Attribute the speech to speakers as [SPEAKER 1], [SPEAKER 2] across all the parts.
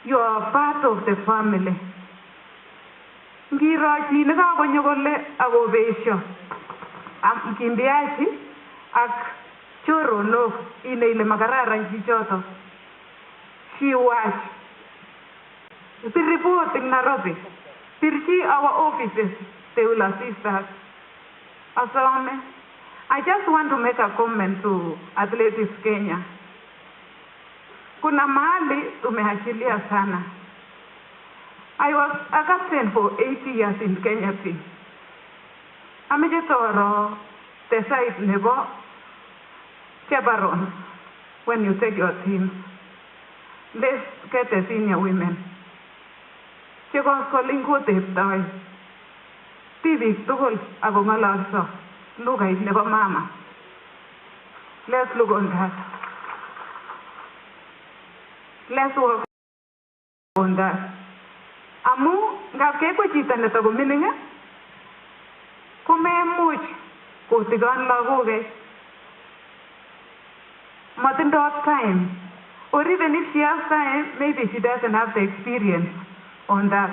[SPEAKER 1] You are part of the family. Ngiro chi nekakonyo kole akobesyo kimbiachi ak choronok inai ile makararan chichoto. She watch. The report in Nairobi. Pirchi our offices. They will assist us. Asome. I just want to make a comment to Athletics Kenya. Kuna mahali tumeachilia sana. I was a captain for 80 years in Kenya team. Amejetoro the side nebo chaperones when you take your teams. Let's get the senior women. Chekos calling ko teptoi. Tibik tugul ako ngalalso lugait nebo mama. Let's look on that. Let's work on that. Amu ngap kekwe chito netako mining komemuch kotigon lagok matindoi time, or even if she has time, maybe she doesn't have the experience on that.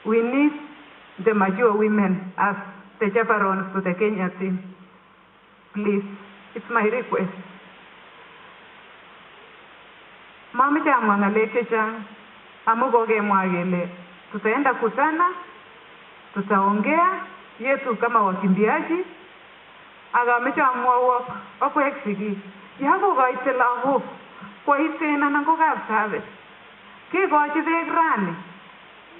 [SPEAKER 1] We need the mature women as the chaperones to the Kenya team. Please, it's my request. Mami chamwa ngalek chechang amu kokemwa kele tutaenda kutana, tutaongea yetu kama wakimbiaji. Akameche amwawok akwek sigik yakokoite lagok koiten anan ko kapsabet kekochi beek rani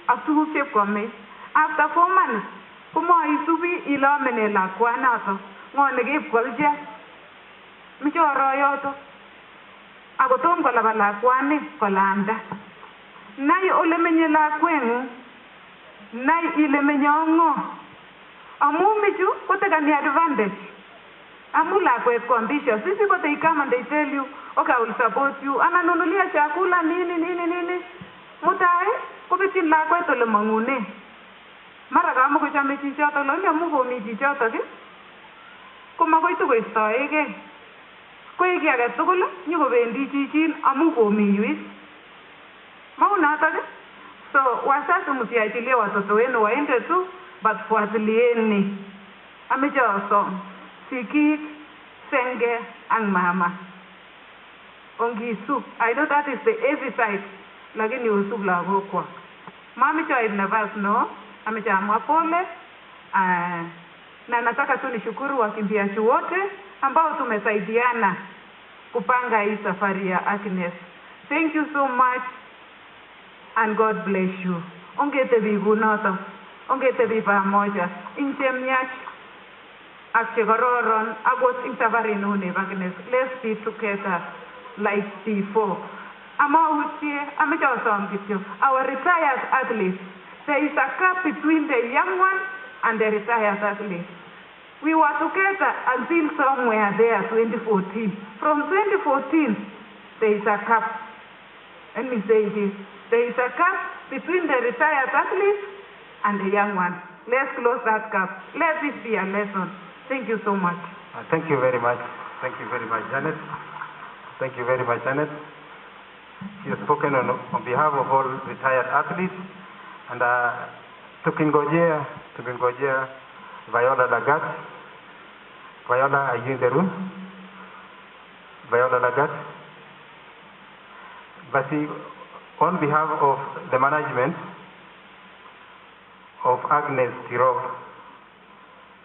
[SPEAKER 1] ak tuguk chekwame. After 4 months komaisubi ile amene lakwanoto ngo nekipkolche michoro yoto akotom kolaba lakwani kolanda. Nai ole menye lakweng'ung, nai ile menye ngo amu michu kotekani advantage. Amu lakwet ko ambitious. Sisi kote they come and they tell you, okay, I will support you. Ananunulia chakula nini. Mutai kopitin lakwet ole mangune. Mara kama kochame chichoto lo nyamu komi chichoto ki. Komakoi tukoistoege. Koe ki age tugul nyikobendi chichin amu komi yuis. Maunoto ki. So wazazi msiachilie watoto wenu waende tu, but fuatilieni. Ameche asom sikik, senge, and mama. Ongisu. I know that is the heavy side. Lakini usub lagok kwa. Mami choib nafas no. Ameche amwa pole. Na nataka tu nishukuru wakimbiaji wote ambao tumesaidiana kupanga hii safari ya Agnes. Thank you so much and God bless you. Ongetebi kunoto. Ongetebi pamoja. Inchemiach ak chekororon akot ing safari nu nebo Agnes. Let's be together like before. Amautie ameche asom kityo. Our retired athletes, there is a gap between the young one and the retired athletes. We were together until somewhere there, 2014. From 2014, there is a gap. Let me say this. There is a gap between the retired athletes and the young ones. Let's close that gap. Let this be a lesson. Thank you so much.
[SPEAKER 2] Thank you very much. Thank you very much, Janet. Thank you very much, Janet. She has spoken on behalf of all retired athletes. And tukingojea Viola Lagat. Viola, are you in the room? Viola Lagat. Basi, on behalf of the management of Agnes Tirop,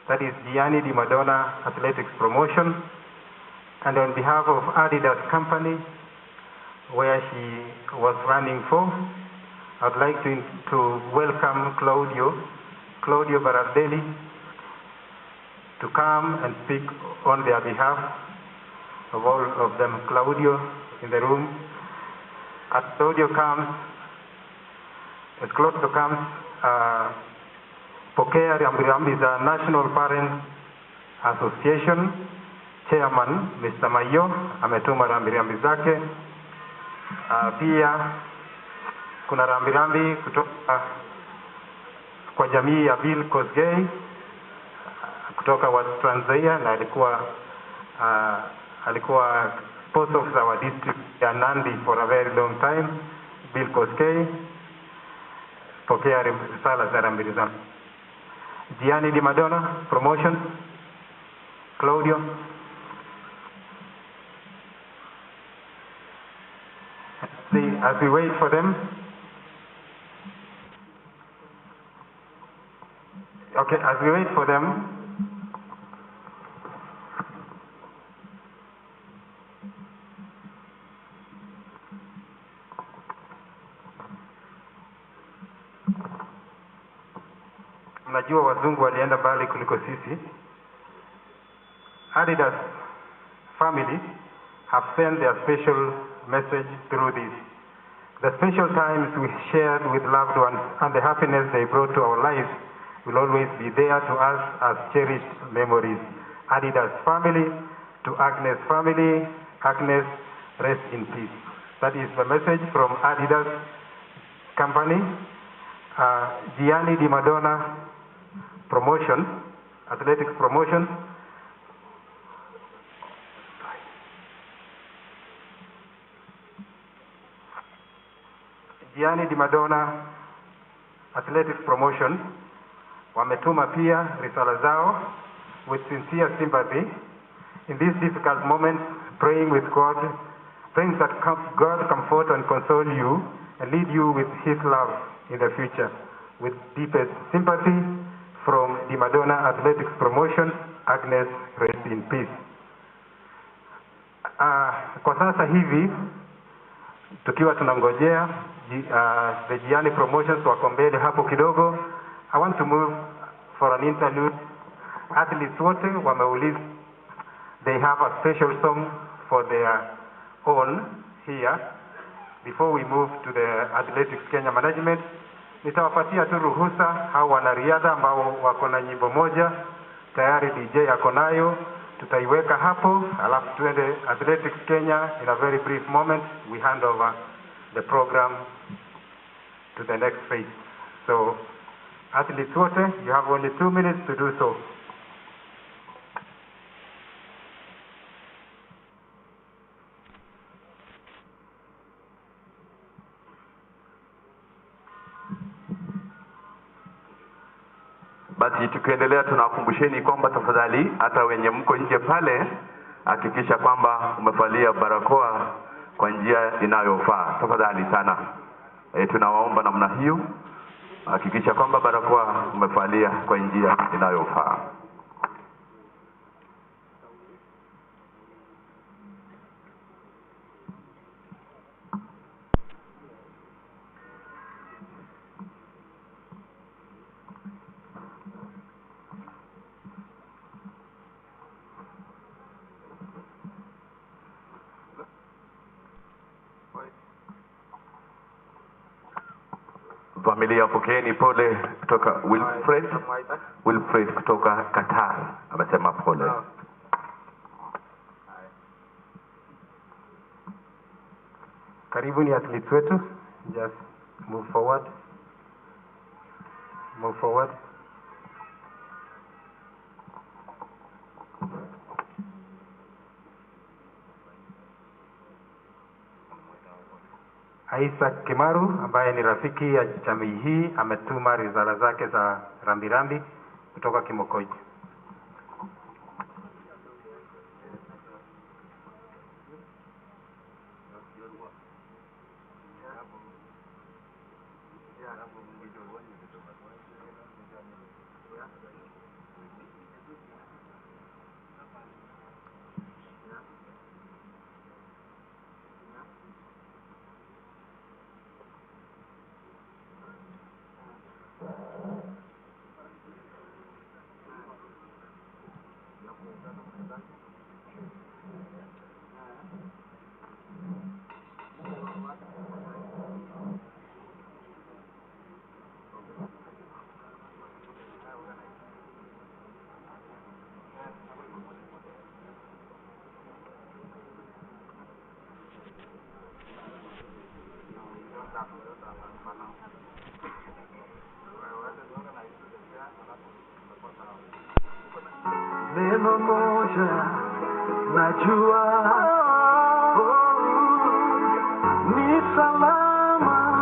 [SPEAKER 2] that is Gianni Di Madonna Athletics Promotion, and on behalf of Adidas Company, where she was running for, I'd like to welcome Claudio Barardelli, to come and speak on their behalf of all of them. Claudio in the room. As Claudio comes, pokea rambirambi za National Parents Association Chairman Mr. Mayo ametuma rambirambi zake. Pia kuna rambirambi kutoka kwa jamii ya Bill Kosgei kutoka wa Tanzania, na alikuwa post officer wa district ya Nandi for a very long time. Bill Koskei, pokea risala za rambirambi zangu. Gianni Di Madonna, promotion. Claudio. As we wait for them. Okay, as we wait for them. Mnajua wazungu walienda mbali kuliko sisi. Adidas family have sent their special message through this. The special times we shared with loved ones and the happiness they brought to our lives will always be there to us as cherished memories. Adidas family, to Agnes family, Agnes, rest in peace. That is the message from Adidas company. Gianni Di Madonna promotion, athletics promotion. Gianni Di Madonna athletics promotion wametuma pia risala zao with sincere sympathy in this difficult moment, praying with God, praying that God comfort and console you and lead you with His love in the future. With deepest sympathy from Di Madonna athletics promotion, Agnes, rest in peace. Kwa sasa hivi tukiwa tunangojea the Gianni promotions wako mbele hapo kidogo, I want to move for an interlude. Athletes wote wameuliza, they have a special song for their own here. Before we move to the Athletics Kenya management, nitawapatia tu ruhusa hao wanariadha ambao wako na nyimbo moja tayari, DJ ako nayo, tutaiweka hapo, alafu tuende Athletics Kenya. In a very brief moment we hand over the program to the next phase. So athletes wote, you have only 2 minutes to do so.
[SPEAKER 3] Basi tukiendelea tunakumbusheni kwamba tafadhali hata wenye mko nje pale hakikisha kwamba umevalia barakoa kwa njia inayofaa. Tafadhali sana. Tunawaomba namna hiyo. Hakikisha kwamba barakoa umevalia kwa njia inayofaa. Familia pokeeni pole kutoka Wilfred kutoka Qatar amesema pole.
[SPEAKER 2] Karibuni athletes wetu, just move forward. Move forward. Isaac Kimaru ambaye ni rafiki ya jamii hii ametuma risala zake za rambirambi kutoka Kimokoji.
[SPEAKER 4] Neno moja najua, ni salama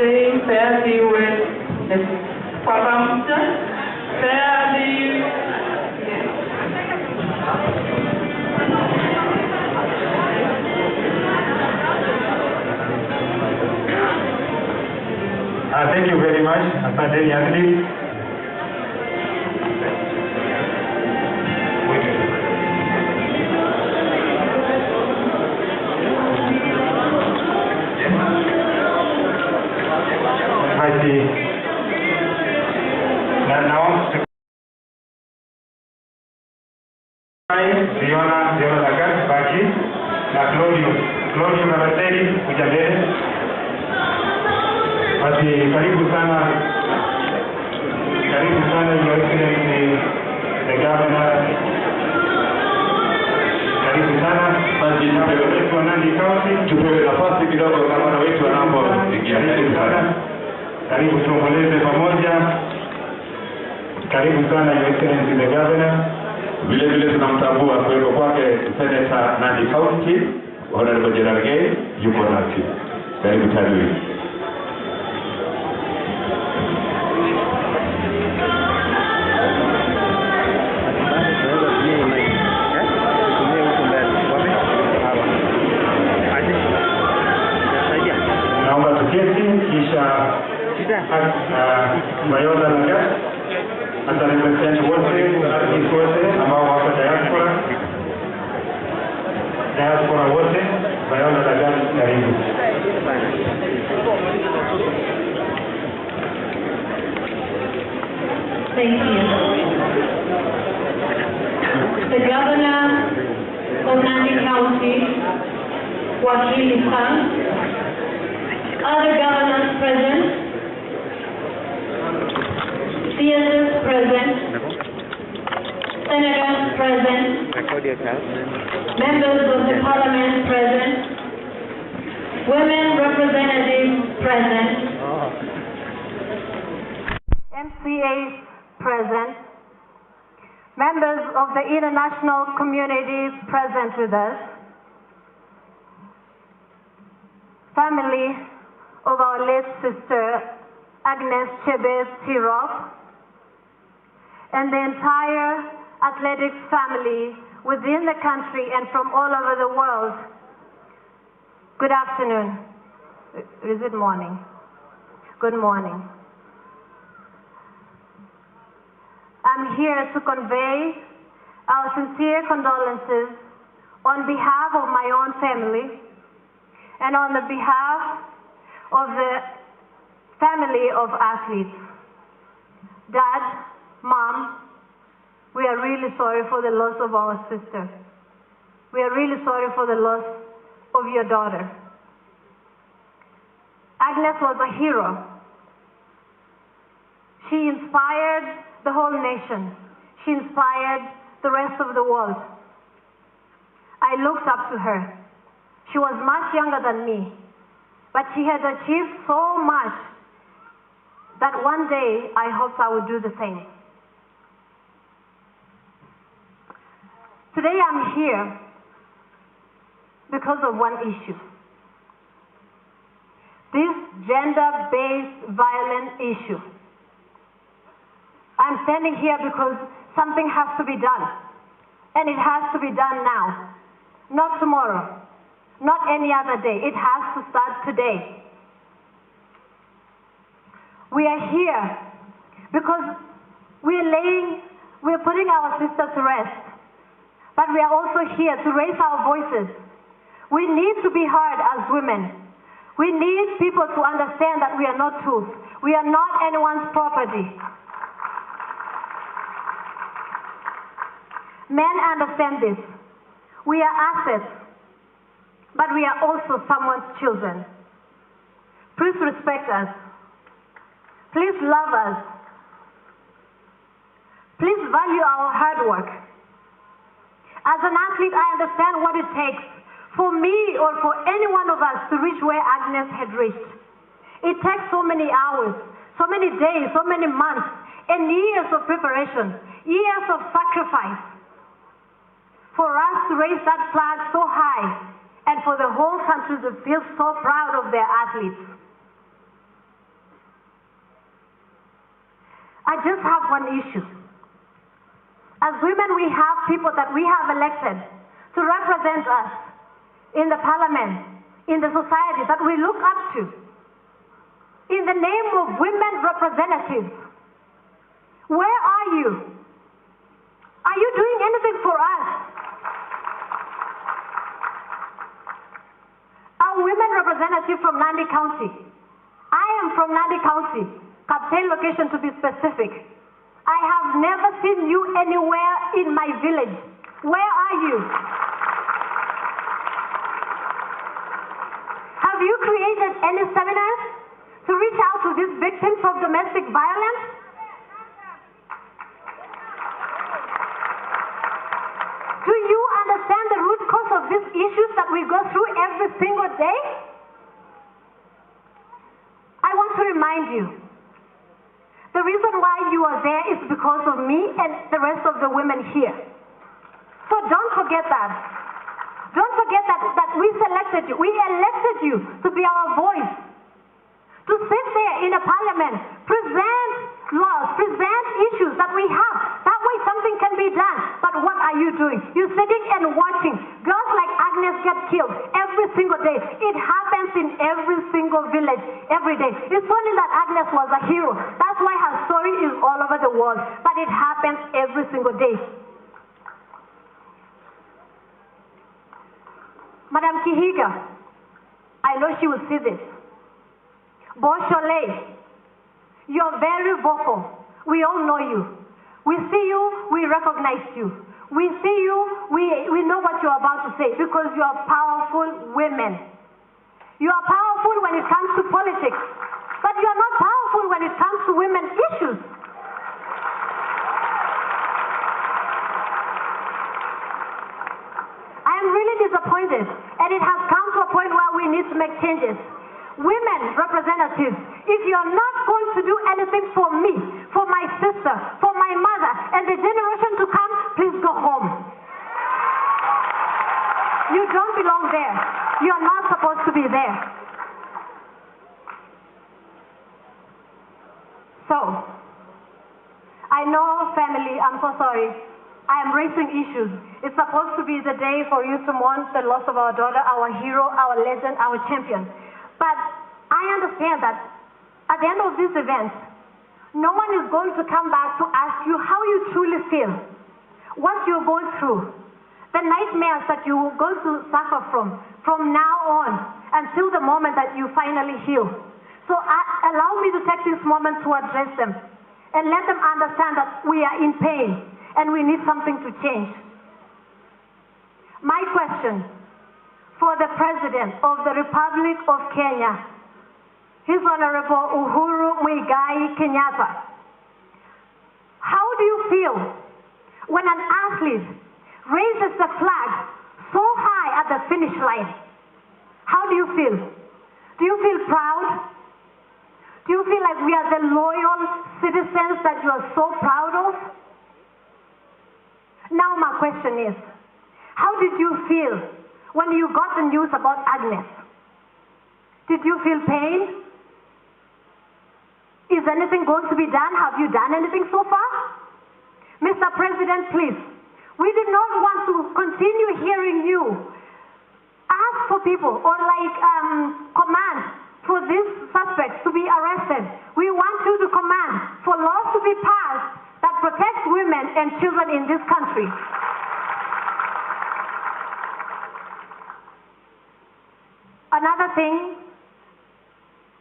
[SPEAKER 5] saying fare thee well. Papa, fare thee.
[SPEAKER 2] Thank you very much. Asanteni Agnes. Ziona Lagat Baki na Claudio na Rateli kuja mbele. Basi karibu sana Your Excellency the Governor. Karibu sana. Basi tupewe Nandi County, tupewe nafasi kidogo kama na wetu wanapoingia. Karibu sana. Karibu tuomboleze pamoja. Karibu sana Your Excellency the Governor. Vile vile tunamtambua kuwepo kwake Senator Nandi County, Honorable Gerald Gay, yuko nasi. Karibu tani. Naomba tuketi kisha Mayola Lagat atarepresent wote ambao wako diaspora wote. Mayola Lagat, karibu.
[SPEAKER 6] Thank you. The Governor of Nandi County, Wakili Khan, other governors present, senators present, senators present, members of the parliament present, women representatives present, MCAs present, members of the international community present with us, family of our late sister Agnes Tirop, and the entire athletics family within the country and from all over the world. Good afternoon. Is it morning? Good morning. I'm here to convey our sincere condolences on behalf of my own family and on the behalf of the family of athletes. Dad, Mom, we are really sorry for the loss of our sister. We are really sorry for the loss of your daughter. Agnes was a hero. She inspired the whole nation. She inspired the rest of the world. I looked up to her. She was much younger than me, but she had achieved so much that one day I hoped I would do the same. Today I'm here because of one issue. This gender-based violence issue. I'm standing here because something has to be done. And it has to be done now. Not tomorrow. Not any other day. It has to start today. We are here because we're putting our sister to rest. But we are also here to raise our voices. We need to be heard as women. We need people to understand that we are not tools. We are not anyone's property. Men understand this. We are assets, but we are also someone's children. Please respect us. Please love us. Please value our hard work. As an athlete, I understand what it takes for me or for any one of us to reach where Agnes had reached. It takes so many hours, so many days, so many months, and years of preparation, years of sacrifice for us to raise that flag so high and for the whole country to feel so proud of their athletes. I just have one issue. As women, we have people that we have elected to represent us in the parliament, in the society that we look up to. In the name of women representatives, where are you? Are you doing anything for us? A women representative from Nandi County. I am from Nandi County, Kaptel location to be specific. I have never seen you anywhere in my village. Where are you? Have you created any seminars to reach out to these victims of domestic violence? Do you understand the root cause of these issues that we go through every single day? I want to remind you, the reason why you are there is because of me and the rest of the women here. So don't forget that. Don't forget that we selected you, we elected you to be our voice. To sit there in a parliament, present laws, present issues that we have. That way something can be done. But what are you doing? You're sitting and watching. Girls like Agnes get killed every single day. It happens in every single village, every day. It's only that Agnes was a hero. That's why her story is all over the world. But it happens every single day. Madam Kihiga, I know she will see this. Boshole, you're very vocal. We all know you. We see you, we recognize you. We see you, we know what you're about to say because you are powerful women. You are powerful when it comes to politics, but you are not powerful when it comes to women's issues. I am really disappointed, and it has come to a point where we need to make changes. Women representatives, if you're not going to do anything for me, for my sister, for my mother, and the generation to come, please go home. You don't belong there. You're not supposed to be there. So, I know, family, I'm so sorry. I am raising issues. It's supposed to be the day for you to mourn the loss of our daughter, our hero, our legend, our champion. But I understand that at the end of this event, no one is going to come back to ask you how you truly feel, what you're going through, the nightmares that you're going to suffer from now on until the moment that you finally heal. So allow me to take this moment to address them and let them understand that we are in pain and we need something to change. My question for the President of the Republic of Kenya, His Honorable Uhuru Muigai Kenyatta. How do you feel when an athlete raises the flag so high at the finish line? How do you feel? Do you feel proud? Do you feel like we are the loyal citizens that you are so proud of? Now my question is, how did you feel when you got the news about Agnes? Did you feel pain? Is anything going to be done? Have you done anything so far? Mr. President, please, we do not want to continue hearing you ask for people or command for these suspects to be arrested. We want you to command for laws to be passed that protect women and children in this country. Another thing,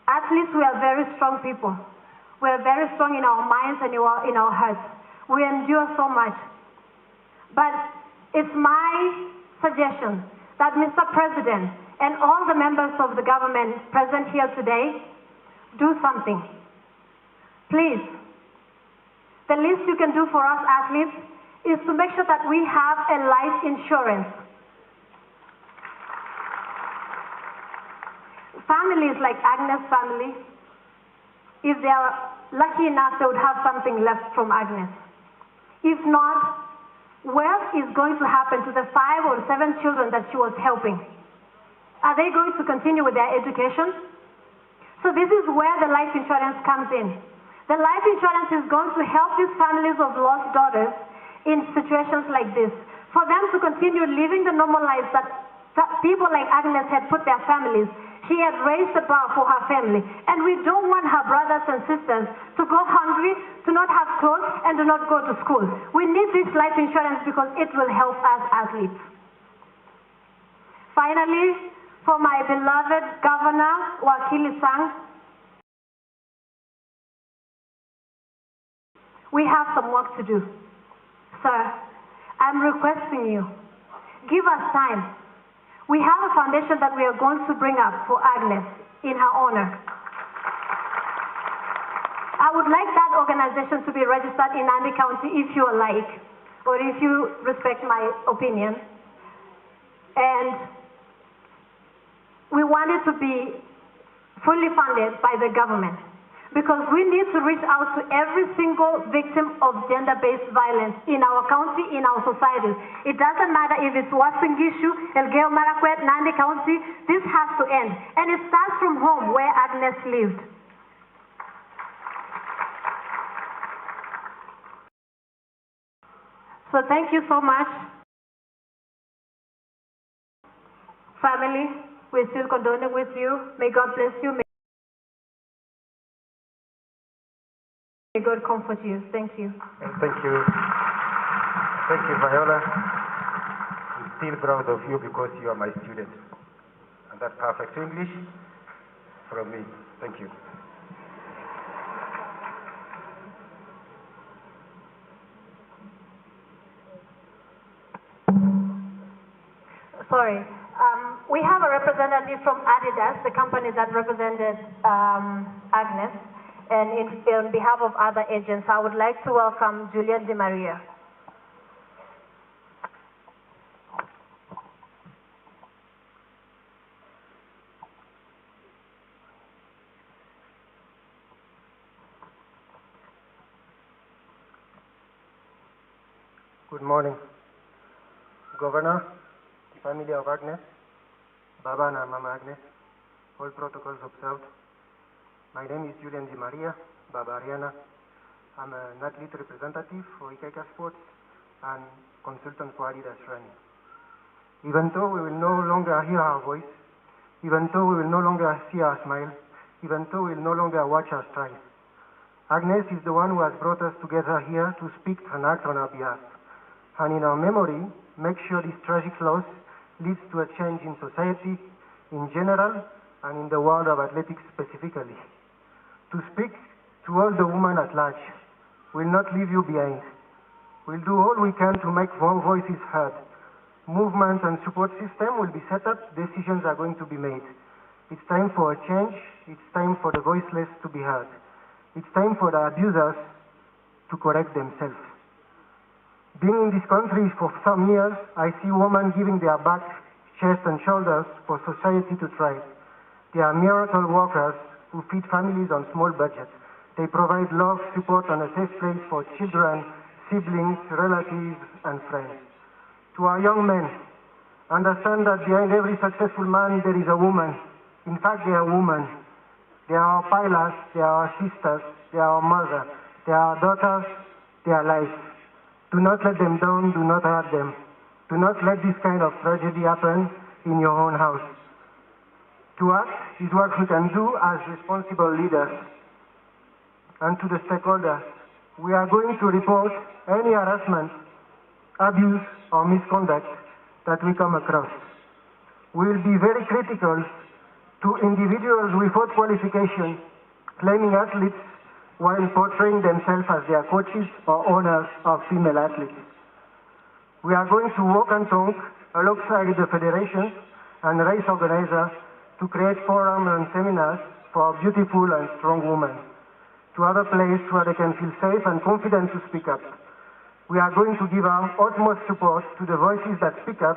[SPEAKER 6] athletes, we are very strong people. We are very strong in our minds and in our hearts. We endure so much. But it's my suggestion that Mr. President and all the members of the government present here today do something. Please, the least you can do for us athletes is to make sure that we have a life insurance. Families like Agnes' family, if they are lucky enough, they would have something left from Agnes. If not, what is going to happen to the 5 or 7 children that she was helping? Are they going to continue with their education? So this is where the life insurance comes in. The life insurance is going to help these families of lost daughters in situations like this, for them to continue living the normal lives that people like Agnes had put their families. She had raised the bar for her family, and we don't want her brothers and sisters to go hungry, to not have clothes, and to not go to school. We need this life insurance because it will help us athletes. Finally, for my beloved Governor, Wakili Sang, we have some work to do. Sir, I'm requesting you, give us time. We have a foundation that we are going to bring up for Agnes in her honor. I would like that organization to be registered in Nandi County if you like, or if you respect my opinion. And we want it to be fully funded by the government, because we need to reach out to every single victim of gender-based violence in our county, in our societies. It doesn't matter if it's Wasingishu, Elgeyo Marakwet, Nandi County, this has to end. And it starts from home where Agnes lived. So thank you so much. Family, we're still condoning with you. May God bless you. May God comfort you. Thank you.
[SPEAKER 2] Thank you. Thank you, Viola. I'm still proud of you because you are my student. And that perfect English from me. Thank you.
[SPEAKER 6] Sorry. We have a representative from Adidas, the company that represented Agnes. And on behalf of other agents, I would like to welcome Julian Di Maria.
[SPEAKER 2] Good morning, Governor, family of Agnes, Baba and Mama Agnes, all protocols observed. My name is Julian Di Maria, Baba Ariana. I'm an athlete representative for Ikaika Sports and consultant for Adidas Running. Even though we will no longer hear her voice, even though we will no longer see her smile, even though we will no longer watch her strive, Agnes is the one who has brought us together here to speak and act on our behalf. And in our memory, make sure this tragic loss leads to a change in society in general and in the world of athletics specifically. To speak to all the women at large, will not leave you behind. We'll do all we can to make more voices heard. Movement and support system will be set up, decisions are going to be made. It's time for a change, it's time for the voiceless to be heard. It's time for the abusers to correct themselves. Being in this country for some years, I see women giving their back, chest and shoulders for society to thrive. They are miracle workers who feed families on small budgets. They provide love, support and a safe place for children, siblings, relatives and friends. To our young men, understand that behind every successful man there is a woman. In fact, they are women. They are our pilots, they are our sisters, they are our mother, they are our daughters, they are life. Do not let them down, do not hurt them. Do not let this kind of tragedy happen in your own house. To act is what we can do as responsible leaders. And to the stakeholders, we are going to report any harassment, abuse or misconduct that we come across. We will be very critical to individuals without qualification claiming athletes while portraying themselves as their coaches or owners of female athletes. We are going to walk and talk alongside the federations and race organizers to create forums and seminars for beautiful and strong women, to have a place where they can feel safe and confident to speak up. We are going to give our utmost support to the voices that speak up,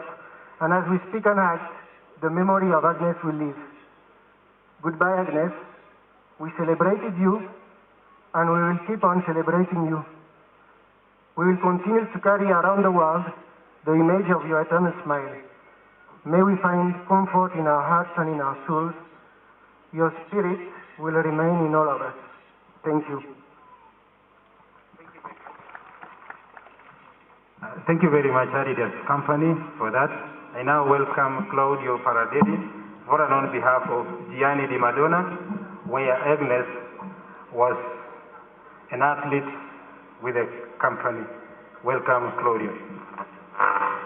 [SPEAKER 2] and as we speak and act, the memory of Agnes will live. Goodbye, Agnes. We celebrated you, and we will keep on celebrating you. We will continue to carry around the world the image of your eternal smile. May we find comfort in our hearts and in our souls. Your spirit will remain in all of us. Thank you. Thank you very much, Adidas Company, for that. I now welcome Claudio Paradeli for and on behalf of Gianni Di Madonna, where Agnes was an athlete with the company. Welcome, Claudio.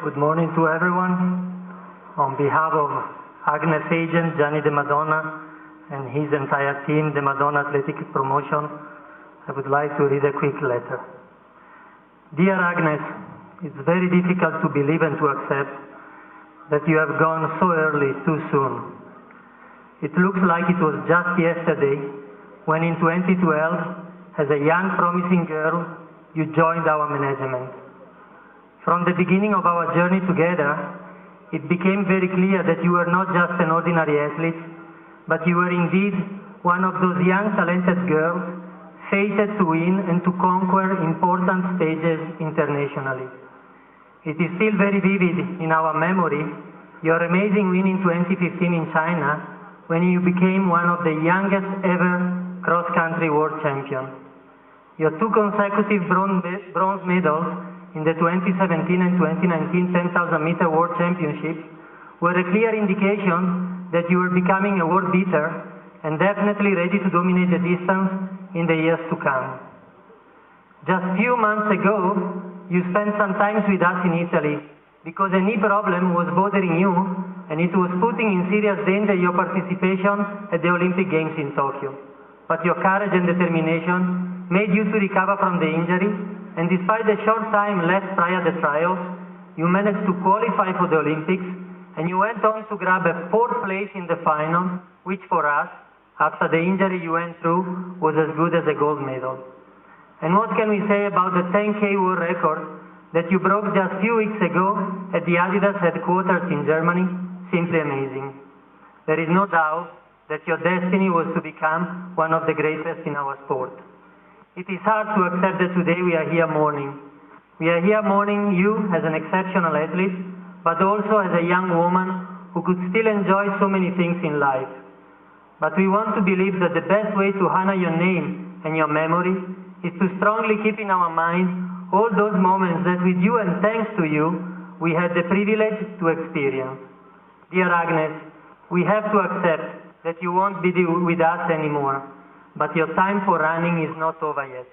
[SPEAKER 7] Good morning to everyone. On behalf of Agnes agent Gianni Di Madonna and his entire team, the Madonna Athletic Promotion, I would like to read a quick letter. Dear Agnes, it's very difficult to believe and to accept that you have gone so early, too soon. It looks like it was just yesterday when in 2012, as a young promising girl, you joined our management. From the beginning of our journey together, it became very clear that you were not just an ordinary athlete, but you were indeed one of those young talented girls fated to win and to conquer important stages internationally. It is still very vivid in our memory, your amazing win in 2015 in China, when you became one of the youngest ever cross-country world champions. Your two consecutive bronze medals in the 2017 and 2019 10,000 meter world championships were a clear indication that you were becoming a world beater and definitely ready to dominate the distance in the years to come. Just few months ago, you spent some time with us in Italy because a knee problem was bothering you and it was putting in serious danger your participation at the Olympic Games in Tokyo. But your courage and determination made you to recover from the injury, and despite the short time left prior to the trials, you managed to qualify for the Olympics, and you went on to grab a 4th place in the final, which for us, after the injury you went through, was as good as a gold medal. And what can we say about the 10K world record that you broke just a few weeks ago at the Adidas headquarters in Germany? Simply amazing. There is no doubt that your destiny was to become one of the greatest in our sport. It is hard to accept that today we are here mourning. We are here mourning you as an exceptional athlete, but also as a young woman who could still enjoy so many things in life. But we want to believe that the best way to honor your name and your memory is to strongly keep in our minds all those moments that with you and thanks to you, we had the privilege to experience. Dear Agnes, we have to accept that you won't be with us anymore, but your time for running is not over yet,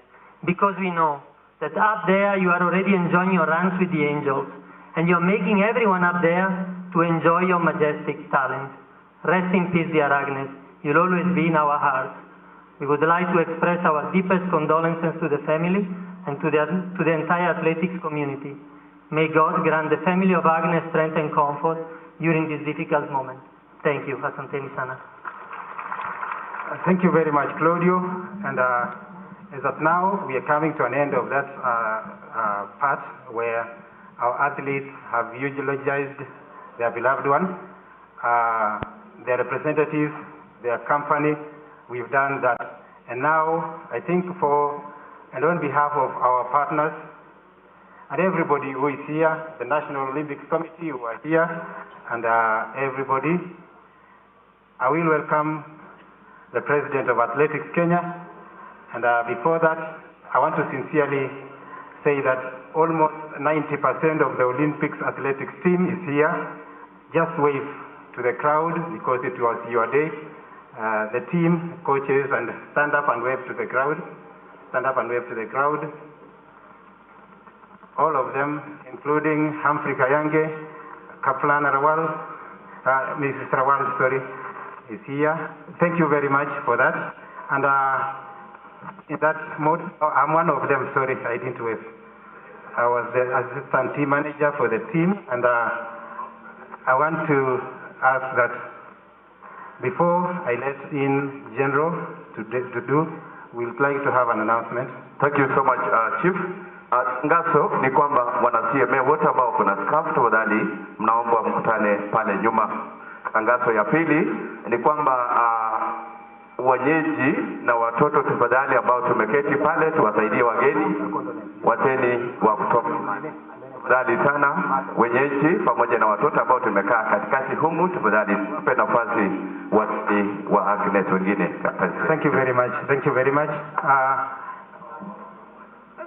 [SPEAKER 7] because we know that up there you are already enjoying your runs with the angels, and you're making everyone up there to enjoy your majestic talent. Rest in peace, dear Agnes. You'll always be in our hearts. We would like to express our deepest condolences to the family and to the entire athletics community. May God grant the family of Agnes strength and comfort during this difficult moment. Thank you. Asanteni sana.
[SPEAKER 2] Thank you very much, Claudio. And as of now, we are coming to an end of that part where our athletes have eulogized their beloved one, their representatives, their company. We've done that. And now, I think and on behalf of our partners and everybody who is here, the National Olympics Committee who are here, and everybody, I will welcome the President of Athletics Kenya. And before that, I want to sincerely say that almost 90% of the Olympics athletics team is here. Just wave to the crowd because it was your day. The team, coaches, and stand up and wave to the crowd. Stand up and wave to the crowd. All of them, including Humphrey Kayange, Kaplan Rawal, Mrs. Rawal, sorry, is here. Thank you very much for that. And in that mode, I'm one of them, sorry, I didn't wave. I was the assistant team manager for the team, and I want to ask that before I let in General to do, we'd like to have an announcement.
[SPEAKER 3] Thank you so much, Chief. Tangazo ni kwamba wana CMA wote ambao kuna scarf tafadhali mnaomba mkutane pale nyuma. Tangazo ya pili ni kwamba wenyeji na watoto tafadhali ambao tumeketi pale tuwasaidie wageni wateni wa kutoka. Tafadhali sana wenyeji pamoja na watoto ambao tumekaa katikati humu tafadhali tupe nafasi wa Agnes wengine.
[SPEAKER 2] Thank you very much. Thank you very much.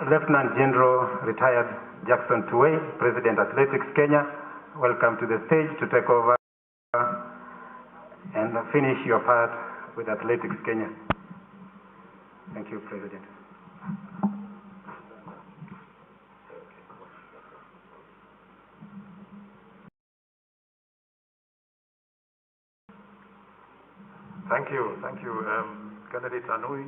[SPEAKER 2] Lieutenant General retired Jackson Tuwei, President Athletics Kenya, welcome to the stage to take over and finish your part with Athletics Kenya. Thank you, President.
[SPEAKER 8] Thank you, Candidate Anui.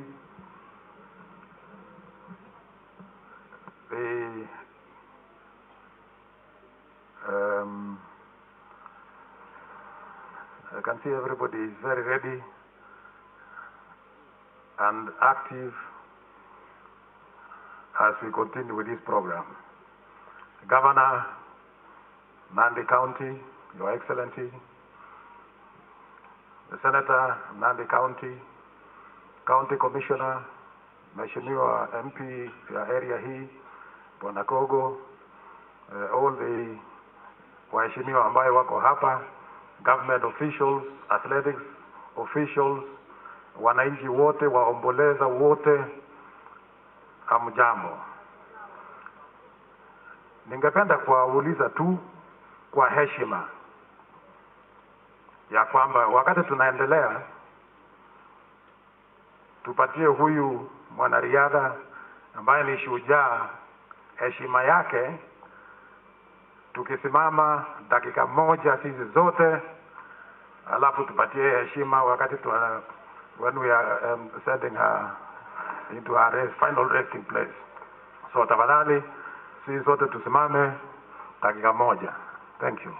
[SPEAKER 8] I can see everybody is very ready and active as we continue with this program. Governor, Nandi County, Your Excellency, the Senator, Nandi County, County Commissioner, Mheshimiwa MP ya area hii, Bwana Kogo, all the waheshimiwa ambayo wako hapa, government officials, athletics officials, wananchi wote, waomboleza wote, hamjambo. Ningependa kuwauliza tu kwa heshima ya kwamba wakati tunaendelea tupatie huyu mwanariadha ambaye ni shujaa heshima yake, tukisimama dakika moja sisi zote, alafu tupatie heshima wakati when we are sending her into her final resting place. So tafadhali sisi zote tusimame dakika moja. Thank you.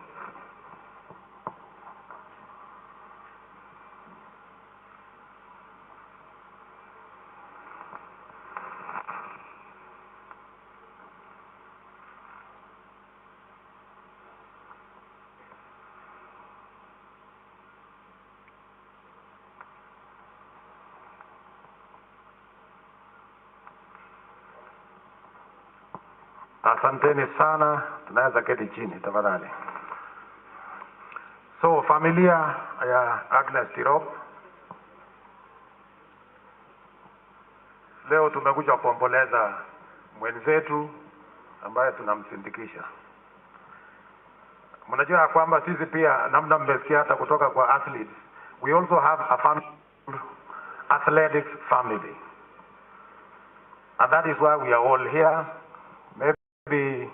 [SPEAKER 8] Asanteni sana, tunaweza keti chini tafadhali. So familia ya Agnes Tirop, leo tumekuja kuomboleza mwenzetu ambaye tunamsindikisha. Mnajua kwamba sisi pia namna mmesikia hata kutoka kwa athletes, we also have a family, athletics family. And that is why we are all here. Maybe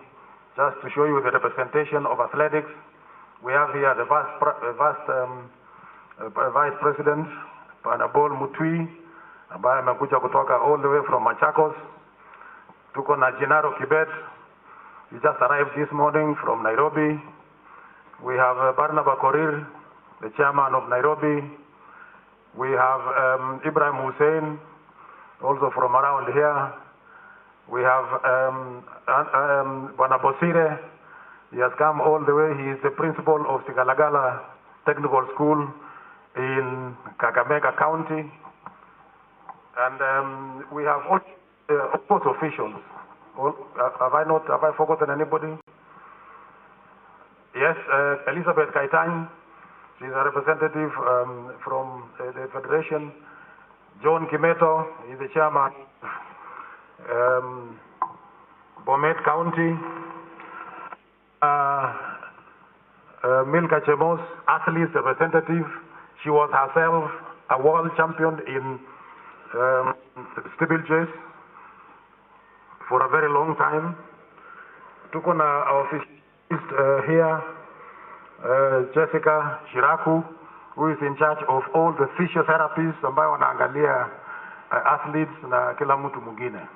[SPEAKER 8] just to show you the representation of athletics, we have here the Vice President, Panabol Mutui, ambaye amekuja kutoka all the way from Machakos. Tuko na Jinaro Kibet, he just arrived this morning from Nairobi. We have Barnaba Korir, the chairman of Nairobi. We have Ibrahim Hussein, also from around here. We have Bwana Bosire. He has come all the way. He is the principal of Sigalagala Technical School in Kakamega County. And we have all, of course, officials. Have I forgotten anybody? Yes, Elizabeth Kaitany. She's a representative from the Federation. John Kimeto is the chairman. Bomet County, Milka Chemos, athletes representative. She was herself a world champion in steeplechase for a very long time. Tuko na our officials here, Jessica Shiraku, who is in charge of all the physiotherapists ambayo wanaangalia athletes na kila mtu mwingine.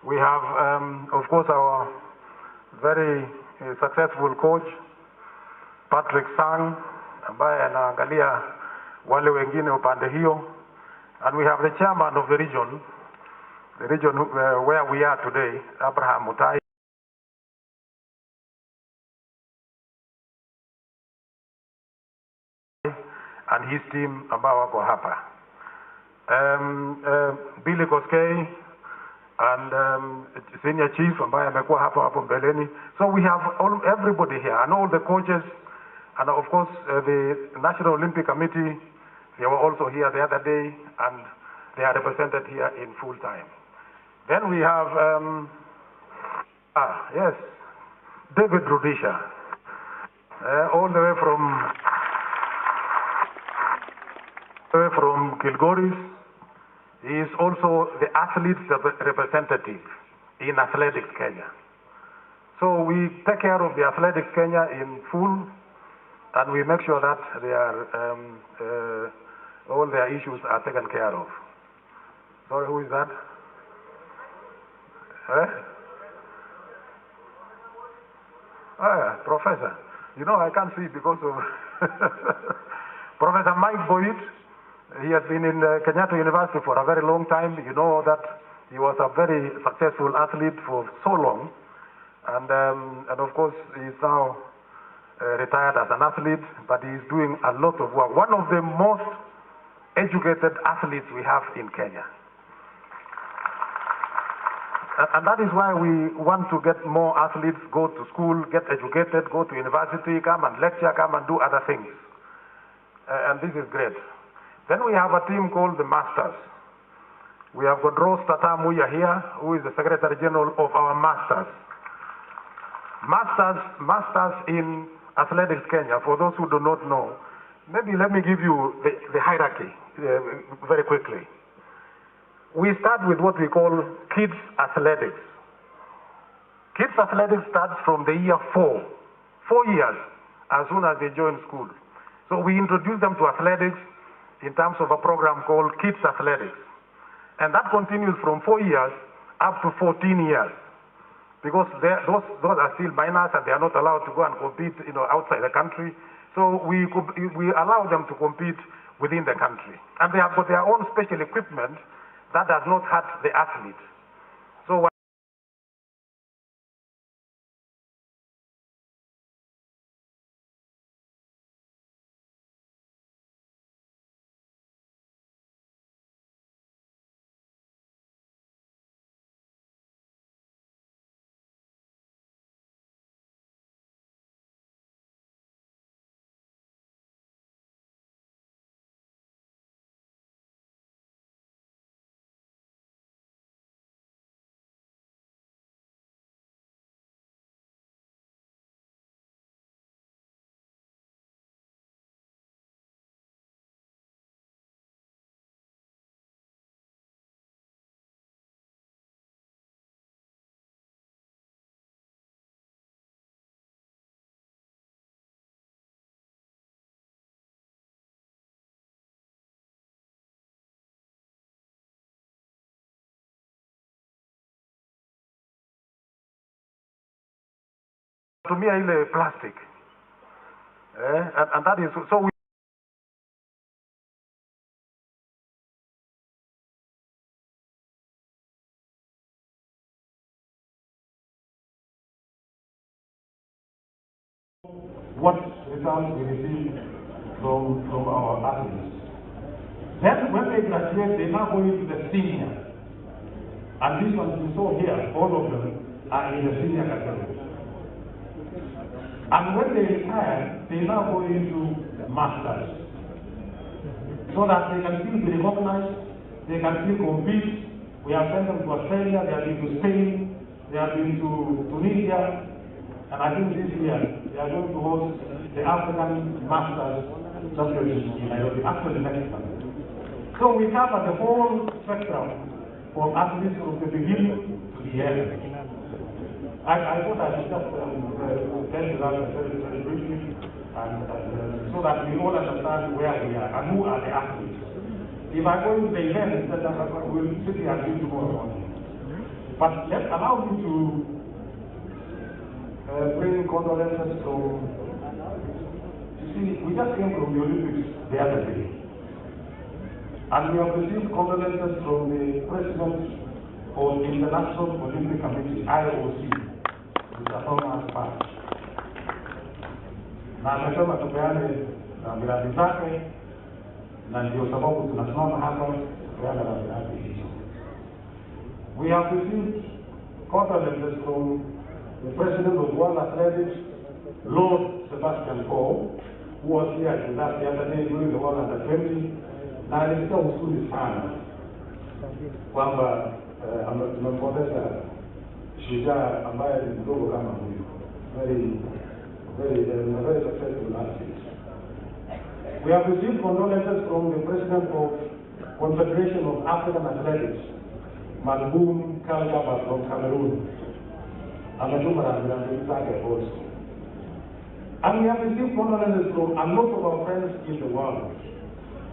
[SPEAKER 8] We have, of course, our very successful coach, Patrick Sang, ambaye anaangalia wale wengine upande hiyo. And we have the chairman of the region where we are today, Abraham Mutai. And his team ambao wako hapa. Billy Koskei and senior chief ambaye amekuwa hapo mbeleni. So we have everybody here and all the coaches and of course the National Olympic Committee, they were also here the other day and they are represented here in full time. Then we have Yes, David Rudisha, all the way from Kilgoris. He is also the athletes representative in Athletics Kenya. So we take care of the Athletics Kenya in full, and we make sure that they are, all their issues are taken care of. Sorry, who is that? Professor. You know, I can't see because of Professor Mike Boyd. He has been in Kenyatta University for a very long time. You know that he was a very successful athlete for so long. And of course, he is now retired as an athlete, but he is doing a lot of work. One of the most educated athletes we have in Kenya. And that is why we want to get more athletes, go to school, get educated, go to university, come and lecture, come and do other things. And this is great. Then we have a team called the Masters. We have got Rose Tatamuya here, who is the Secretary General of our Masters. Masters in Athletics Kenya, for those who do not know, maybe let me give you the hierarchy very quickly. We start with what we call kids athletics. Kids athletics starts from the year 4 years, as soon as they join school. So we introduce them to athletics in terms of a program called Kids Athletics. And that continues from 4 years up to 14 years. Because those are still minors and they are not allowed to go and compete, outside the country. So we allow them to compete within the country. And they have got their own special equipment that does not hurt the athlete. So tumia ile plastic. And that is, so we what results we receive from our athletes. Then when they graduate, they now go into the senior. And these ones you saw here, all of them are in the senior category. And when they retire, they now go into masters. So that they can still be recognized, they can still compete. We have sent them to Australia, they have been to Spain, they have been to Tunisia, and I think this year they are going to host the African Masters Championship in Nairobi after the next one. So we cover the whole spectrum from athletes from the beginning to the end. I thought I should just tell you that very briefly, and so that we all understand where we are and who are the athletes. If I go into the event, then we'll sit here and do tomorrow morning. But let's allow me to bring condolences to, you see, we just came from the Olympics the other day. And we have received condolences from the President of the International Olympic Committee, IOC, Mr. Thomas Bach. Na amesema tupeane rambirambi zake, na ndio sababu tunasimama hapa kupeana rambirambi hizo. We have received condolences from the President of World Athletics, Lord Sebastian Coe, who was here with us the other day during the World Under-20, na alisikia huzuni sana kwamba tumempoteza shujaa ambaye ni mdogo kama huyu. Very successful artist. We have received condolences from the President of Confederation of African Athletics, Malboum Kalgaba from Cameroon. Amadou also. And we have received condolences from a lot of our friends in the world,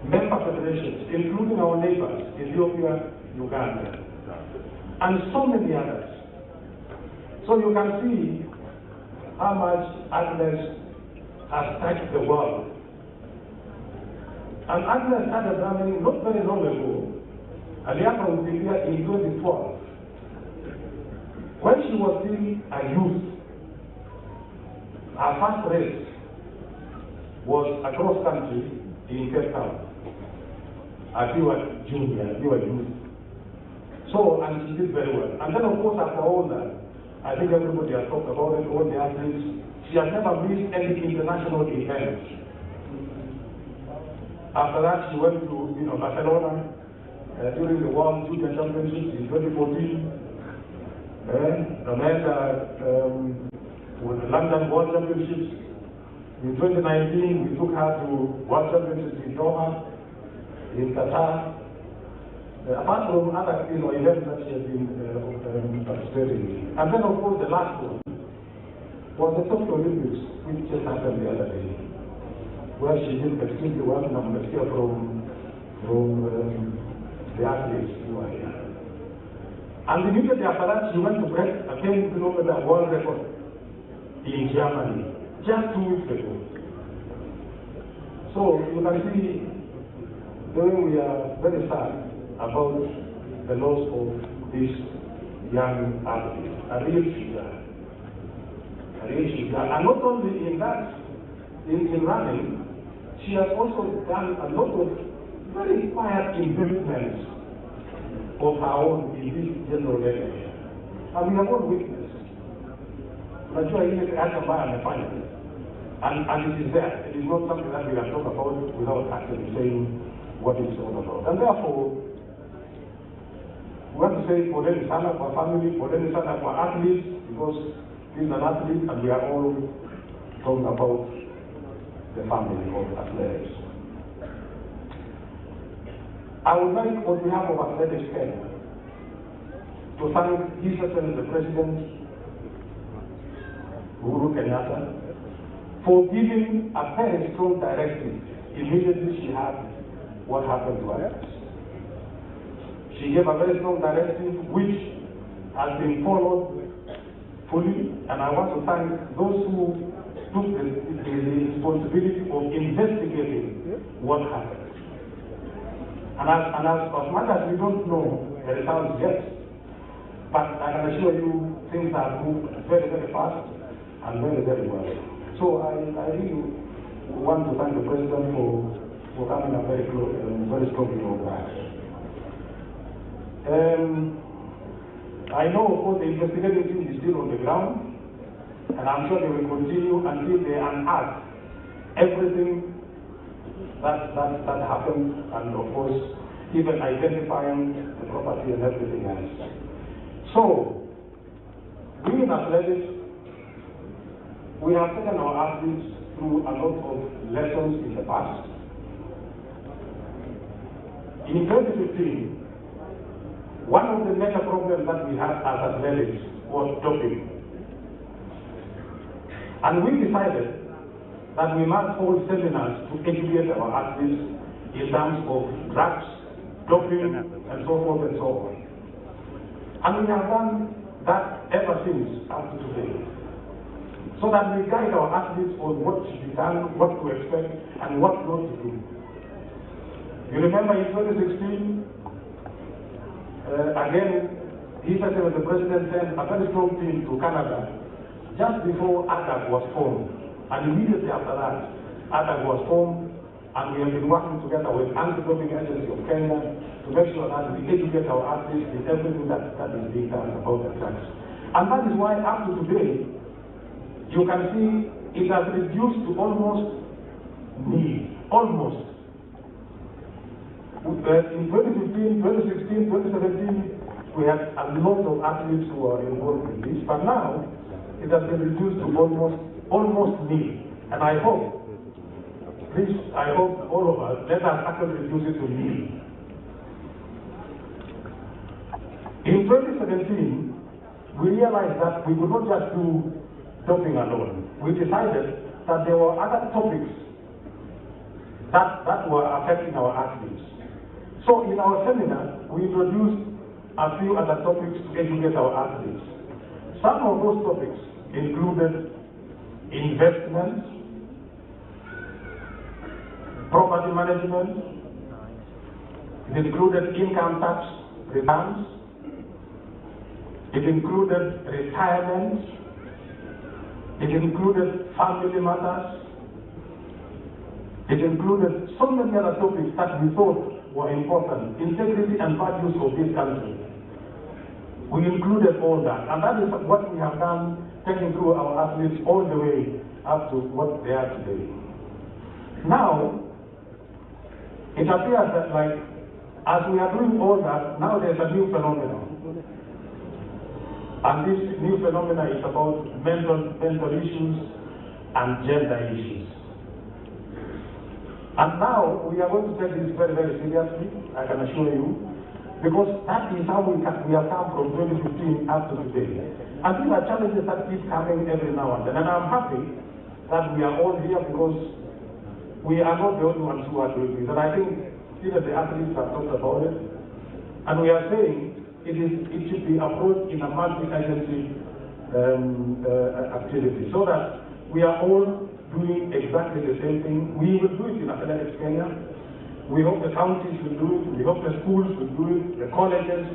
[SPEAKER 8] member federations, including our neighbors, Ethiopia, Uganda, and so many others. So you can see how much Agnes has touched the world. And Agnes started running not very long ago, Aliapa Odinga in 2012. When she was still a youth, her first race was across country in Cape Town. As you were junior, you were youth. So, and she did very well. And then of course after all that, I think everybody has talked about it, all the athletes. She has never missed any international event. After that, she went to Barcelona during the World Junior Championships in 2014. With the London World Championships. In 2019, we took her to World Championships in Doha, in Qatar. Apart from other events that she has been participating in. And then, of course, the last one was the Tokyo Olympics, which just happened the other day, where she did extremely well, and I'm going to hear from the athletes who are here. And immediately after that, she went to break a 10-kilometer world record in Germany, just 2 weeks ago. So you can see, we are very sad about the loss of this young athlete, a real shooter. And not only in that, in running, she has also done a lot of very quiet investments of her own in this general area. And we have all witnessed. And it is there. It is not something that we can talk about without actually saying what it's all about. And therefore, we want to say for them sana for family, for them sana for athletes, because he's an athlete and we are all talking about the family of athletics. I would like, on behalf of Athletics Kenya, to thank His Excellency the President, Uhuru Kenyatta, for giving a very strong directive immediately she had what happened to her. She gave a very strong directive which has been followed fully, and I want to thank those who took the responsibility of investigating what happened. And as much as we don't know the results yet, but I can assure you things have moved very, very fast and very, very well. So I really want to thank the President for coming up very strongly on that. I know, of course, the investigative team is still on the ground, and I'm sure they will continue until they unearth everything that happened, and of course, even identifying the property and everything else. So, we in athletics, we have taken our athletes through a lot of lessons in the past. In 2015, one of the major problems that we had as athletics was doping. And we decided that we must hold seminars to educate our athletes in terms of drugs, doping, and so forth and so on. And we have done that ever since up to today. So that we guide our athletes on what should be done, what to expect, and what not to do. You remember in 2016, again, His Excellency the President sent a very strong team to Canada just before ADAG was formed. And immediately after that, ADAG was formed, and we have been working together with Anti-Doping Agency of Kenya to make sure that we educate our athletes in everything that is being done about the drugs. And that is why up to today, you can see it has reduced to almost nil. Almost. In 2015, 2016, 2017, we had a lot of athletes who were involved in this, but now it has been reduced to almost nil. And I hope, please, I hope all of us, let us actually reduce it to nil. In 2017, we realized that we could not just do doping alone. We decided that there were other topics that were affecting our athletes. So in our seminar, we introduced a few other topics to educate our athletes. Some of those topics included investment, property management, it included income tax returns, it included retirement, it included family matters, it included so many other topics that we thought were important, integrity and values of this country. We included all that, and that is what we have done, taking through our athletes all the way up to what they are today. Now, it appears that as we are doing all that, now there's a new phenomenon. And this new phenomenon is about mental issues and gender issues. And now we are going to take this very, very seriously, I can assure you, because that is how we have come from 2015 up to today. And these are challenges that keep coming every now and then. And I'm happy that we are all here because we are not the only ones who are doing this. And I think even the athletes have talked about it. And we are saying it should be approached in a multi-agency activity so that we are all doing exactly the same thing. We will do it in athletics Kenya. We hope the counties will do it. We hope the schools will do it, the colleges.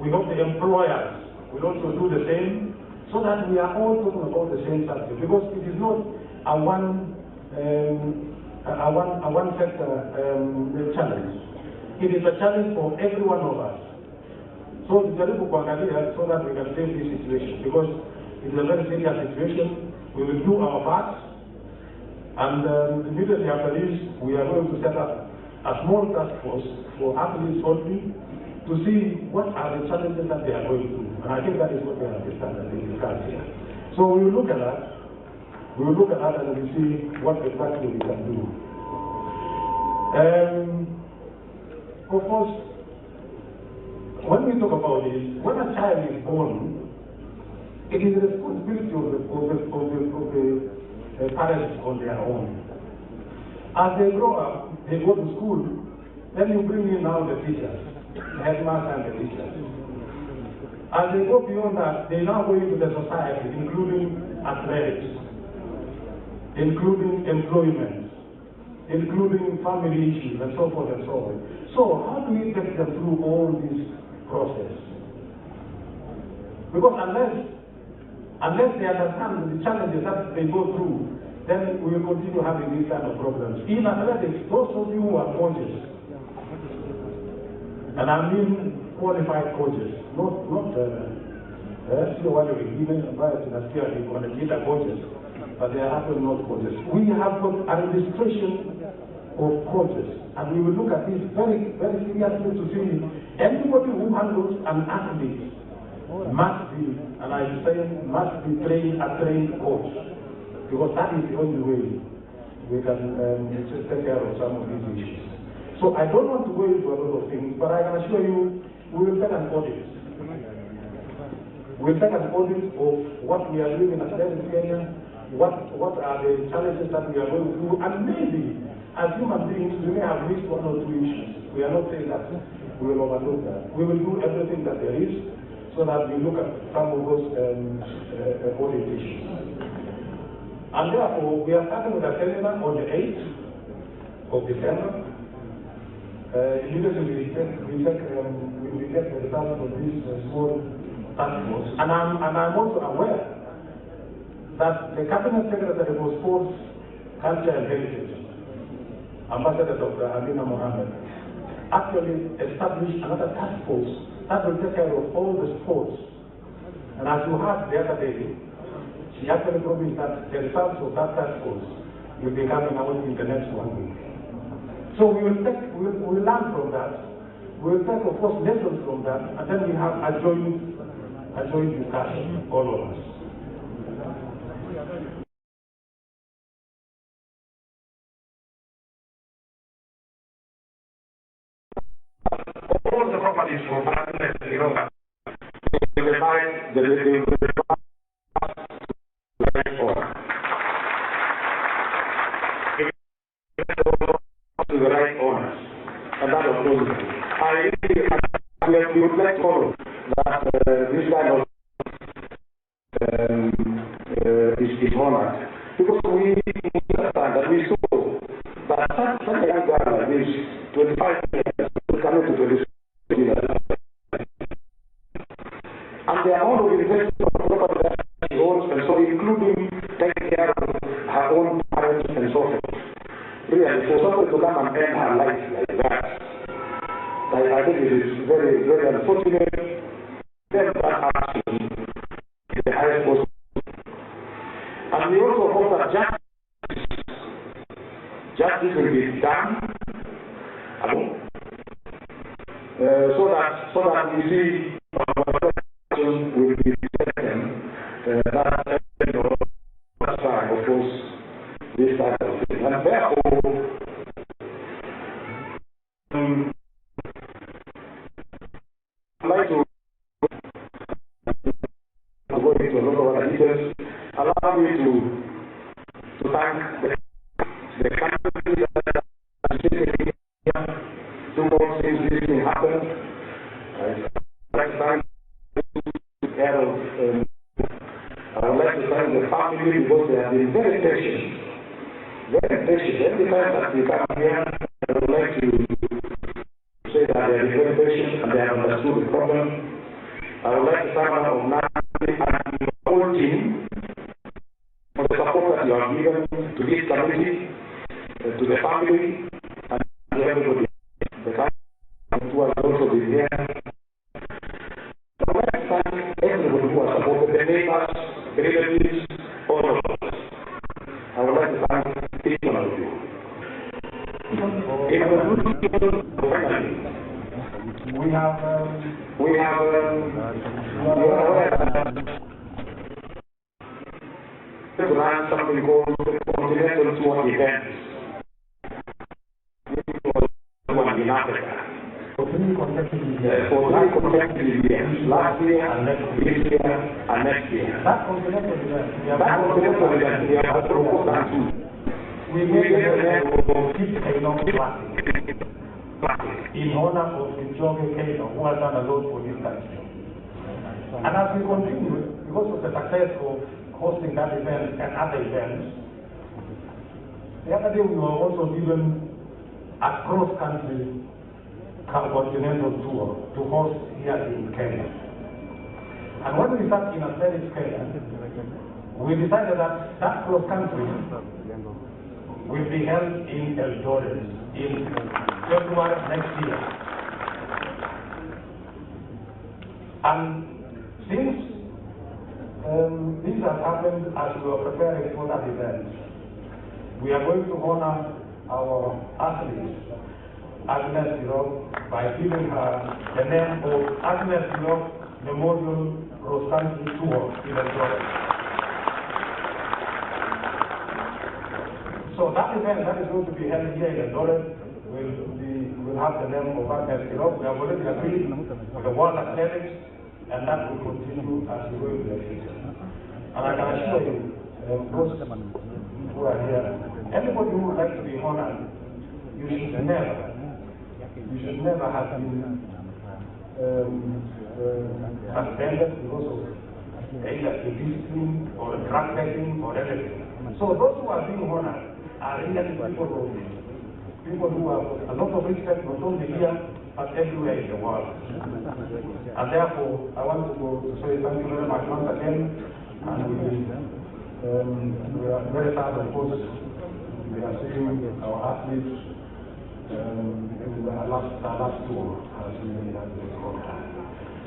[SPEAKER 8] We hope the employers will also do the same, so that we are all talking about the same subject. Because it is not a one sector challenge. It is a challenge for every one of us. So tujaribu kuangalia so that we can save this situation, because it is a very serious situation. We will do our part. And immediately after this, we are going to set up a small task force for athletes only to see what are the challenges that they are going through. And I think that is what we have discussed here. So we will look at that. We will look at that and we will see what exactly we can do. Of course, when we talk about this, when a child is born, it is the responsibility of the parents on their own. As they grow up, they go to school, then you bring in now the teachers, the headmaster and the teachers. As they go beyond that, they now go into the society, including athletics, including employment, including family issues, and so forth and so on. So how do we get them through all this process? Because unless they understand the challenges that they go through, then we will continue having these kind of problems. In athletics, those of you who are coaches, and I mean qualified coaches, not sio wale wengine ambayo tunasikia wanajiita coaches, but they are actually not coaches. We have got a registration of coaches, and we will look at this very, very seriously to see anybody who handles an athlete must be, and I'm saying must be a trained coach, because that is the only way we can take care of some of these issues. So I don't want to go into a lot of things, but I can assure you we will take an audit. We'll take an audit of what we are doing in athletics Kenya, what are the challenges that we are going through, and maybe as human beings we may have missed one or two issues. We are not saying that we will overlook that. We will do everything that there is so that we look at some of those audit issues. And therefore, we are starting with a seminar on the 8th of December. Immediately we get the results of this small task force. And I'm also aware that the Cabinet Secretary for Sports, Culture and Heritage, Ambassador Dr. Amina Mohammed, actually established another task force that will take care of all the sports. And as you heard the other day, she actually promised that the results of that task force will be coming out in the next 1 week. So we will learn from that, We'll take, of course, lessons from that, and then we have a joint discussion, all of us. All the properties from Agnes, they will buy the right owners, and that of course, we would like to follow that this kind of is honored, because we understand that we saw that such a young guy like this, 25 years, coming to 26 years, and the amount of investment of property that she owns, and so including taking care of her own parents and so forth. Really, for somebody to come and end her life like that, I think it is very, very unfortunate. Then that action is the highest possible. And we also hope that justice will be done, so that we see action will be taken. That's why, of course, this type of thing. And therefore, I'd like to go into a lot of other details. Allow me to thank the country that has taken here 2 months since this thing happened. I'd like to thank the care of I would like to thank the family because they have been very patient. Very patient. Every time that we come here, I would like to say that they have been very patient and they have understood the problem. I would like to thank our Nandi and the whole team for the support that you have given to this community, to the family, and to everybody. The family who has also been here. I would like to thank everybody who has supported the neighbors, the relatives, all of us. I would like to thank each one of you. We have run something called Continental Tour events. This was one in Africa. For 3 consecutive years, last year, this year, and next year. That continental event, we have proposed that too. We made a level of 50 long classes in honor of the Jogi Kano, who has done a lot for this country. And as we continue, because of the success of hosting that event and other events, the other day we were also given a cross-country continental tour to host here in Kenya. And when we sat in a very Kenya, we decided that cross-country will be held in Eldoret in February next year. And since this has happened as we are preparing for that event, we are going to honor our athletes, Agnes Tirop, by giving her the name of Agnes Tirop Memorial Cross Country Tour in Eldoret. So that event that is going to be held here in Eldoret will have the name of Agnes Tirop. We have already agreed with the World Athletics, and that will continue as we go into the future. And I can assure you, those who are here, anybody who would like to be honored, you should never have been suspended because of either a discipline or a drug testing or anything. So those who are being honored are really people who have a lot of respect not only here but everywhere in the world. And therefore, I want to say thank you very much once again. And we are very sad, of course, we are seeing our athletes in the last tour as we have been.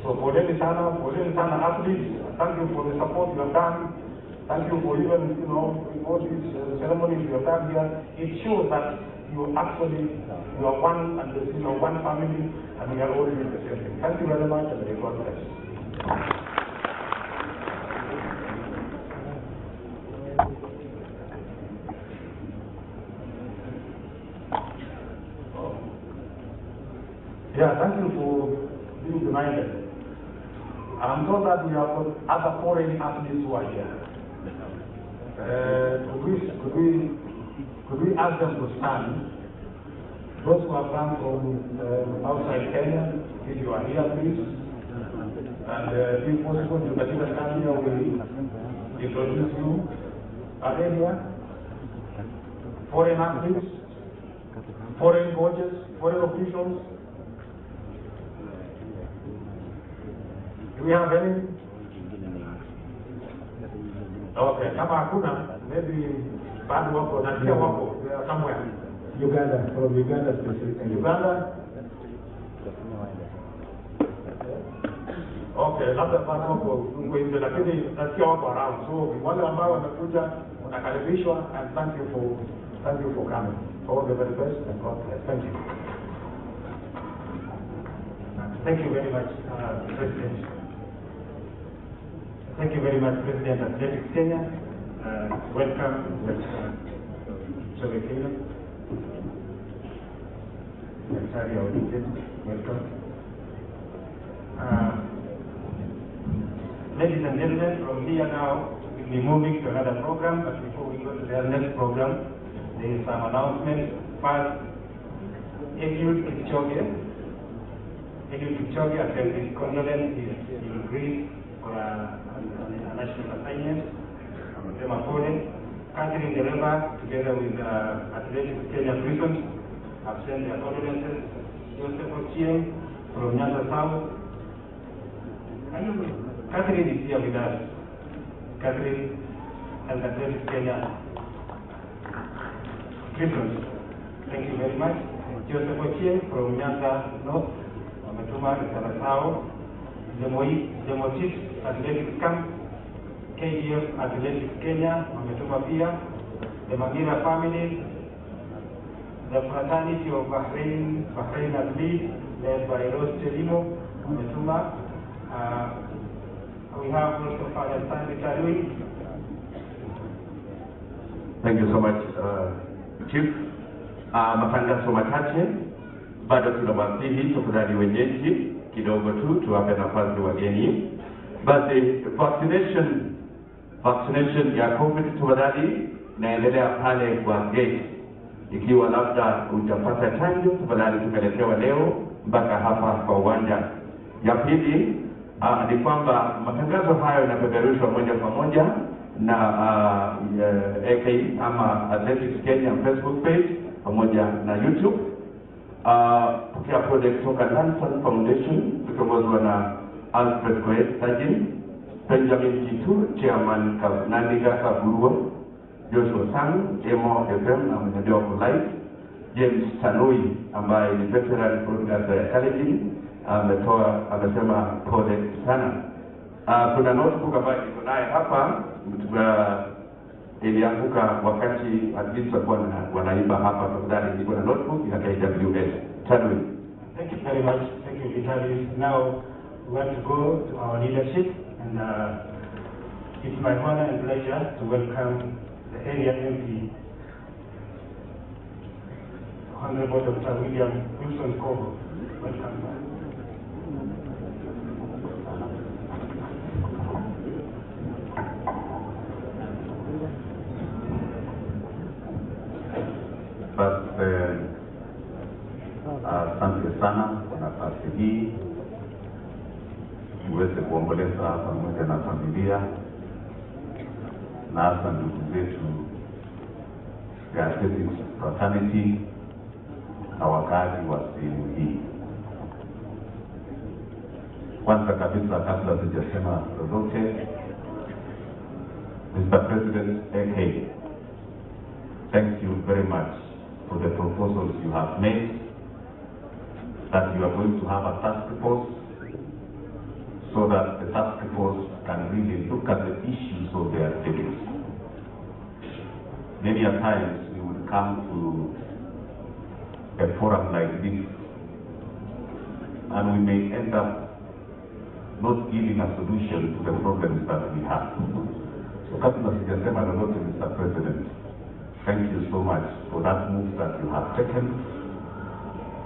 [SPEAKER 8] So for Sana athletes, thank you for the support you have done. Thank you for even, all these ceremonies you have done here. It shows that
[SPEAKER 9] you are one and one family, and we are all in the same thing. Thank you very much, and may God bless. Yeah, thank you for being reminded. I'm told that we have other foreign athletes who are here. Could we ask them to stand? Those who have come from outside Kenya, if you are here, please. And if possible, you can even come here, we introduce you. Are they here? Foreign athletes, foreign coaches, foreign officials. Do we have any? Okay, kama hakuna, maybe bado wako na pia wako somewhere. Uganda, from Uganda specifically. Uganda? Okay, labda bado wako nje, lakini nasikia wako around. So wale ambao wamekuja wanakaribishwa, and thank you for coming. All the very best and God bless. Thank you. Thank you very much, President. Thank you very much, President of Athletics Kenya. Welcome, Kenya. Secretary Odinga, welcome. Ladies and gentlemen, from here now, we'll be moving to another program, but before we go to the next program, there is some announcement. First, Eliud Kipchoge attended condolences in Greece for a national assignment. Catherine Dereba, together with Athletics Kenya Prisons, have sent their condolences. Joseph Ochieng from Nyanza South. Catherine is here with us. Catherine and Athletics Kenya Prisons. Thank you very much. Joseph Ochieng from Nyanza North, Ametuma, Nyanza South. Demotic Athletics Camp, KDF Athletics Kenya, Ametuma pia. The Magira family, the fraternity of Bahrain athletes, led by Rose Chelimo, Ametuma. We have also Father Stanley Tarui.
[SPEAKER 3] Thank you so much, Chief. Matangazo machache, bado tunawasihi tafadhali wenyeji kidogo tu tuwape nafasi wageni. Basi vaccination ya COVID tafadhali naendelea pale kwa gate. Ikiwa labda hujapata chanjo, tafadhali tumeletewa leo mpaka hapa kwa uwanja. Ya pili ni kwamba matangazo hayo yanapeperushwa moja kwa moja na AK ama Athletics Kenya Facebook page pamoja na YouTube. Pokea project kutoka Lanson Foundation tukiongozwa na Alfred Koet Sajin, Benjamin Kitu, Chairman Nandiga Kaburua, Joshua Sang, Emo FM na Mwenyedewa for Life, James Tanui ambaye ni veteran broadcaster ya Kalenjin, amesema pole sana. Kuna notebook ambayo iko naye hapa, ilianguka wakati athletes walikuwa wanaimba hapa. Tafadhali niko na notebook ya KWS. Tanui.
[SPEAKER 9] Thank you very much. Thank you, Vitaly. Now we want to go to our leadership, and it's my honor and pleasure to welcome the area MP, Honorable Dr. William Wilson Kogo. Welcome.
[SPEAKER 10] Asante sana kwa nafasi hii tuweze kuomboleza pamoja na familia na hasa ndugu zetu ya Athletics Fraternity na wakazi wa sehemu hii. Kwanza kabisa, kabla sijasema lolote, Mr. President AK, thank you very much for the proposals you have made, that you are going to have a task force so that the task force can really look at the issues of the athletes. Many a times we would come to a forum like this, and we may end up not giving a solution to the problems that we have. So kabla sijasema lolote, Mr. President, thank you so much for that move that you have taken.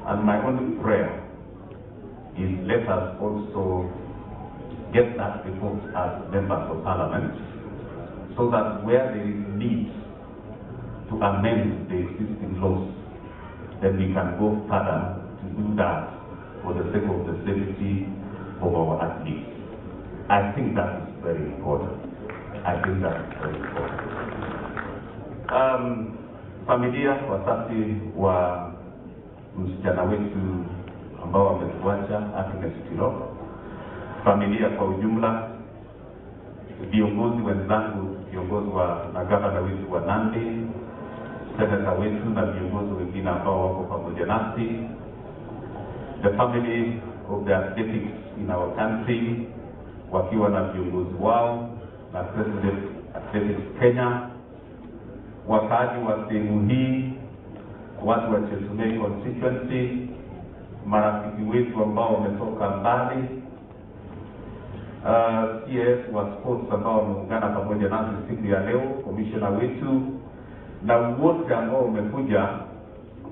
[SPEAKER 10] And my only prayer is let us also get that report as members of Parliament, so that where there is need to amend the existing laws, then we can go further to do that for the sake of the safety of our athletes. I think that is very important. Familia, wazazi wa msichana wetu ambao wametuacha Agnes Tirop, familia kwa ujumla, viongozi wenzangu, viongozi na gavana wetu wa Nandi, seneta wetu na viongozi wengine ambao wako pamoja nasi, the family of the athletics in our country, wakiwa na viongozi wao na President Athletics Kenya, wakaaji wa sehemu hii, watu wa Chesumei constituency, marafiki wetu ambao wametoka mbali, CS wa sports ambao wameungana pamoja nasi siku ya leo, commissioner wetu, na wote ambao wamekuja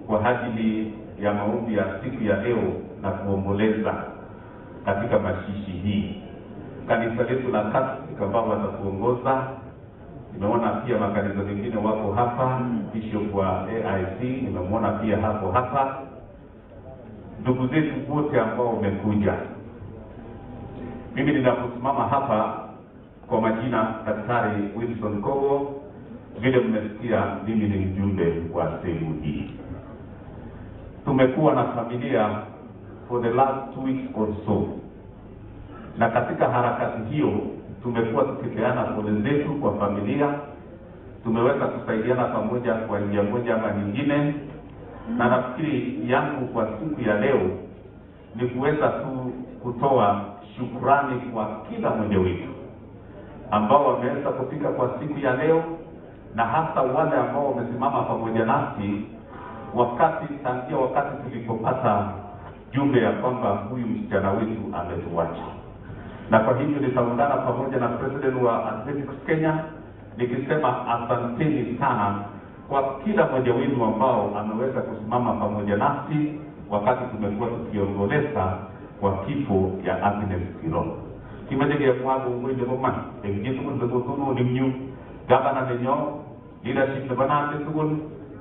[SPEAKER 10] kwa ajili ya maombi ya siku ya leo na kuomboleza katika mashishi hii. Kanisa letu la Catholic ambao watatuongoza, nimeona pia makanisa mengine wako hapa, bishop wa AIC nimemwona pia hapo hapa, ndugu zetu wote ambao wamekuja. Mimi ninaposimama hapa kwa majina Daktari Wilson Kogo, vile mmesikia mimi ni mjumbe wa sehemu hii. Tumekuwa na familia for the last 2 weeks or so, na katika harakati hiyo tumekuwa tukipeana pole zetu kwa familia, tumeweza kusaidiana pamoja kwa njia moja ama nyingine, na nafikiri yangu kwa siku ya leo ni kuweza tu kutoa shukrani kwa kila mmoja wetu ambao wameweza kufika kwa siku ya leo, na hasa wale ambao wamesimama pamoja nasi tangia wakati tulipopata jumbe ya kwamba huyu msichana wetu ametuacha. Na kwa hivyo nitaungana pamoja na President wa Athletics Kenya nikisema asanteni sana kwa kila mmoja wenu ambao ameweza kusimama pamoja nasi wakati tumekuwa tukiomboleza kwa kifo ya Agnes Tirop. Kimejege ya mwago mwende moma, engineer tukunzekotuno nimnyu, gavana nenyo, leadership na banate tukun,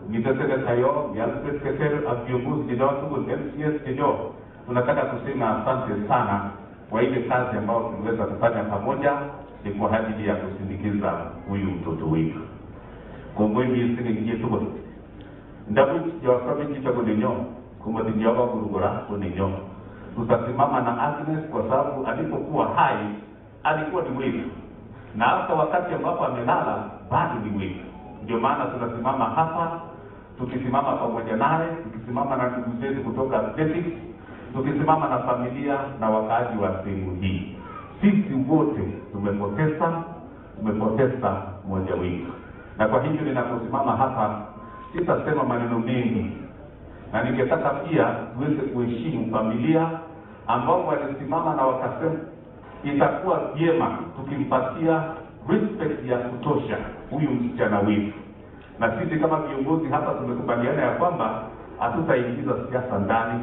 [SPEAKER 10] nitesele tayo, yalpes keser, viongozi nidao tukun, MCS nidao. Tunataka kusema asante sana kwa ile kazi ambayo tumeweza kufanya pamoja, ni kwa ajili ya kusindikiza huyu mtoto wetu. Kongwe miezi ngiye tukun. Ndabu ya sabi chitabu nenyo, kumati nyaba kurugora kunenyo. Tutasimama na Agnes kwa sababu alipokuwa hai alikuwa ni wetu, na hata wakati ambapo amelala bado ni wetu. Ndio maana tunasimama hapa, tukisimama pamoja naye, tukisimama na ndugu zetu kutoka athletics, tukisimama na familia na wakaaji wa sehemu hii. Sisi wote tumepoteza mmoja wetu, na kwa hivyo ninaposimama hapa sitasema maneno mengi, na ningetaka pia tuweze kuheshimu familia ambao walisimama na wakasema itakuwa vyema tukimpatia respect ya kutosha huyu msichana wetu. Na sisi kama viongozi hapa tumekubaliana ya kwamba hatutaingiza siasa ndani.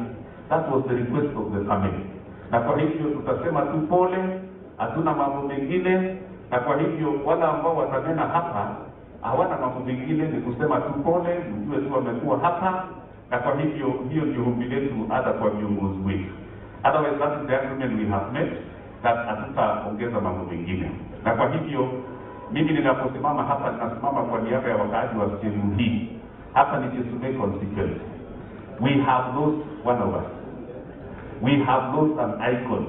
[SPEAKER 10] That was the request of the family. Na kwa hivyo tutasema tu pole, hatuna mambo mengine, na kwa hivyo wala ambao watanena hapa hawana mambo mengine, ni kusema tu pole, mjue tu wamekuwa hapa. Na kwa hivyo hiyo ndio ombi letu hata kwa viongozi wetu. Otherwise that is the agreement we have made, that hatutaongeza mambo mengine. Na kwa hivyo mimi ninaposimama hapa ninasimama kwa niaba ya wakaaji wa sehemu hii. Hapa ni Chesumei constituency. We have lost one of us. We have lost an icon.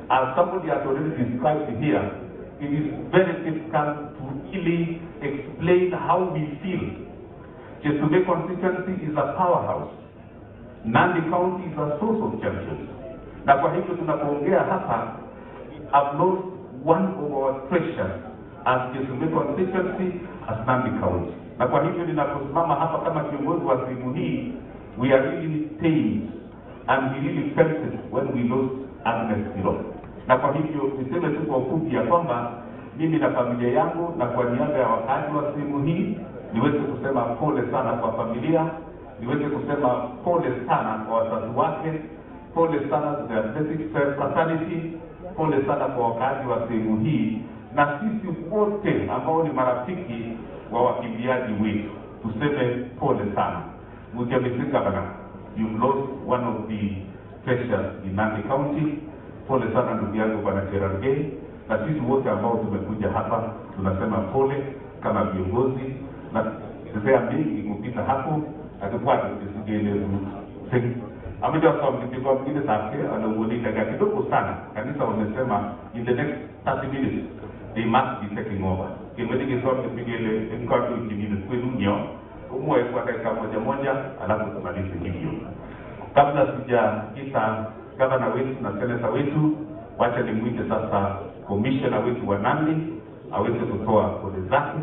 [SPEAKER 10] As somebody has already described here, it is very difficult to really explain how we feel. Chesumei constituency is a powerhouse. Nandi County is a source of champions. Na kwa hivyo tunapoongea hapa, I've lost one of our treasures as Chesumei constituency, as Nandi County. Na kwa hivyo ninaposimama hapa kama kiongozi wa sehemu hii, we are really pained and we really felt it when we lost Agnes Tirop. Na kwa hivyo niseme tu kwa ufupi ya kwamba mimi na familia yangu na kwa niaba ya wakazi wa sehemu hii niweze kusema pole sana kwa familia, niweze kusema pole sana kwa wazazi wake, pole sana to the athletic fraternity, pole sana kwa wakazi wa sehemu hii na sisi wote ambao ni marafiki wa wakimbiaji wetu. Tuseme pole sana. Mujamisika bana, you've lost one of the treasures in Nandi County. Pole sana ndugu yangu bana Cherargei, na sisi wote ambao tumekuja hapa tunasema pole kama viongozi, na sasa mingi kupita hapo atakwenda kusigeleza amejua kwa mtiko mwingine sasa anaongelea katika kidogo sana. Kanisa wamesema in the next 30 minutes they must be taking over. Kimwezi kisoma kipigele mkatu kimine kwenu umwe kwa dakika moja alafu tumalize hivyo. Kabla sijaita gavana wetu na seneta wetu, wacha nimwite sasa commissioner wetu wa Nandi aweze kutoa pole zake,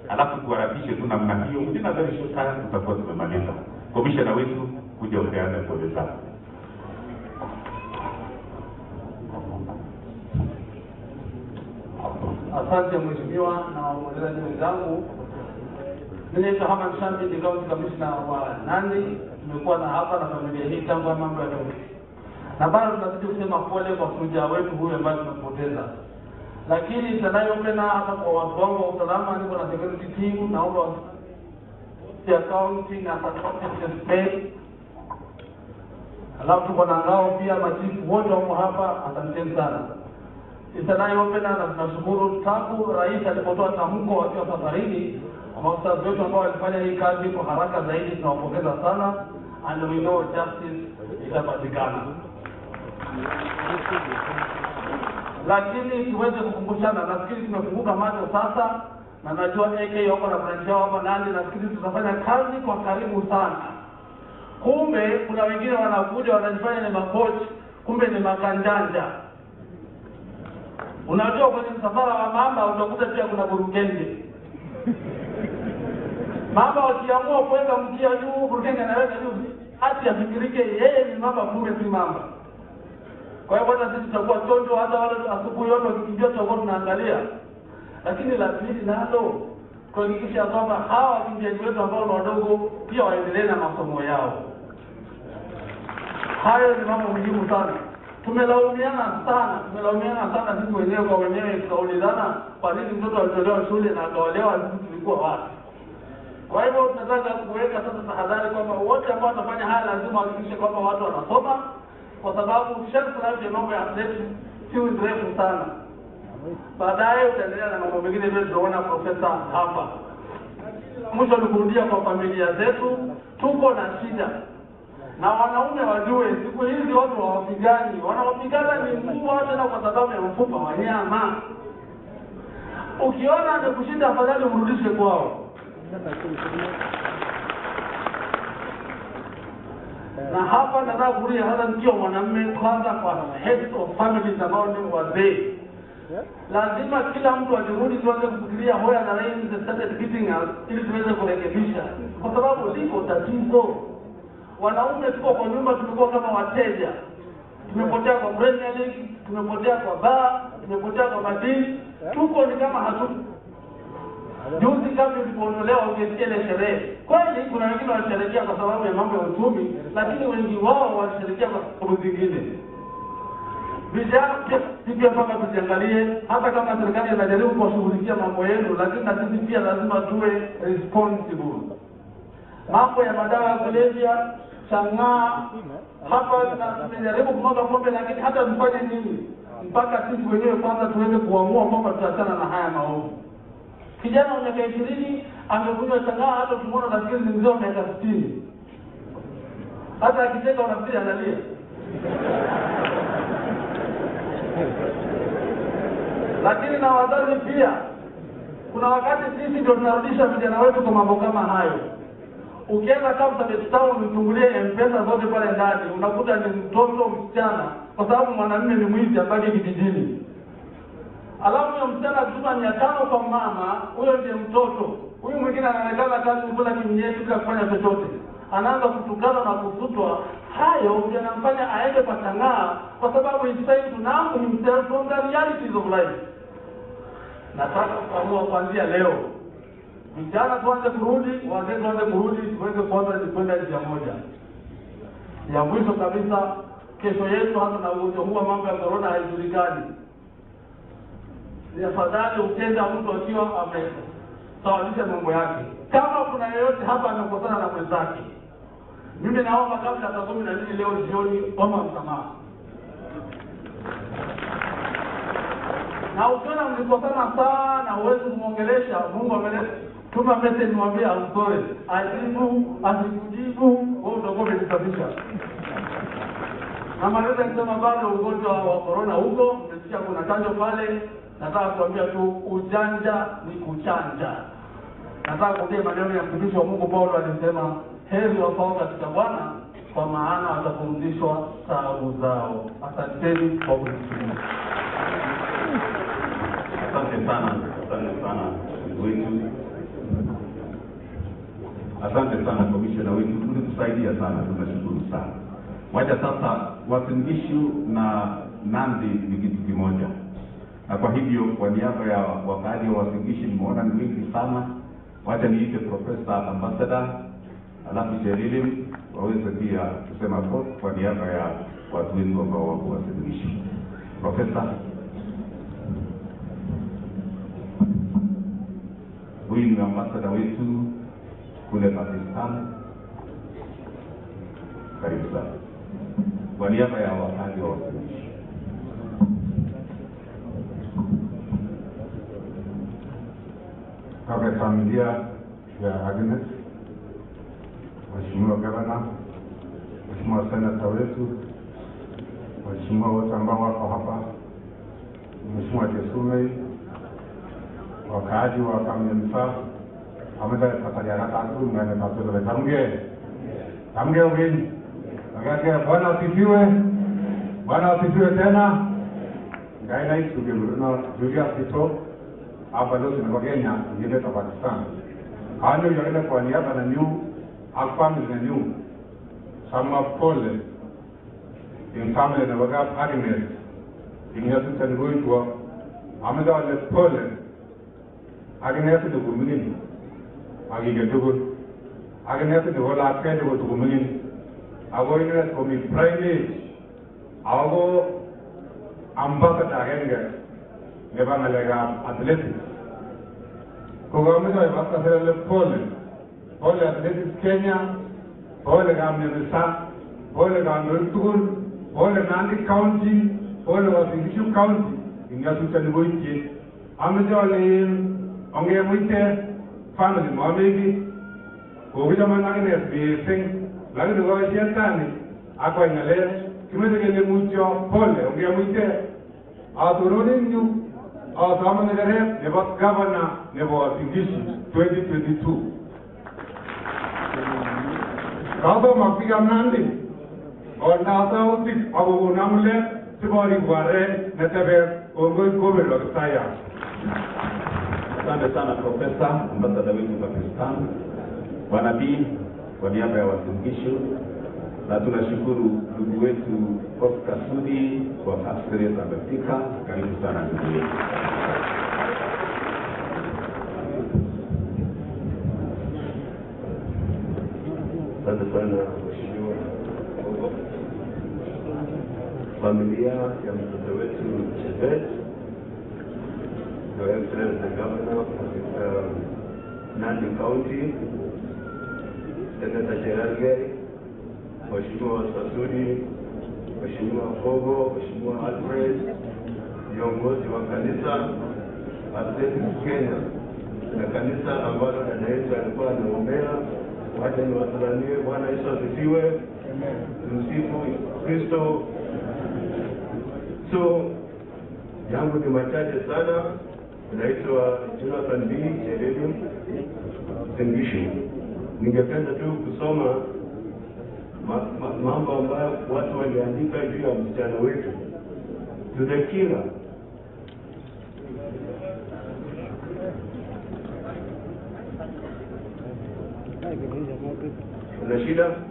[SPEAKER 10] alafu tuharakishe tu namna hiyo. Within a very short time tutakuwa tumemaliza. Commissioner wetu kuja upeane pole zake.
[SPEAKER 11] Asante mheshimiwa na waombolezaji wenzangu. Mimi ni Hamad Shambi, ni county commissioner wa Nandi. Tumekuwa na hapa na familia hii tangu mambo ya leo. Na bado tunazidi kusema pole kwa mmoja wetu huyu ambaye tumepoteza. Lakini tunayopenda hata kwa watu wangu wa usalama, niko na security team, naomba ya county na county state. Alafu tuko na ngao pia, machifu wote wako hapa, asanteni sana. Tunayopenda na tunashukuru tangu rais alipotoa tamko akiwa safarini, maafisa wetu ambao walifanya hii kazi kwa haraka zaidi, tunawapongeza sana, and we know justice itapatikana. Lakini tuweze kukumbushana, nafikiri tumefunguka macho sasa, na najua AK wako na branch yao hapa Nandi, nafikiri tutafanya kazi kwa karibu sana. Kumbe kuna wengine wanakuja wanajifanya ni makochi, kumbe ni makanjanja. Unajua kwenye msafara wa mama utakuta pia kuna burukenge. Mama wakiamua kuweka mkia juu, burukenge anaweka juu, hati afikirike yeye ni mama, kumbe si mama. Kwa hiyo bwana, sisi tutakuwa chonjo, hata wale asubuhi yote wakikimbia tutakuwa tunaangalia. Lakini la pili nalo kuhakikisha kwamba hawa wakimbiaji wetu ambao ni wadogo pia waendelee na masomo yao. Hayo ni mambo muhimu sana. Tumelaumiana sana sisi wenyewe kwa wenyewe, tukaulizana kwa nini mtoto alitolewa shule na akaolewa, sisi tulikuwa wapi. Kwa hivyo tunataka kuweka sasa tahadhari kwamba wote ambao wanafanya haya lazima wahakikishe kwamba watu wanasoma, kwa sababu sharti la mambo ya athletics si mrefu sana. Baadaye utaendelea na mambo mengine vile tunaona profesa hapa. Mwisho ni kurudia kwa familia zetu, tuko na shida. Na wanaume wajue siku hizi watu hawapigani, wanawapigana ni mbwa tena kwa sababu ya mfupa wa nyama. Ukiona amekushinda afadhali umrudishe kwao. Na hapa nataka kurudia hata nikiwa mwanamume, kwanza kwa heads of families ambao ni wazee. Lazima kila mtu ajirudi tuanze kufikiria where the lines started hitting us ili tuweze kurekebisha. Kwa sababu liko tatizo. Wanaume tuko kwa nyumba, tumekuwa kama wateja. Tumepotea kwa Premier League, tumepotea kwa bar, tumepotea kwa madini. Tuko ni kama hatu. Juzi kabla ulipoondolewa ungesikia ile sherehe. Kweli kuna wengine wanasherehekea kwa sababu ya mambo ya uchumi, lakini wengi wao wanasherehekea kwa sababu zingine. Vijana pia mpaka tujiangalie, hata kama serikali inajaribu kuwashughulikia mambo yenu, lakini na sisi pia lazima tuwe responsible. Mambo ya madawa ya kulevya, chang'aa, hapa tunajaribu kumwaga pombe, lakini hata tufanye nini mpaka sisi wenyewe kwanza tuweze kuamua kwamba tutachana na haya maovu. Kijana wa miaka 20 amekunywa chang'aa, hata ukimwona nafikiri ni mzee wa miaka 60. Hata akicheka unafikiri analia. Lakini na wazazi pia, kuna wakati sisi ndio tunarudisha vijana wetu kwa mambo kama hayo. Ukienda kabisa betao mtungulie M-Pesa zote pale ndani, unakuta ni mtoto msichana, kwa sababu mwanamume ni mwizi abaki kijijini. Alafu ya msichana akituma 500 kwa mama, huyo ndiye mtoto. Huyu mwingine anaonekana kazi kula kimnyesi bila kufanya chochote. anaanza kutukana na kusutwa, hayo yanamfanya aende pachang'aa, kwa sababu he's trying to numb himself from the realities of life. Nataka kuamua kuanzia leo, vijana tuanze kurudi, wazee tuanze kurudi, tuweze kwenda njia moja. Ya mwisho kabisa, kesho yetu hata na ugonjwa huu mambo ya corona haijulikani. Ni afadhali ukenda mtu akiwa amesawazisha mambo yake. Kama kuna yeyote hapa amekosana na mwenzake, mimi naomba kabla saa 12 leo jioni omba msamaha. Na ukiona mlikosana sana huwezi kumwongelesha, Mungu ameleta tuma message mwambie I'm sorry. Ajibu, asikujibu, wewe utakuwa umejisafisha. Na maliza kusema bado ugonjwa wa corona huko, mmesikia kuna chanjo pale, nataka kuambia tu ujanja ni kuchanja. Nataka kuongea maneno ya mtumishi wa Mungu Paulo alisema, heri wafao katika Bwana kwa maana watapumzishwa taabu zao. Asanteni kwa kusikiliza.
[SPEAKER 10] Asante sana wetu. Asante sana komishona wetu, tulitusaidia sana, tunashukuru sana. Wacha sasa Wasingishu na Nandi ni kitu kimoja. Na kwa hivyo kwa niaba ya wakaaji wa Wasingishu nimeona ni wengi sana. Wacha niite Profesa Ambassador alafu Jerilim waweze pia kusema kwa niaba ya watu wengi ambao wako Wasingishu. Profesa, huyu ni ambassador wetu kule Pakistan. Karibu sana. Kwa niaba ya wakaaji wa Wasingishu.
[SPEAKER 8] Kwa familia ya Agnes, Mheshimiwa Gavana, Mheshimiwa Senata wetu, Mheshimiwa wote ambao wako hapa, Mheshimiwa Jesumei, wakaaji wa Kamyemsa, ambaye pataliana tatu na nepatolo tamge ugeni. Wakati Bwana asifiwe. Bwana asifiwe tena. Ngaina hitu ndio Julia Sito hapa leo na Kenya ngine ta Pakistan. Hayo yale kwa niaba na new family na new sama pole in family na waga Agnes inyasu tangoitwa ameda wale pole Agnes de gumini agige dogo Agnes de wala pende go gumini ago ina ko mi private ago ambaka tagenge neba ngalega athletics kugamiza basta sele pole athletics Kenya pole Kamyemsa pole Ruto pole Nandi County pole Wasingishu County ingasu tangoitie amejole onge mwite family mwamegi kugija managine sing lakini kwa shetani akwa ingale kimezekele mucho pole onge mwite aturoni nyu awasama negare nebo governor nebo Wasingishu 2022 kazo mapiga Nandi ondasa utik agogunamule sibari gware netebe ongoi gobe lokitaya.
[SPEAKER 10] Asante sana Profesa Ambassador wetu Pakistan. Bwana B, kwa niaba ya Wasingishu, na tunashukuru ndugu wetu Oscar Sudi kwa askari amefika. Karibu sana ndugu wetu.
[SPEAKER 12] Asante sana Mheshimiwa familia ya mtoto wetu Chebet, Your Excellency the Governor of Nandi County, Senator Cherargei, Mheshimiwa Sudi, Mheshimiwa Fogo, Mheshimiwa Alfred, viongozi wa kanisa Athletics Kenya na kanisa ambalo dada yetu alikuwa anaombea. Wacha niwasalimie. Bwana Yesu asifiwe. Tumsifu Kristo. So yangu ni machache sana. Naitwa Jonathan B. Jerelium Wasingishu. Ningependa tu kusoma mambo ambayo watu waliandika juu ya msichana wetu. To the killer. Unashida,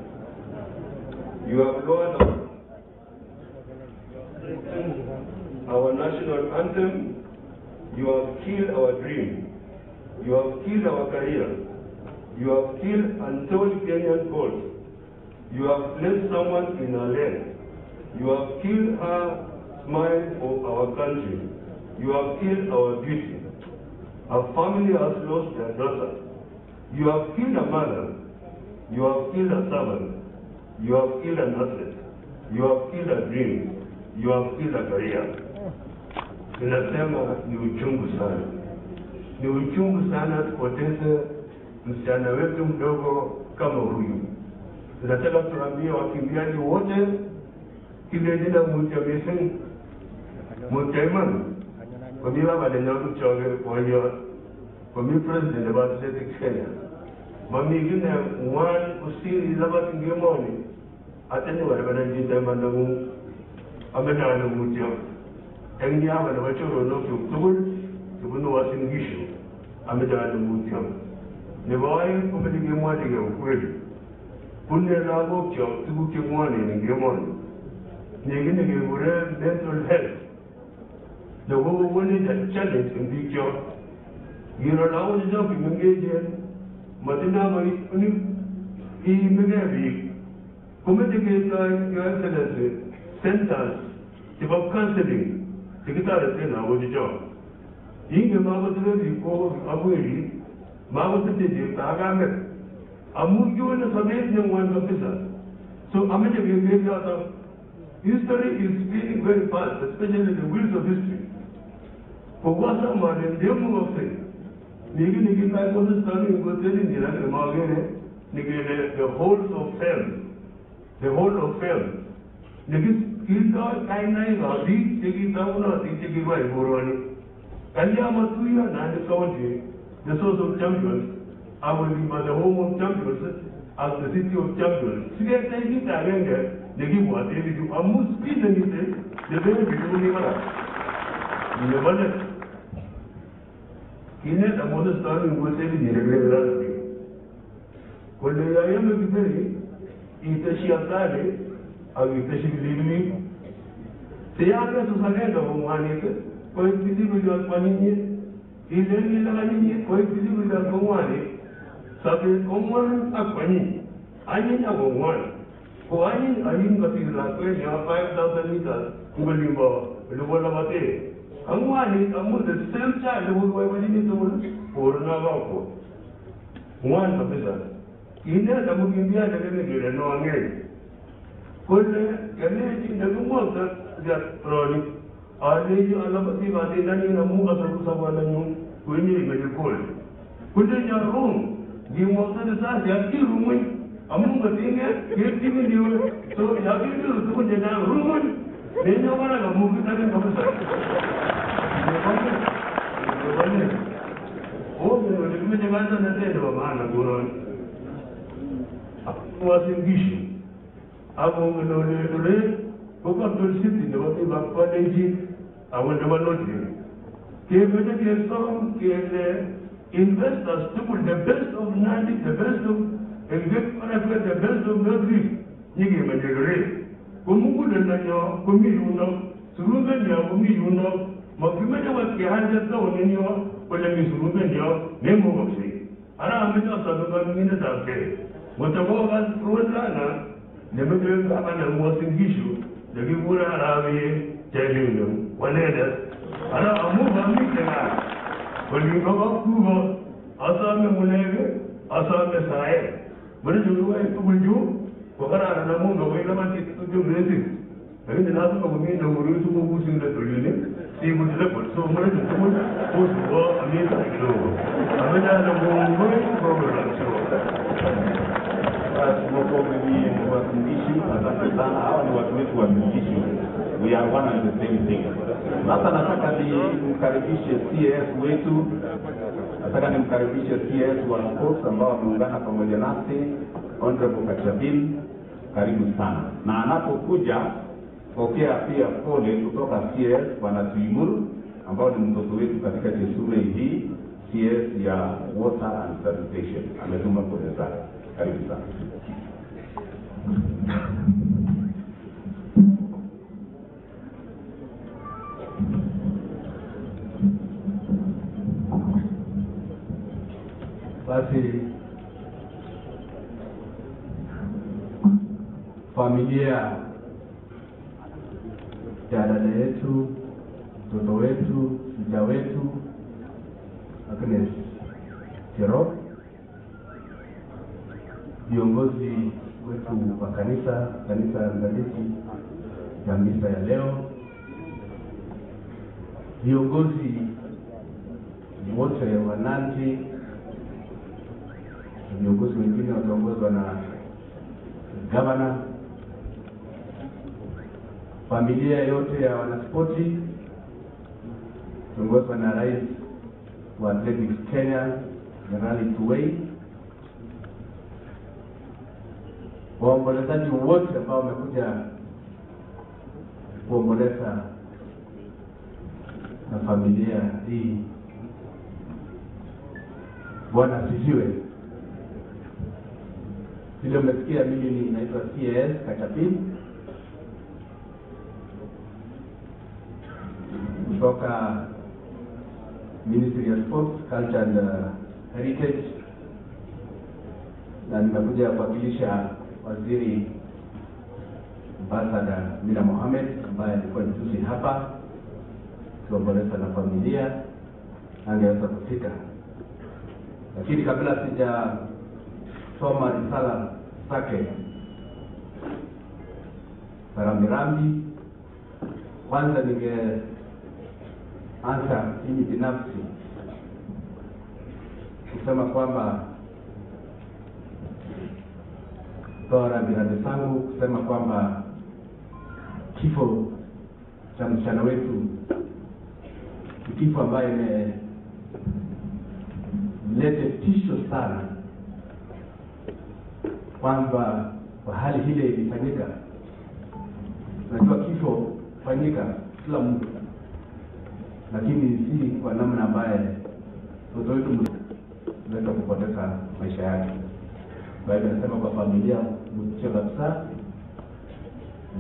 [SPEAKER 12] you have lowered our national anthem, you have killed our dream, you have killed our career, you have killed untold Kenyan goals, you have placed someone in our land, you have killed her smile for our country, you have killed our beauty. Our family has lost their daughter. You have killed a mother, you have killed a servant, you have killed an asset, you have killed a dream, you have killed a career. Ninasema ni uchungu sana. Ni uchungu sana kupoteza msichana wetu mdogo kama huyu. Tunataka tuambie wakimbiaji wote kile jina mujamisi mutaiman kwa mila badenyaku choge kwa hiyo kwa mi president of Athletics Kenya. Mami gine one usiri laba kingemoni atende wale jita mandamu amena na mutio. Engi hapa na wachoro no tubunu wasingisho amena na mutio. Ne boy kumeli gemwani ge ukweli. Kunne labo kyo tubu kimwani ni gemoni. Nyingine gemure mental health. The whole one is a challenge in the job. You know, now the job you engage in, Matina he may communicate your excellency, centers, about counseling, the guitar is now the job. In the Mabatu, call Abueli, Mabatu, Agame, Amuju and the amazing one officer. So, I'm going to give you out of history is speeding very fast, especially the wheels of history. For what someone in the of things. Nigi I was studying with the whole of film. The whole of film. Nigi Kilda Kaina or Deep Tiki Tavana, Tiki by Boroni. Kanyama Tuya and the county, the source of champions, I will be by the home of champions as the city of champions. So they take it again, they give what they do. I must speed and you say, the very beautiful. You never know. In it, a modest starting was saying in a regular way. When I am a very, if she has started, I will say she believe me. The Agnes was a head of one acre, quite busy with your money. Is any line quite busy with your one. Subject on one acquaintance. I need a one. For I need a thing like 5,000 meters, Ulimbo, Lubolabate. One is among the same child who were in the for another. One officer. In that, I'm looking at the renegade and no again. Could the water that probably are they alabati in a move of someone who need to be cold. Put in your room, give water the size, they are still rooming among the things, give giving you. So, you have to do the room. Then you want to move it again, officer. Oh, the Minister said of a man was in Gishi. I won't know the rain, go up to the city, the water back for the engine. I will never know you. Came with the some investors took the best of 90, the best of the best of Madrid. You gave me the rain. Kumukudanyo, Kumiyuno, Surubenya, Kumiyuno, Makimena was Kihaja Town in your, but let me Surubenya, Nemo of Sea. Aramina Sababan in the dark day. What a woman through a lana, never gave up and was in issue, the Gibura Arabi, Tellium, one header. Aramu Mika. When you go up Kubo, Asam Munege, Asam Messiah. What is you? Wakara na mungu wela mati tuju mezi. Lakini nazo kwa mimi ndio uruhusu Mungu sinda tulini. Si mutile kwa so mara tumu kwa amisa kidogo. Amena na Mungu kwa relaxo.
[SPEAKER 10] Kwa mimi mwafundishi asante sana. Hawa ni watu wetu wa mwandishi. We are one and the same thing. Sasa nataka nimkaribishe CS wetu. Nataka nimkaribishe CS wa sports ambao wameungana pamoja nasi. Honorable Kachabil, karibu sana. Na anapokuja pokea pia pole kutoka CS Bwana Tuimuru ambao ni mtoto wetu katika shule hii. CS ya water and sanitation. Ametuma pole zake. Karibu sana.
[SPEAKER 13] Basi familia ya dada yetu, mtoto wetu, mja wetu Agnes Tirop, viongozi wetu wa kanisa andalizi ya misa ya leo, viongozi wote wa Nandi, viongozi wengine wakiongozwa na gavana, familia yote ya wanaspoti kiongozwa na rais wa Athletics Kenya Jenerali Tuwei, waombolezaji wote ambao wamekuja kuomboleza na familia hii. Bwana asifiwe. Vile umesikia, mimi naitwa CS Kachapin kutoka Ministry of Sports, Culture and Heritage, na nimekuja kuwakilisha waziri Ambassador Mina Mohamed ambaye alikuwa juzi hapa kuomboleza na familia, angeweza kufika. Lakini kabla sijasoma risala zake rambirambi, kwanza ningeanza mimi binafsi kusema kwamba toa rambirambi zangu, kusema kwamba kifo cha msichana wetu ni kifo ambaye imelete tisho sana, kwamba kwa hali ile ilifanyika. Unajua kifo fanyika kila mtu, lakini si kwa namna ambaye mtoto wetu anaweza kupoteza maisha yake. Kwa hivyo nasema kwa familia, mcho kabisa,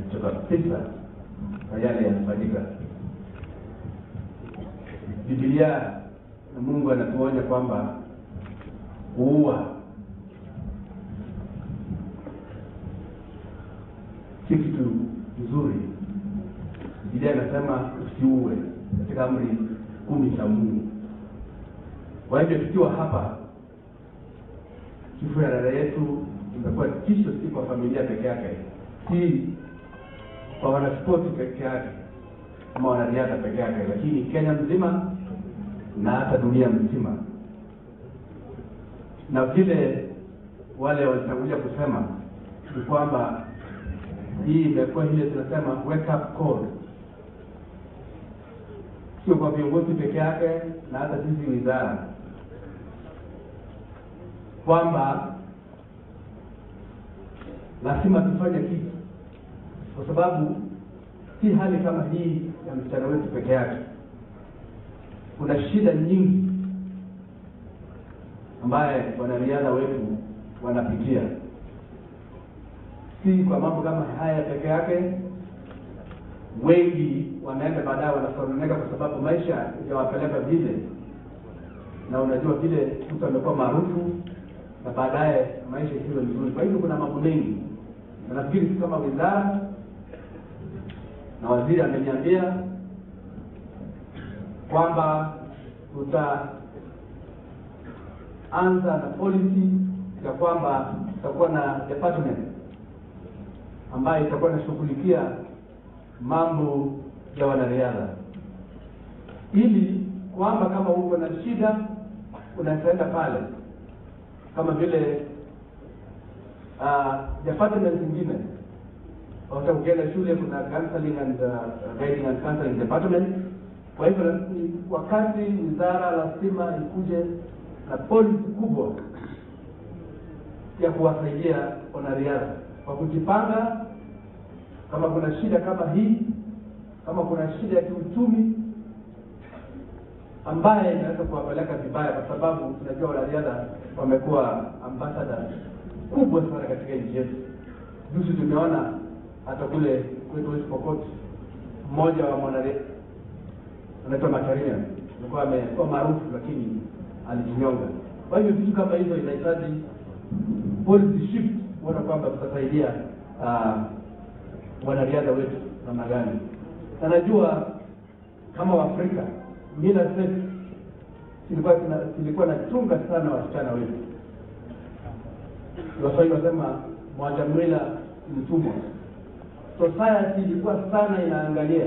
[SPEAKER 13] mcho kabisa kwa yale yanafanyika. Biblia na Mungu anatuonya kwamba kuua si kitu nzuri. Biblia inasema usiue katika amri 10 za Mungu. Kwa hivyo tukiwa hapa, kifo ya dada yetu imekuwa tisho, si kwa familia peke yake, si kwa wanaspoti peke yake ama wanariadha peke yake, lakini Kenya mzima na hata dunia mzima. Na vile wale walitangulia kusema ni kwamba hii imekuwa ile tunasema wake up call, sio kwa viongozi peke yake na hata sisi wizara, kwamba lazima tufanye kitu, kwa sababu si hali kama hii ya msichana wetu peke yake. Kuna shida nyingi ambaye wanariadha wetu wanapitia, si kwa mambo kama haya peke yake. Wengi wanaenda baadaye wanasononeka kwa sababu maisha yawapeleka vile, na unajua vile mtu amekuwa maarufu na baadaye maisha sio nzuri. Kwa hivyo kuna mambo mengi, na nafikiri kama wizara na waziri ameniambia kwamba tutaanza na policy ya kwamba tutakuwa na department ambayo itakuwa inashughulikia mambo ya wanariadha, ili kwamba kama uko na shida unaenda pale, kama vile department zingine. Hata ukienda shule kuna counseling and guiding and counseling department. Kwa hivyo wakati wizara lazima ikuje na policy kubwa ya kuwasaidia wanariadha kwa kujipanga, kama kuna shida kama hii, kama kuna shida ya kiuchumi, ambaye inaweza kuwapeleka vibaya, kwa sababu tunajua wanariadha wamekuwa ambassadors kubwa sana katika nchi yetu. Juzi tumeona hata kule kwetu West Pokot, mmoja wa mwanariadha anaitwa Mataria amekuwa maarufu lakini alijinyonga. Kwa hiyo vitu kama hizo inahitaji policy shift, kuona kwamba tutasaidia wanariadha wetu namna gani. Na najua kama Waafrika mila zetu tulikuwa nachunga sana wasichana wetu. Waswahili wasema mwacha mwila mtumwa. Society ilikuwa sana inaangalia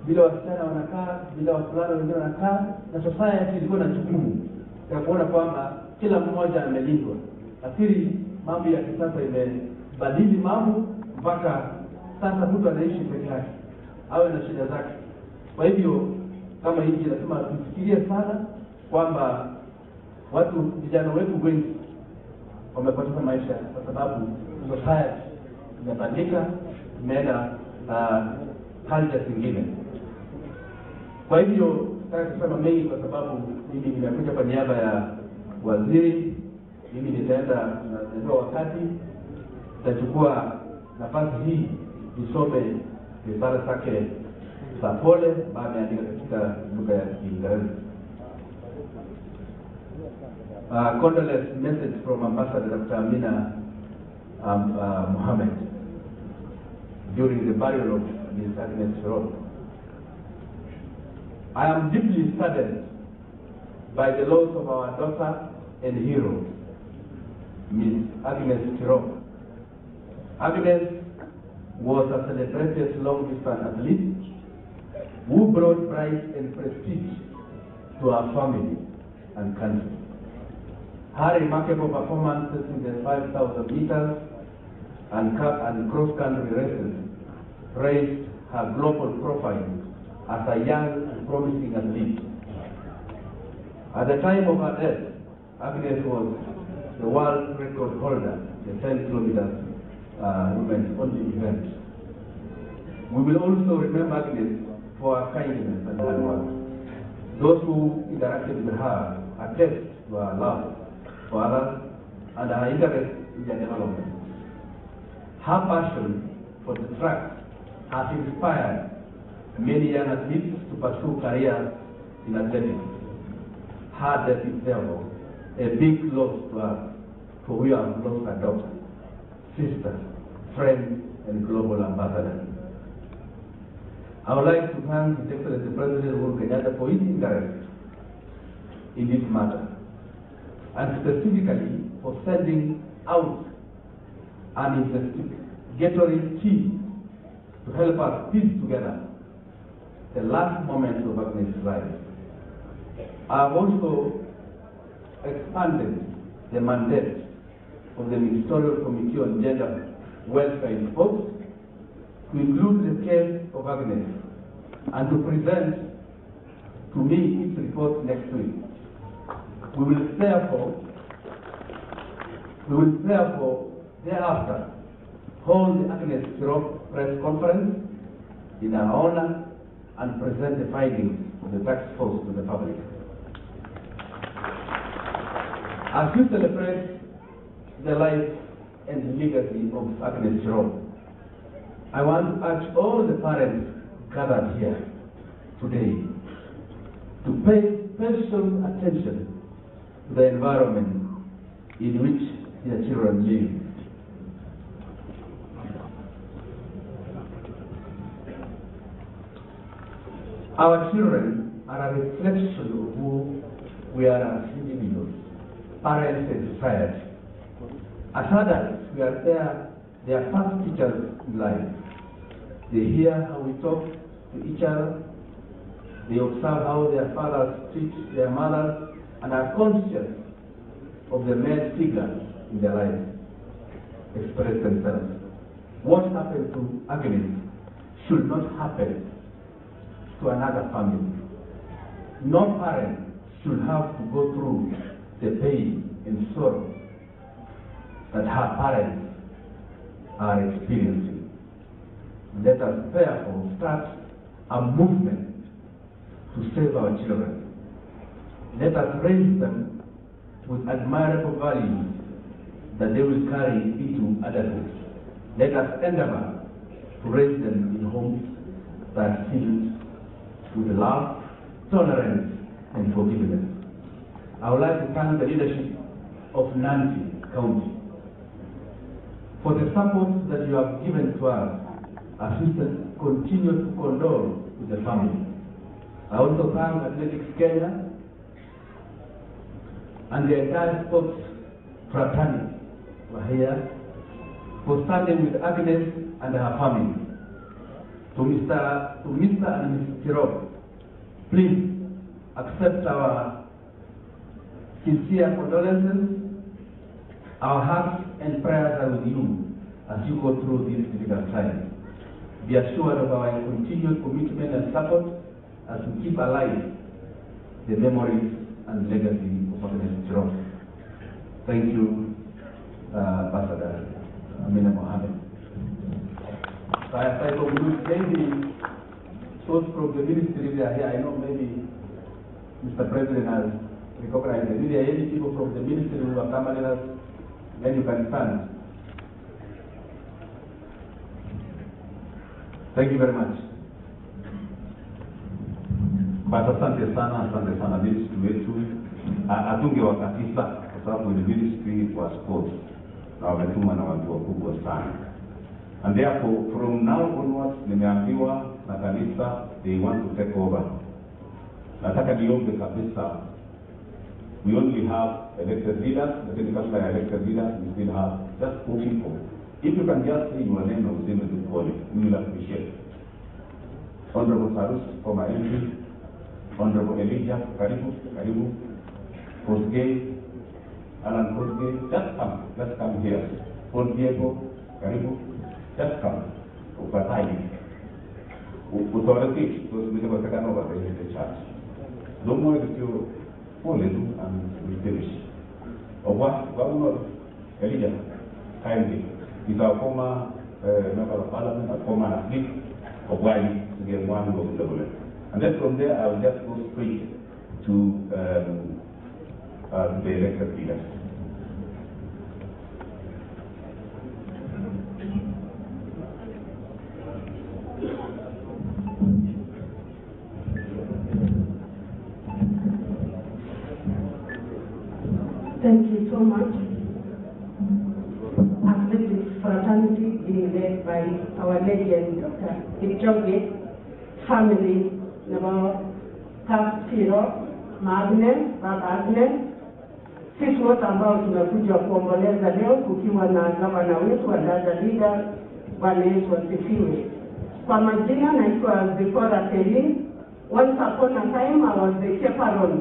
[SPEAKER 13] vile wasichana wanakaa, vile wavulana wengine wanakaa, na society ilikuwa na jukumu ya kuona kwamba kila mmoja amelindwa. Lakini mambo ya kisasa imebadili mambo mpaka sasa mtu anaishi peke yake, awe na shida zake. Kwa hivyo kama hivi lazima tufikirie sana kwamba vijana wetu wengi wamepoteza maisha kwa sababu society imebadilika, imeenda culture zingine. Kwa hivyo nataka kusema mengi kwa sababu mimi nimekuja kwa niaba ya waziri. Mimi nitaenda na wakati nitachukua nafasi hii nisome risala zake za pole ambayo ameandika katika lugha ya Kiingereza. Condolence message from Ambassador Dr. Amina Mohammed during the burial of Ms. Agnes Tirop. I am deeply saddened by the loss of our daughter and hero, Ms. Agnes Tirop. Agnes was a celebrated long-distance athlete who brought pride and prestige to our family and country. Her remarkable performances in the 5,000 meters and cross-country races raised her global profile as a young and promising athlete. At the time of her death, Agnes was the world record holder in the 10 kilometers women's only event. We will also remember Agnes for her kindness and hard work. Those who interacted with her attest to her love for others and her interest in their development. Her passion for the track has inspired many young athletes to pursue careers in athletics. Her death is therefore a big loss to us, for we have lost a daughter, sister, friend, and global ambassador. I would like to thank His Excellency President Uhuru Kenyatta for his interest in this matter, and specifically for sending out an investigatory team to help us piece together the last moments of Agnes' life. I have also expanded the mandate of the Ministerial Committee on Gender Welfare in Sports to include the case of Agnes and to present to me its report next week. We will therefore thereafter hold the Agnes Tirop press conference in our honor and present the findings of the task force to the public. As we celebrate the life and legacy of Agnes Tirop, I want to urge all the parents gathered here today to pay special attention to the environment in which their children live. Our children are a reflection of who we are as individuals, parents and society. As adults, we are their first teachers in life. They hear how we talk to each other. They observe how their fathers treat their mothers and are conscious of the male figures in their lives express themselves. What happened to Agnes should not happen to another family. No parent should have to go through the pain and sorrow that her parents are experiencing. Let us therefore start a movement to save our children. Let us raise them with admirable values that they will carry into adulthood. Let us endeavor to raise them in homes that are filled with love, tolerance, and forgiveness. I would like to thank the leadership of Nancy County for the support that you have given to us as we continue to condole with the family. I also thank Athletics Kenya and the entire sports fraternity who are here for standing with Agnes and her family. To Mr. and Ms. Tirop, please accept our sincere condolences. Our hearts and prayers are with you as you go through this difficult time. Be assured of our continued commitment and support as we keep alive the memories and legacy of Agnes Tirop. Thank you, Ambassador Amina Mohammed. So I conclude, maybe those from the ministry they are here. I know maybe Mr. President has recognized it. If there are any people from the ministry who are coming us, then you can stand. Thank you very much.
[SPEAKER 10] Basi asante sana ministry wetu. Atunge wakatisa kwa sababu ni ministry wa sports na wametuma na watu wakubwa sana. And therefore, from now onwards, nimeambiwa na kanisa, they want to take over. Nataka niombe kabisa, we only have elected leaders, lakini kabla ya elected leaders, we still have just 4 people. If you can just say your name and useme tu pole, we will appreciate. Honorable Sarus, former MP, Honorable Elijah, karibu, Kosgei, Alan Kosgei, just come here. Paul Diego, karibu. Just come. Upatai. Authority, because we never taken over the church. No more that you follow and we finish. Governor Elijah, kindly. He's our former member of parliament, a former athlete of Wali, to get one of the double. And then from there, I will just go straight to the elected leaders.
[SPEAKER 14] Thank you so much. Athletics fraternity being led by our legend, Dr. Tirop, family, Tirop, Agnes, Baba Agnes. Sisi wote ambao tumekuja kuomboleza leo kukiwa na gavana wetu wa dada leader, Bwana Yesu asifiwe. Kwa majina naitwa Zipora Kelly. Once upon a time I was the chaperone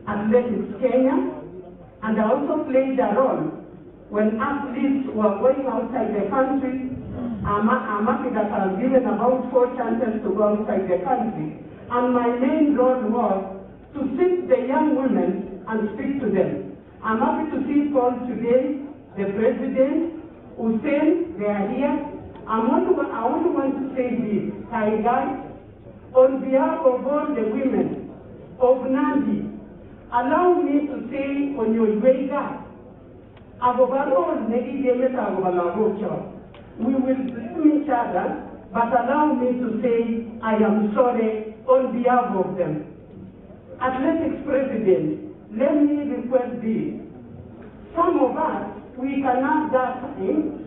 [SPEAKER 14] Athletics Kenya. And I also played a role when athletes were going outside the country. I'm happy that I was given about 4 chances to go outside the country. And my main role was to sit the young women and speak to them. I'm happy to see Paul today, the president, Hussein, they are here. I only want to say this, guys, on behalf of all the women of Nandi, allow me to say on your way back, we will blame each other, but allow me to say I am sorry on behalf of them. Athletics President, let me request this. Some of us, we can have that time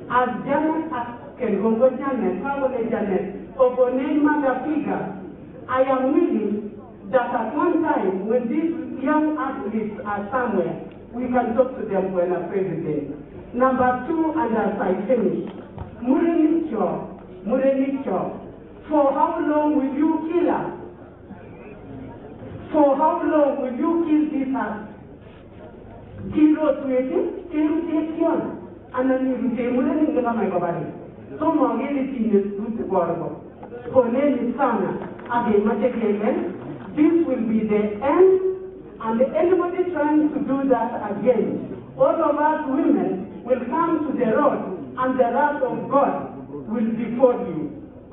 [SPEAKER 14] as Janet, mother figure. I am willing that at one time, when these young athletes are somewhere, we can talk to them when a president. Number 2, and as I finish, Murenicho, for how long will you kill us? For how long will you kill this earth? Tirop waiting, and then you say, Murenicho, my body. So, Morganity is good to go. Poneni Sana, again, this will be the end, and anybody trying to do that again, all of us women will come to the road, and the wrath of God will befall you.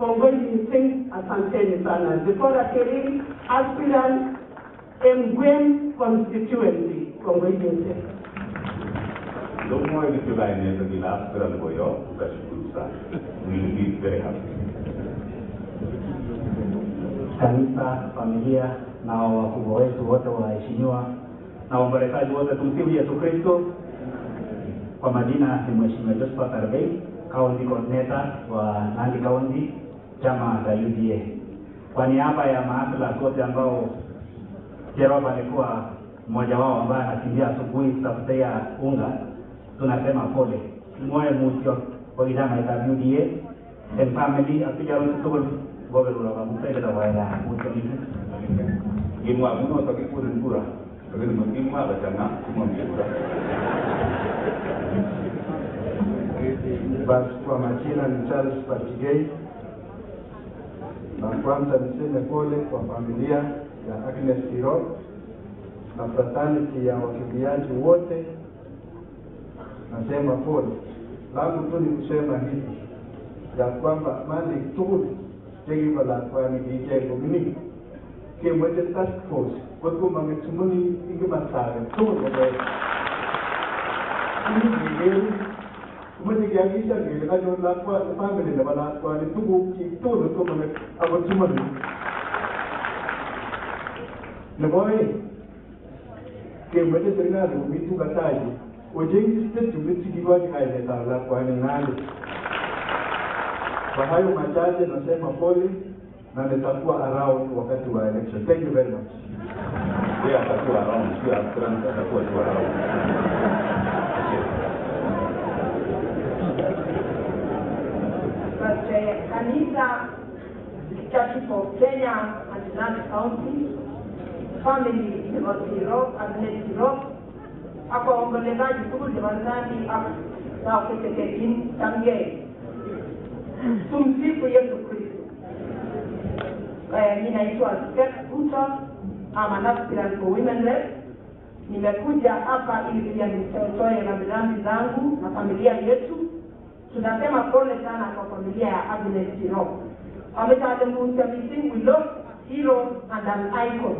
[SPEAKER 14] Kongoi missing, asanteni sana. Zipora Kering, aspirant Mgwen constituency. Kongoi missing.
[SPEAKER 10] Don't worry if you line in the last aspirant for your special side. We'll be very happy.
[SPEAKER 15] Kanisa, familia na wakubwa wetu wote waheshimiwa na waombolezaji wote, tumsifu Yesu Kristo. Kwa majina ni Mheshimiwa Joseph Arbei, County Coordinator wa Nandi County, chama cha UDA. Kwa niaba ya maafisa wote ambao Tirop alikuwa mmoja wao ambaye anakimbia asubuhi kutafutia unga, tunasema pole. Moyo mutio kwa vijana wa UDA and family apija ruto goberura bamutegeka waira mutio hivi.
[SPEAKER 10] Imwa muno takikuri ngura. Lakini mkimwa batana kumwambia.
[SPEAKER 4] Basi kwa majina ni Charles Patigei, na kwanza niseme pole kwa familia ya Agnes Tirop na fraternity ya wakimbiaji wote. Nasema pole. Langu tu ni kusema hivi ya kwamba mali tu tegi wala kwa ni kijengo mini kimwete task force kwa kuma mtumuni ingematare tu ndio Mwenye kiagisha ngile na jola kwa family na bala kwa ni tugu kitoro to kama abatumani ne boy ke mwenye tena ndo mitu kataji ojengi state tumetikiwa kaile la kwa ni nani. Kwa hayo machache nasema pole na nitakuwa around wakati wa election. Thank you very much.
[SPEAKER 10] Yeye atakuwa around, sio aspirant atakuwa tu around.
[SPEAKER 16] But Kanisa Church of Kenya and Nandi County, family of Tirop, Agnes Tirop, ako ombolezaji kurudi wanani na kutekeleza tangie. Tumsifu Yesu Kristo. Mimi naitwa Ruto, I'm an aspirant for women rep. Nimekuja hapa ili pia nitoe rambirambi zangu na familia yetu. Tunasema pole sana kwa familia ya Agnes Tirop. Ametaja mmoja missing, we lost hero and an icon.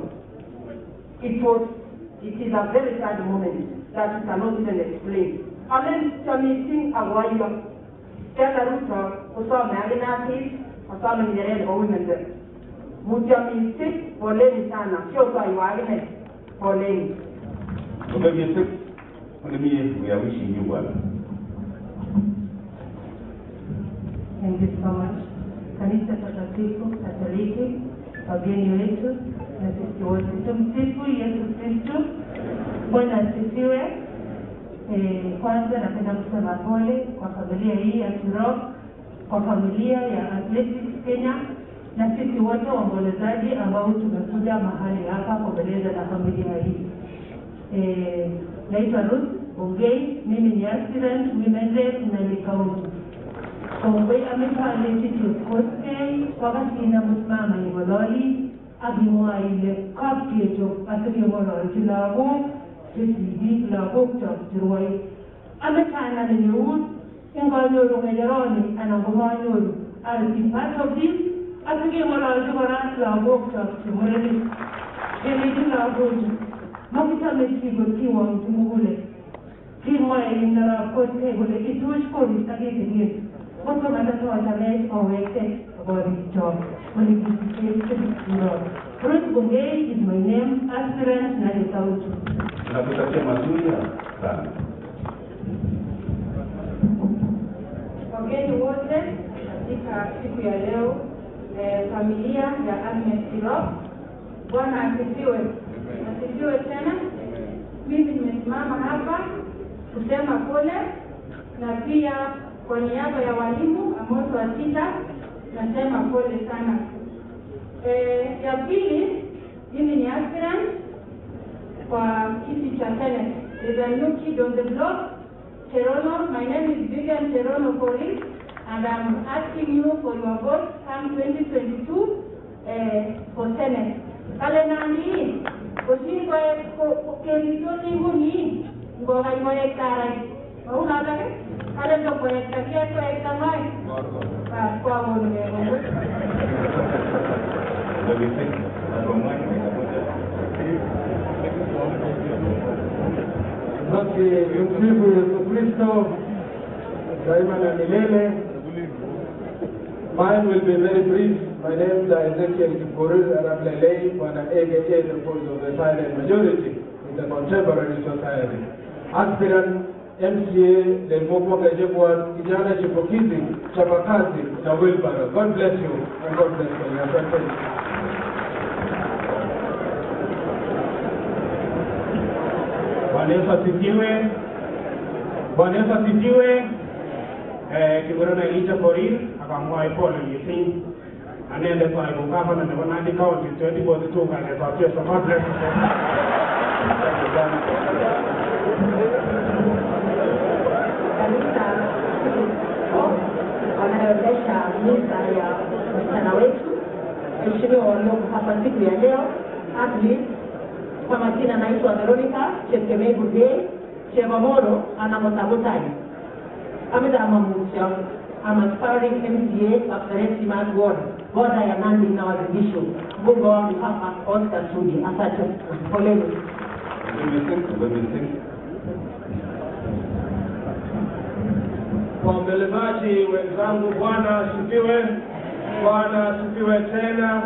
[SPEAKER 16] It is a very sad moment that we cannot even explain. Ametaja missing agwayo. Tena Ruto usome Agnes, usome njereni kwa women rep. Mujamisi, poleni sana. Sio kwa Agnes, poleni.
[SPEAKER 10] Mujamisi, we are wishing you well.
[SPEAKER 17] Thank you so much. Kanisa takatifu Katoliki, wageni wetu na sisi wote, tumsifu Yesu Kristo. Bwana asifiwe. Kwanza napenda kusema pole kwa familia hii ya Tirop, kwa familia ya Athletics Kenya na sisi wote waombolezaji ambao tumekuja mahali hapa kuomboleza na familia hii. Naitwa Ruth Ongei, mimi ni aspirant women rep Nandi County. Kongoi amepale titi kote wakati na msimama ngololi abimwa ile kapketo atakimolo tilago tidi lago chaptirwai ametana ni nyut inganyoro ngajaroni anangomanyoro are the part of this atakimolo jora lago chaptirwai ele lago makita mesigo kiwa mtumule kimwa inara kote gole itush ko istakike what the matter was alleged or wasted about his job when he became to be Ruth Bungei is my name, aspirant Nandi County.
[SPEAKER 10] Tunakutakia mazuri sana.
[SPEAKER 16] Wageni wote katika siku ya leo, familia ya Agnes Tirop, Bwana asifiwe. Asifiwe tena. Mimi nimesimama hapa kusema pole na pia kwa niaba ya walimu ambao tuwasita nasema pole sana. Ya pili, mimi ni aspirant kwa kiti cha Senate. There's a new kid on the block, Cherono. My name is Vivian Cherono Police, and I'm asking you for your vote come 2022 for Senate. Kale nani? Kushikwa kelitoni nguni ngoga ngoye karai. Una lagi, ada tu proyek kaki proyek tamai. Kwa mulu ni mulu.
[SPEAKER 4] Basi tumsifu Yesu Kristo daima na milele. Mine will be very brief. My name is Ezekiel Kipkorir Arab Lelei, Bwana AKA the voice of the silent majority in the contemporary society. Aspirant MCA Lemoko Gajebwa, kijana chipukizi, chapakazi na wheelbarrow. God bless you and God bless you. Asante.
[SPEAKER 18] Bwana Yesu asifiwe. Bwana Yesu asifiwe. Kigurana Elijah Korir akamwa ipole yisi anende kwa ibukapa na nebo Nandi County 2042 kangetokea. So God bless you.
[SPEAKER 19] Kanisa wanayoendesha misa ya msichana wetu mheshimiwa walioko hapa siku ya leo. Agnes, kwa majina naitwa Veronica Chepkemei Budei Chevamoro anamotabutai. Amida Mamucha, I'm aspiring MCA of the Resimat Ward, Boda ya Nandi na Wazindisho. Mungu wa Mipapa Oscar Sudi. Asante. Poleni.
[SPEAKER 4] Waombolezaji wenzangu, Bwana asifiwe. Bwana asifiwe tena.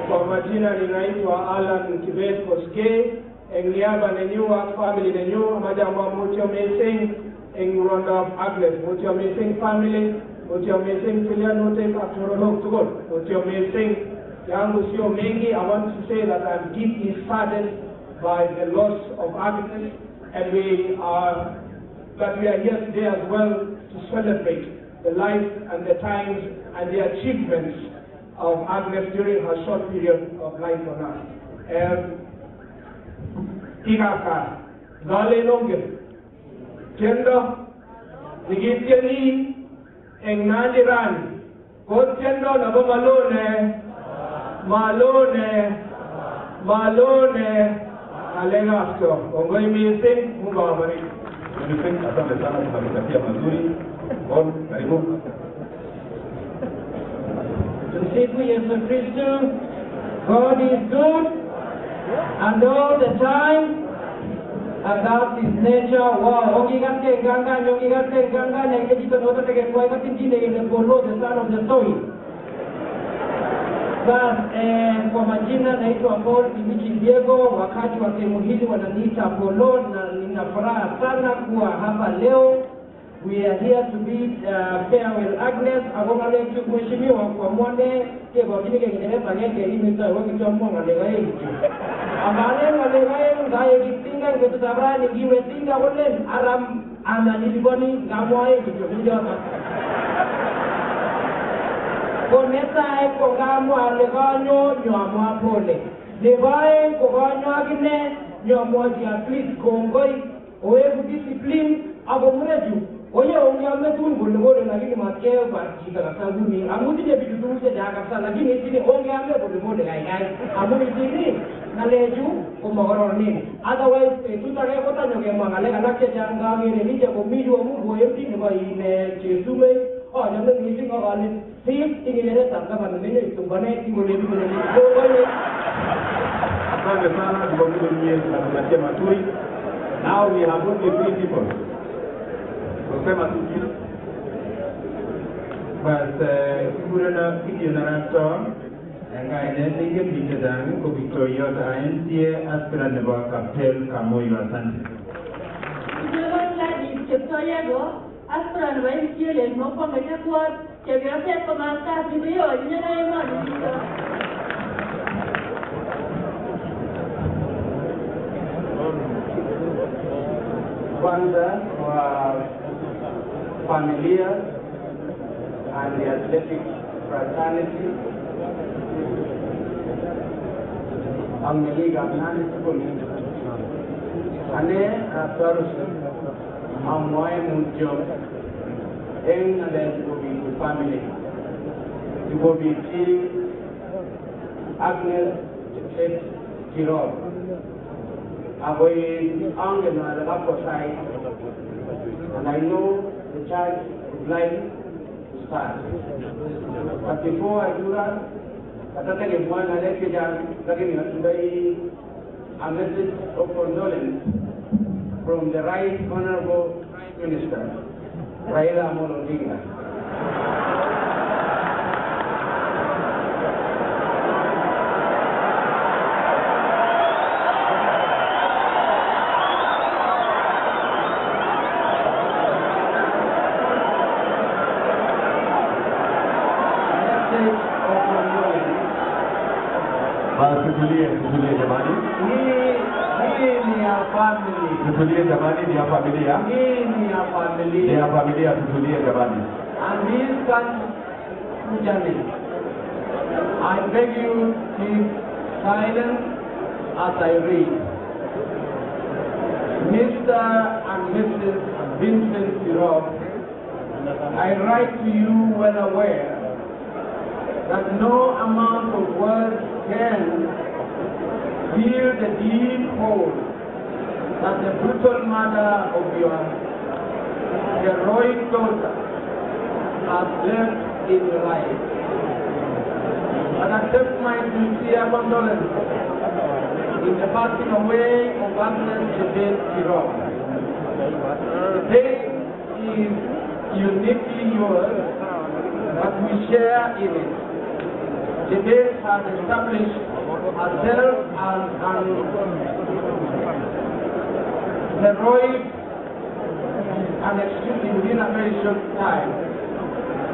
[SPEAKER 4] Kwa majina ninaitwa Alan Kibet Koske. Engliaba nenyua family nenyu majama mutio missing in Ronda Agnes mutio missing family mutio missing filianote patorolog to God mutio missing yangu sio mengi. I want to say that I'm deeply saddened by the loss of Agnes, and we are here today as well to celebrate the life and the times and the achievements of Agnes during her short period of life on earth. Tigaka, Gale Nonge, Tendo, Nigitiani, and Nandirani, God Tendo, Nabo Malone, Alengasto, Ongoi Missing, Mubamari.
[SPEAKER 13] Asante sana kwa mitakia mazuri. Karibu.
[SPEAKER 18] Tumsifu Yesu Kristo. God is good and all the time, and that's his nature. Wow, Ogigate Ganga, Yogigate Ganga, Negajito Nota Tegekwaikatini in the Bolo, the son of the soil. But kwa majina naitwa Paul Kimichi Diego, wakati wa sehemu hili wananiita Apollo, na nina furaha sana kuwa hapa leo. We are here to bid farewell Agnes. Agongale mheshimiwa kwa mwone kego kinige kingereza ngeke imita wakati wa mwanga legaye. Amale legaye ngaye kitinga ngetutabani giwe tinga wole aram ana niliboni ngamwaye kitu Koneta eko ngamwa leganyo nyamwa pole. Lebae koganyo agine nyamwa at least kongoi oebu discipline agomureju. Oye ongea metun bolebole lakini makeo barjika kasabuni. Amudi je bidu je daga sana lakini tini ongea me bolebole gai. Amudi tini naleju komogoro nini. Otherwise tutare kota nyoge mangale kanake janga ngene nije komidu omu oyemti ne ine chesume. Oh, nyamle misi ngale. Sip ingine tanga banene itumbane ingole bole.
[SPEAKER 13] Asante sana kwa kutumieni na kupatia maturi. Now we have only 3 people. Kusema tuki. But kurana video na ranto nga ene nge bitadani ko Victoria ta NCA aspirant nebo Kaptel Kamoyo. Asante.
[SPEAKER 16] Victoria go aspirant wa NCA le moko ngete kwa chegete kama kazi ndio nyana imani.
[SPEAKER 20] Kwanza wa familia and the athletic fraternity Ameliga nani sikuni ane asarusu amwae mutio eng alen kubi family kubi Agnes Tirop and I know the church would like to start. But before I do that, a message of condolence from the Right Honorable Prime Minister, Raila Odinga.
[SPEAKER 10] Tutulie jamani.
[SPEAKER 20] Hii ni ya family.
[SPEAKER 10] Tutulie jamani, ni ya familia.
[SPEAKER 20] Hii ni ya familia.
[SPEAKER 10] Ni ya familia, tutulie jamani.
[SPEAKER 20] And this journey, I beg you keep silent as I read. Mr. and Mrs. Vincent Tirop, I write to you well aware that no amount of words can heal the deep hole that the brutal murder of your heroic daughter has left in your life. And accept my sincere condolences in the passing away of Agnes Tirop. The pain is uniquely yours, but we share in it. The base has established herself as an heroic and extremely within a very short time,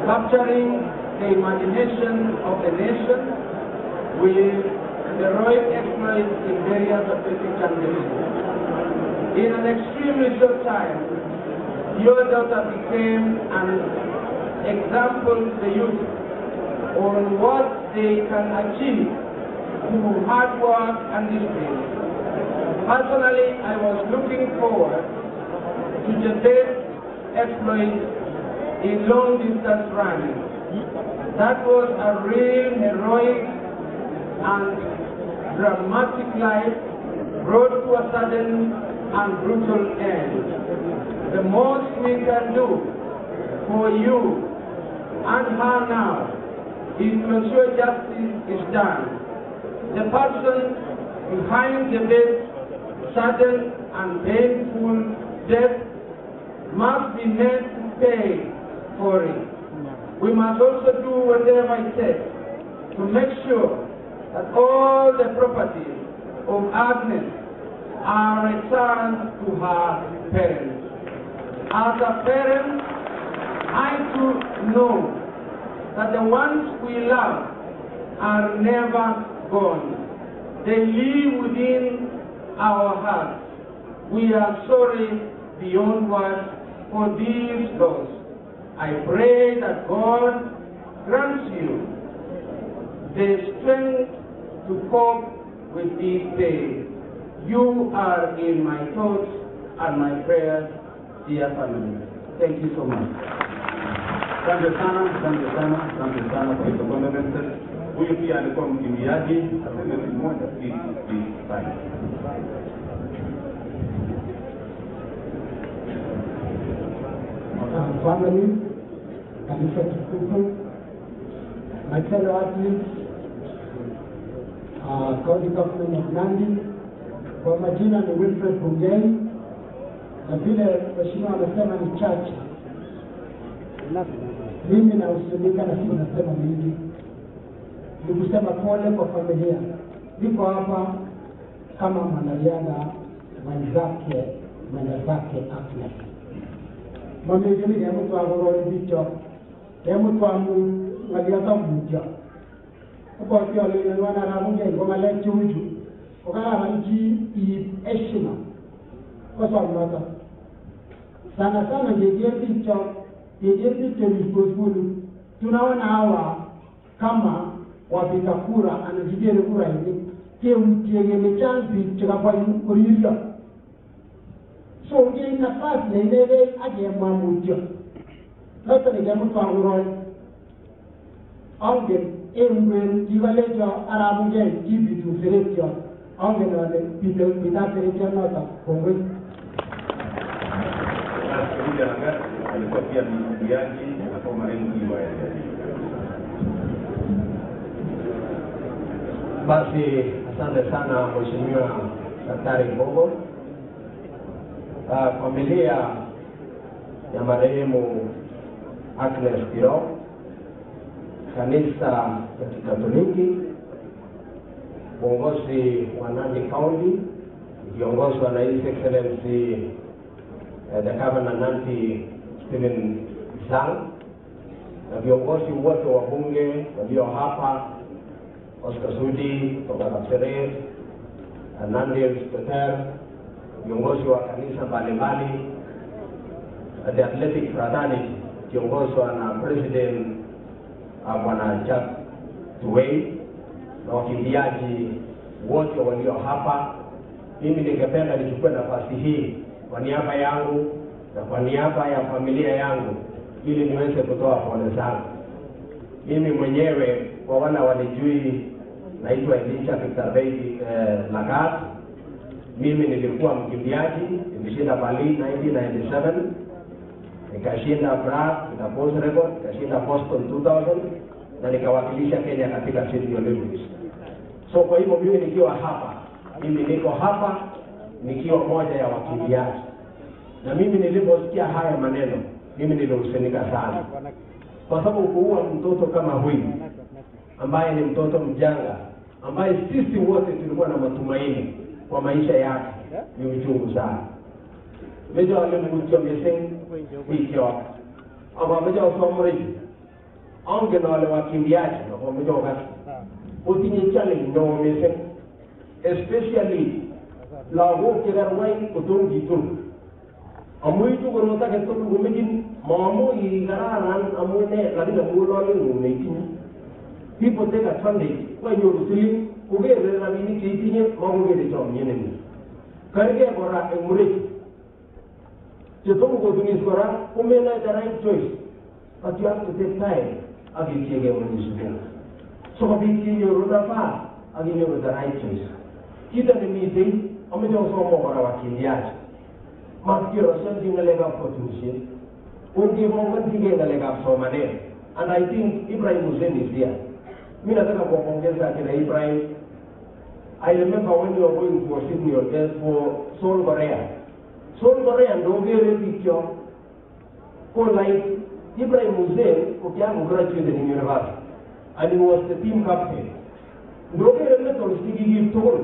[SPEAKER 20] capturing the imagination of the nation with heroic exploits in various athletic championships. In an extremely short time, your daughter became an example to the youth on what they can achieve through hard work and discipline. Personally, I was looking forward to the best exploit in long-distance running. That was a real heroic and dramatic life brought to a sudden and brutal end. The most we can do for you and her now is to ensure justice is done. The person behind the death, sudden and painful death, must be made to pay for it. We must also do whatever it takes to make sure that all the properties of Agnes are returned to her parents. As a parent, I too know that the ones we love are never gone. They live within our hearts. We are sorry beyond words for these loss. I pray that God grants you the strength to cope with this pain. You are in my thoughts and my prayers, dear family. Thank you so much.
[SPEAKER 13] Asante sana kwa hizo condolences. Huyu pia alikuwa mkimbiaji, aseme siku moja please.
[SPEAKER 21] Family, kanisa tukufu, my fellow athletes, County Government of Nandi, kwa majina ni Wilfred Bungei, na vile mheshimiwa amesema ni chache. Mimi nahuzunika na sisi nasema mingi. Ni kusema pole kwa familia. Niko hapa kama mwanariadha mwenzake Agnes. Mamegeni ya mtu agorore bicho. Ya mtu amu ngaliata mmoja. Kwa hiyo leo wana ramunge ngoma letu uju. Okala banji heshima. Kwa sababu sana ndio bicho responsible. Tunaona hawa kama wapiga kura anajidere kura hivi ke mtiegele chansi chakapa kuliza. So ngi nafasi na ile aje mwamujo. Sasa ni jamu kwa uroi. Onge emwe jibalejo aramunge kibi tu seretio Angen ale pitate etianoto kongoi.
[SPEAKER 10] Alikuwa pia mbiaji na kwa marehemu wa
[SPEAKER 1] Basi asante sana Mheshimiwa Daktari Mbogo. Familia ya marehemu Agnes Tirop, kanisa ya Kikatoliki, uongozi wa Nandi County ikiongozwa na His Excellency the Governor Nanti Stephen Sang, na viongozi wote wa bunge walio hapa, Oscar Sudi, Tokara Nandi Peter, viongozi wa kanisa mbalimbali, the Athletic Fraternity kiongozwa na President Bwana Jack Tuwei, na wakimbiaji wote walio hapa. Mimi ningependa nichukue nafasi hii kwa niaba yangu na kwa niaba ya familia yangu ili niweze kutoa pole zangu. Mimi mwenyewe kwa wale walijui, naitwa Elisha Victor Bey Lagat. Mimi nilikuwa mkimbiaji, nilishinda Bali 1997, nikashinda Prague, nikapost record, nikashinda Boston 2000 na nikawakilisha Kenya katika Sydney Olympics. So kwa hivyo mimi nikiwa hapa, mimi niko hapa nikiwa moja ya wakimbiaji. Na mimi niliposikia haya maneno, mimi nilihuzunika sana. Kwa sababu kuua mtoto kama huyu ambaye ni mtoto mjanga, ambaye sisi wote tulikuwa na matumaini kwa maisha yake, ni uchungu sana. Meja wale mgucho meseng wikyo. Aba meja wasomori. Ange na wale wakimbiaji na kwa meja wakati. Utinye challenge no meseng. Especially lago kigarwai kutung gitu. Amu itu gorota ketu gumejin mamu igararan amune kadida mulole ngumejin. People take advantage when you're feeling kugere na bini kitinye magugere chomnyene ni. Karge gora emureki. Chetongo godunis gora umena the right choice. But you have to take time agichege munisuko. So mabiki yoruna fa aginyo the right choice. Kita ni miti amejo somo gora wakimbiaji. Maskiro something lega opportunity. Ungi monga tige lega somane. And I think Ibrahim Hussein is here. Mimi nataka kuongeza kina Ibrahim. I remember when you were going for Sydney for Seoul, Korea. Seoul, Korea ndio vile picture. For like Ibrahim Hussein ukiangu graduated in university and he was the team captain. Ndio vile mtu usikigi tour.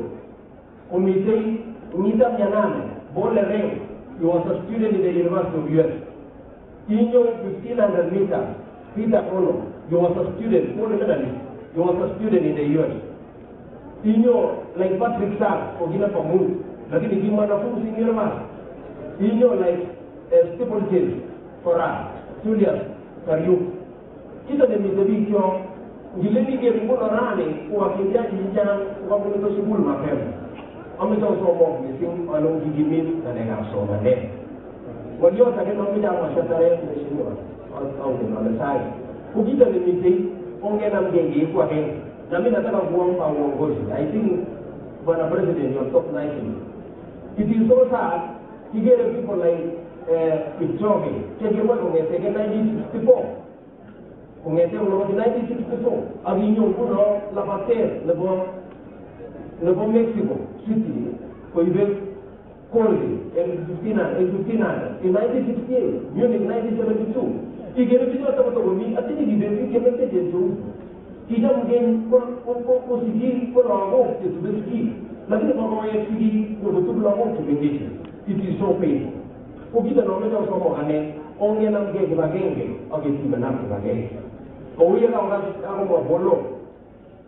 [SPEAKER 1] Umitei umita myanane bole ring. He was a student in the University of US. In your 1500 meters, Peter Ono, he was a student, gold medalist. He was a student in the US. In your, like Patrick Sarr, Ogina Pamun, lakini ni mwanafunzi in university. In your, like steeplechase for us, Julius Kariuk. Kita ni mizabikyo, ngileni ke mkono rani kuwakimbiaji vijana kwa kuleto shuguli mapema. Ameza usomo missing along gigimin na nega soma ne. Walio takena mja mashatare mheshimiwa au ni sai. Kukita ni miti ongea mgenge kwa heng. Na mimi nataka kuomba uongozi. I think Bwana President you talk nicely. It is so sad to hear people like Kipchoge cheke kwa ngete 1964. Ngete ulo 1964 aginyo kuno la pater le bon Mexico City for even Colby in 1968, Munich 1972. Igere video tabato gomi atini gideni kemete jesu. Kija mgeni kwa sigi kwa lango tetubeski. Lakini kwa ya sigi kwa tubu lango tumengeshi. It is so painful. Ukita na mmeja usomo hane onge na mgeni bagenge ageti manamke bagenge. Kwa uye na ngasi bolo.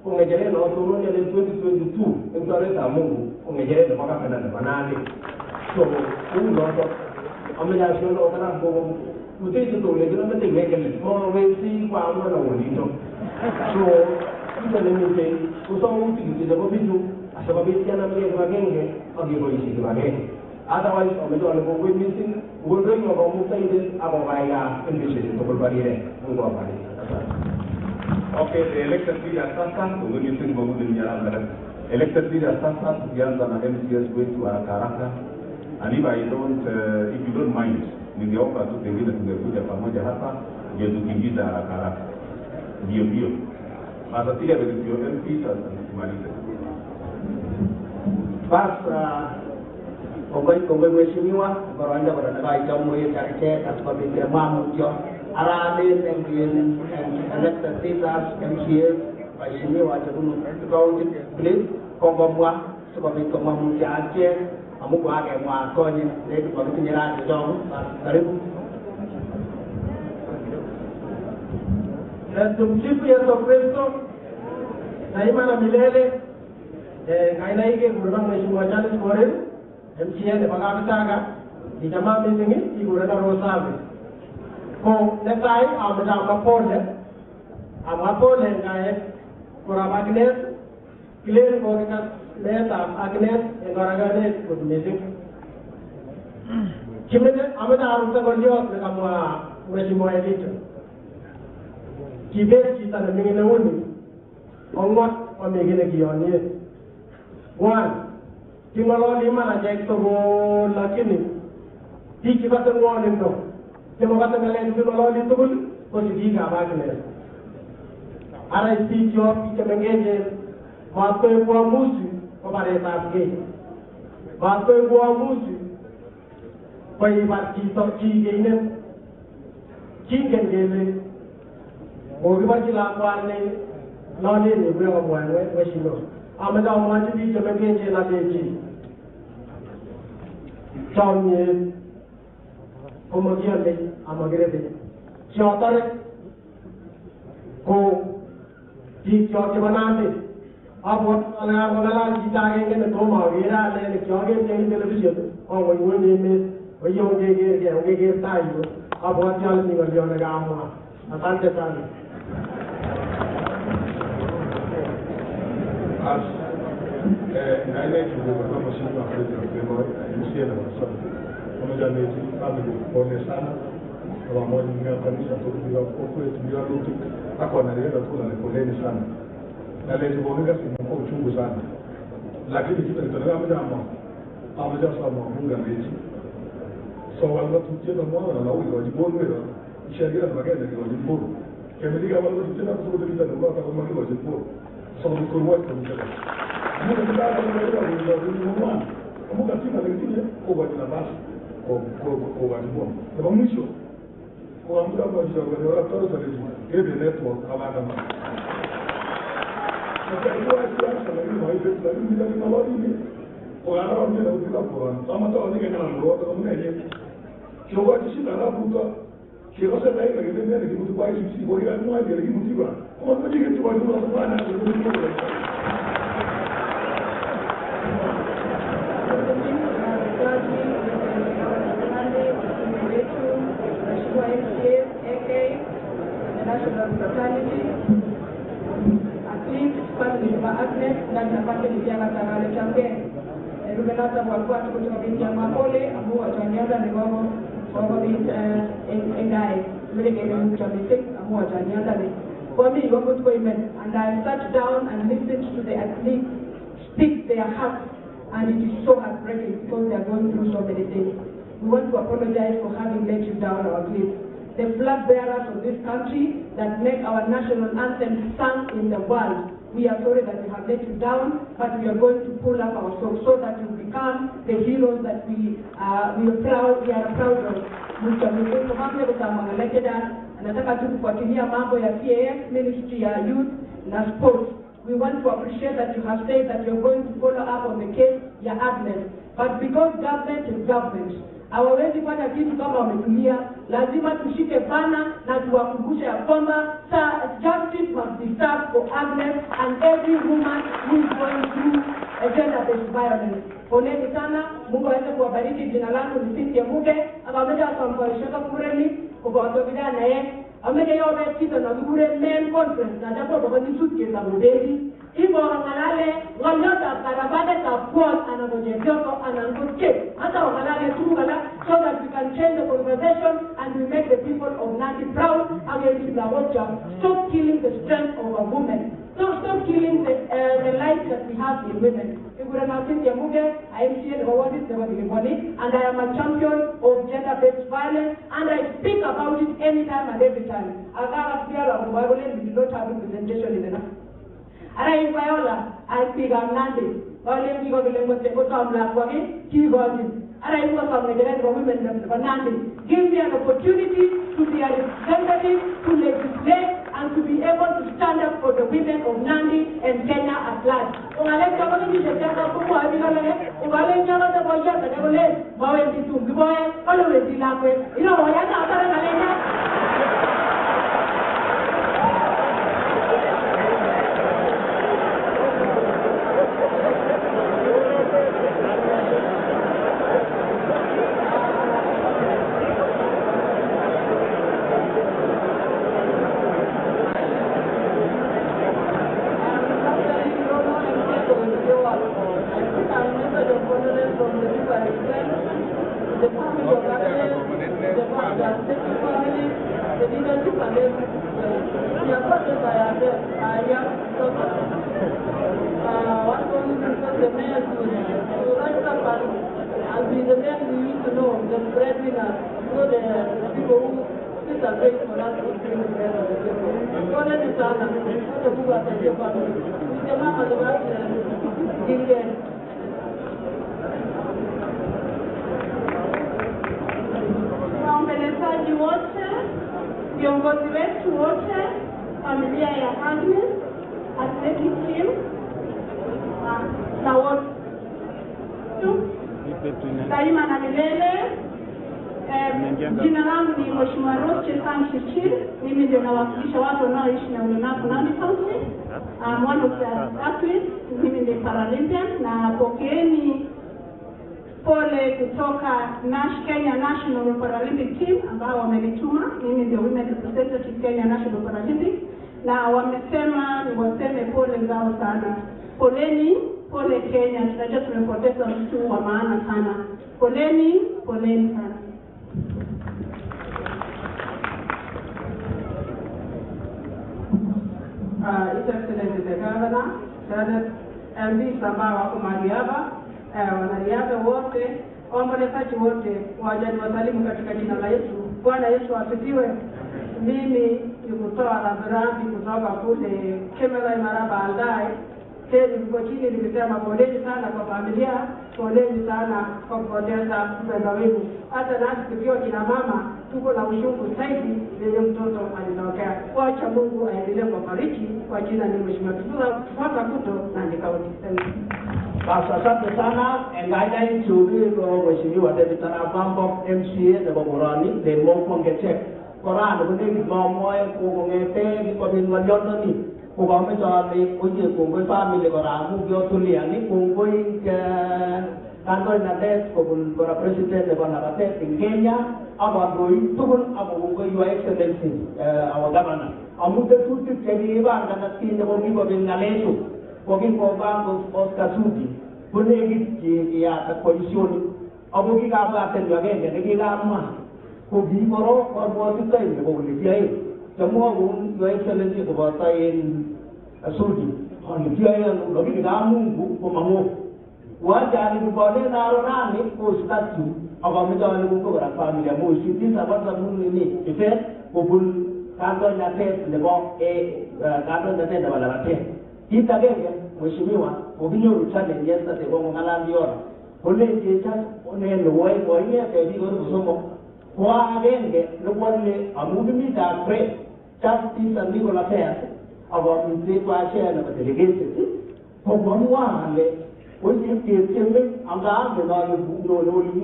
[SPEAKER 1] Ungejele na autonomy ya 2022 ndio Mungu ungejele mpaka kana banani. So unoto ameja sholo kana bogo mutezi to le gina mete ngekele mo wesi kwa amana wolindo. So ita ni mite usomo mutiki je ko bitu asababu yana mge bagenge agibo isi bagenge. Otherwise ameja le bogo missing wondo yo ko mutaide abo baiga indishe to ko barire ngo bari.
[SPEAKER 5] Okay, the elected leaders sasa, tumeni pamoja ni nyaraka. Elected leaders sasa tukianza na MCS wetu haraka haraka. And if you don't mind, ningeomba tu pengine tungekuja pamoja hapa ndio tukimbiza haraka haraka. Ndio. Sasa pia ndio MP sasa tumalize.
[SPEAKER 21] Bas Kongoi mheshimiwa, baranda baranda jamu ya charite asbabite mamutyo arade and elected leaders MCA mheshimiwa jamu county please kongomwa asbabite mamutyo aje amuko age mwa konye letu kwa kinyara jamu karibu.
[SPEAKER 22] Tumsifu Yesu Kristo daima na milele. Kaina hiki kuruna mheshimiwa Charles Korir MCA ne Bagabitaga di jamaa meeting igurana rosabe ko netai amapole ngae kura Agnes clear ko ka leta Agnes e goragane good meeting kimene amena arunta golio ne kama mheshimiwa Edito kibesi sana mingine uni onwa wamegine kionie one Timalo lima na jek to go lakini tiki bata ngone ndo temo bata ngalen timalo li tugul ko diga Agnes ara tiki yo pike mengeje ma ko ko musi ko bare sabge ma ko musi ko yi parti to ki geine ki gengele o ribaji la kwane lole ni bwe wa we shino amada mwanji bi kemengeje na leji Tomye Komogiande Amagrebe Chotare Ko Di Choke Banande Abo Alagala Gitare and the Toma Vera and the Choge television or when you miss when you get time about Jalni or Jonagama Asante Sani.
[SPEAKER 4] Naile kama mashirika ya Federal MCA na sasa pamoja na hizi family pole sana kwa moja ni kanisa tukiwa kwa tukiwa Ruto hapo analienda tu na poleni sana na leo tunaona simu kwa uchungu sana lakini kitu kitatoka mjambo pamoja sana Mungu mechi so wala tukienda mwana na huyo wajibonwe sheria za magari ni wajibonwe kemilika wala tukienda kusudia kitu ndio kwa kama ni wajibonwe so mkuu wetu Mungu ndiye anayeweza Mungu atina wengine kwa jina basi kwa wajibonwe kwa mwisho kwa muda wa jioni wala taweza kile network habari kama kwa hiyo siasa na hiyo hiyo ndio ndio ndio kwa hiyo ndio ndio kwa kama tawadike kana ndio kwa mwenye kwa kishida na buka kwa sababu ndio ndio ndio ndio mtu kwa hiyo si kwa hiyo mwa ndio ndio mtu kwa kwa ndio kitu kwa ndio sana
[SPEAKER 16] national fraternity, at least family of Agnes, ndani ya family ya Katangale Chambe. Rubenata walikuwa kutoka binti ya Mapole, ambao wachanianza ni wao kwa binti engae. Vile kile mchamisi ambao wachanianza ni. For me, what was going on? And I sat down and listened to the athletes speak their hearts, and it is so heartbreaking because they are going through so many things. We want to apologize for having let you down, our athletes. The flag bearers of this country that make our national anthem sung in the world. We are sorry that we have let you down, but we are going to pull up our socks so that you become the heroes that we are proud of. Anataka tu kufuatilia mambo ya CAS, Ministry ya Youth na Sports. We want to appreciate that you have said that you're going to follow up on the case ya Agnes. But because government is government, hawawezi fanya kitu kama wametulia, lazima tushike pana na tuwakumbushe ya kwamba justice must be served for Agnes and every woman who is going through a gender-based violence. Poleni sana, Mungu aweze kuwabariki. Jina langu ni Sudi Muge, akawameja akambarishaka kureni, kukawatovida na ye, ameja yobe kita na kure main conference, na japo kwa nisuti kesa mudeli, Ibo wangalale, wanyota karabade ka kuon, anagoje joto, anangoje, hata wangalale tu so that we can
[SPEAKER 14] change the conversation and we make the people of Nandi proud against the Wacha. Stop killing the strength of a woman. Stop killing the life that we have in women. And I am a champion of gender-based violence, and I speak about it anytime and every time. I got a fear of Bible and we don't have representation in enough. And I Viola, I speak of Nandi. Violence, you go to and I was on the great women of Nandi. Give me an opportunity to be a representative, to legislate, and to be able to stand up for the women of Nandi and Kenya at large. Waombolezaji wote, viongozi wetu wote, familia ya Agnes, athletic team, na wote daima na milele. Jina langu ni Mheshimiwa Ruto Sanchichi. Mimi ndio nawakilisha watu wanaoishi na ulemavu Nandi County. One of the athletes, mimi ni Paralympian, na pokeeni pole kutoka Kenya National Paralympic Team ambao wamenituma. Mimi ndio women representative Kenya National Paralympic, na wamesema niwaseme pole zao sana. Poleni, pole Kenya, tunajua tumepoteza mtu wa maana sana. Poleni sana. His Excellency the Governor, Senate, MPs ambao wako mahali hapa, wanariadha wote, waombolezaji wote, wajani wasalimu katika jina la Yesu. Bwana Yesu asifiwe. Mimi ni kutoa rambirambi kutoka kule Kemela Maraba Aldai. Tezi niko chini nikisema poleni sana kwa familia, poleni sana kwa kupoteza mpendwa wenu. Hata nasi tukiwa kina mama tuko na ushungu zaidi yenye mtoto alinokea. Wacha Mungu aendelee kubariki kwa jina ni Mheshimiwa Ruto Nandi County.
[SPEAKER 6] Basi asante sana. Engaja nchuri kwa Mheshimiwa David Tarabambo MCA na Bogorani de Mongongechek. Korani kuni momoe kugongete kwa binwalioni. Kugame chali uje kungoi family koramu biotuliani kungoi kandoi na des kora president nebo nabatet in Kenya amadoi tukun kungoi Your Excellency our governor amute tuti kediba ngana tinde bogi bogi ngalesu bogi kobango Oscar Sudi bunegi ya koalisioni abogi ka ba tenwa genge negigamwa kogi koro korbo tutai nebo uliai Jamuagun Your Excellency kubata in Sudi honikia logi ga Mungu kwa mamu wajani kubone na ronani ko statu abamejani ko bara familia mo sisi sabata munni ife kubul kando na test nebo kando na test wala bate itagenge mheshimiwa obinyoru challenge yesterday kwa ngala ndiona kole jecha onene woi ke bi go somo kwa agenge no wale amudimi da pre justice and legal affairs about the share of the delegation ko wale oye kecheme anga no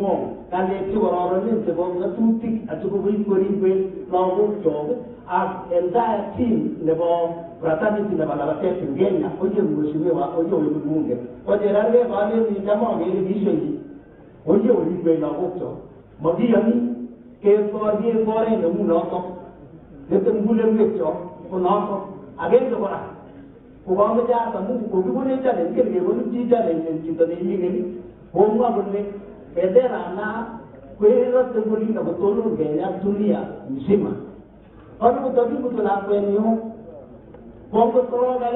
[SPEAKER 6] mo kale tiworo ni tebo tuti atuko koribe lawo job as entire team nebo fraternity nebo labatet in Kenya oye mheshimiwa oye mbunge oye rale wale ni jamaa ngeli bishoni oye olibe lawo job modiani ke bore no munoto dete mbule mwecho kunoto agendo kora kubango jata Mungu kugibone chale ngene ngene jijale ngene chitani ngene bomwa bonne bedera na kwenda kulinda kutono Kenya dunia mzima. Watu kutabibu tunakwenyo Bongo Toroga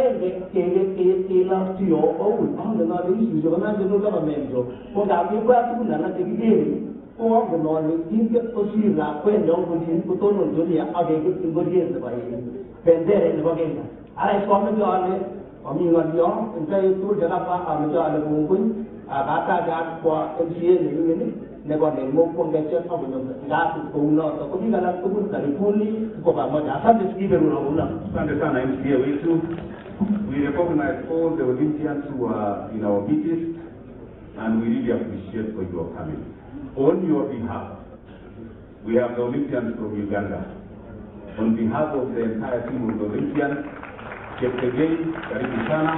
[SPEAKER 6] kila tio au na hizi hizo na ndio kama menzo. Kwa sababu watu na tegeni kwa ngono ni inge osira kwenda ngoni kutono dunia agenge ngoni za bai. Pendere ni bagenda. Ala kwa mjo ale aminga ndio ndio tu jana pa amjo ale bungui abata ga kwa MCA ni ngini ne kwa ni mo kwa ngeche kwa mjo ngatu kwa uno kwa kinga la kwa telefoni kwa pamoja. Asante sikive una.
[SPEAKER 5] Asante sana MCA wetu. We recognize all the Olympians who are in our midst and we really appreciate for your coming. On your behalf, we have the Olympians from Uganda. On behalf of the entire team of the Olympians, Cheptegei, karibu sana.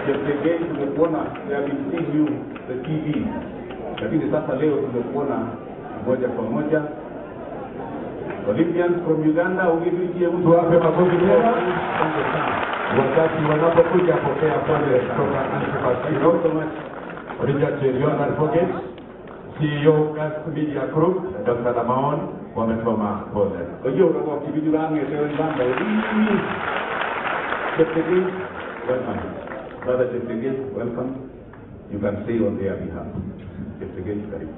[SPEAKER 5] Cheptegei, tumekuona, we have been seeing you, the TV. Lakini sasa leo tumekuona moja kwa moja. Olympians from Uganda, ulivikie mtu
[SPEAKER 1] wape makofi tena. Wakati wanapokuja pokea pole kutoka Tirop, Richard Cherion Advocate, CEO Gas Media Group, Dr. Lamaon, wamesoma pole.
[SPEAKER 5] Oyo robo kibidu rangi sewe banda. Cheptegei, welcome. Brother Cheptegei, welcome. You can say on their behalf. Cheptegei, karibu.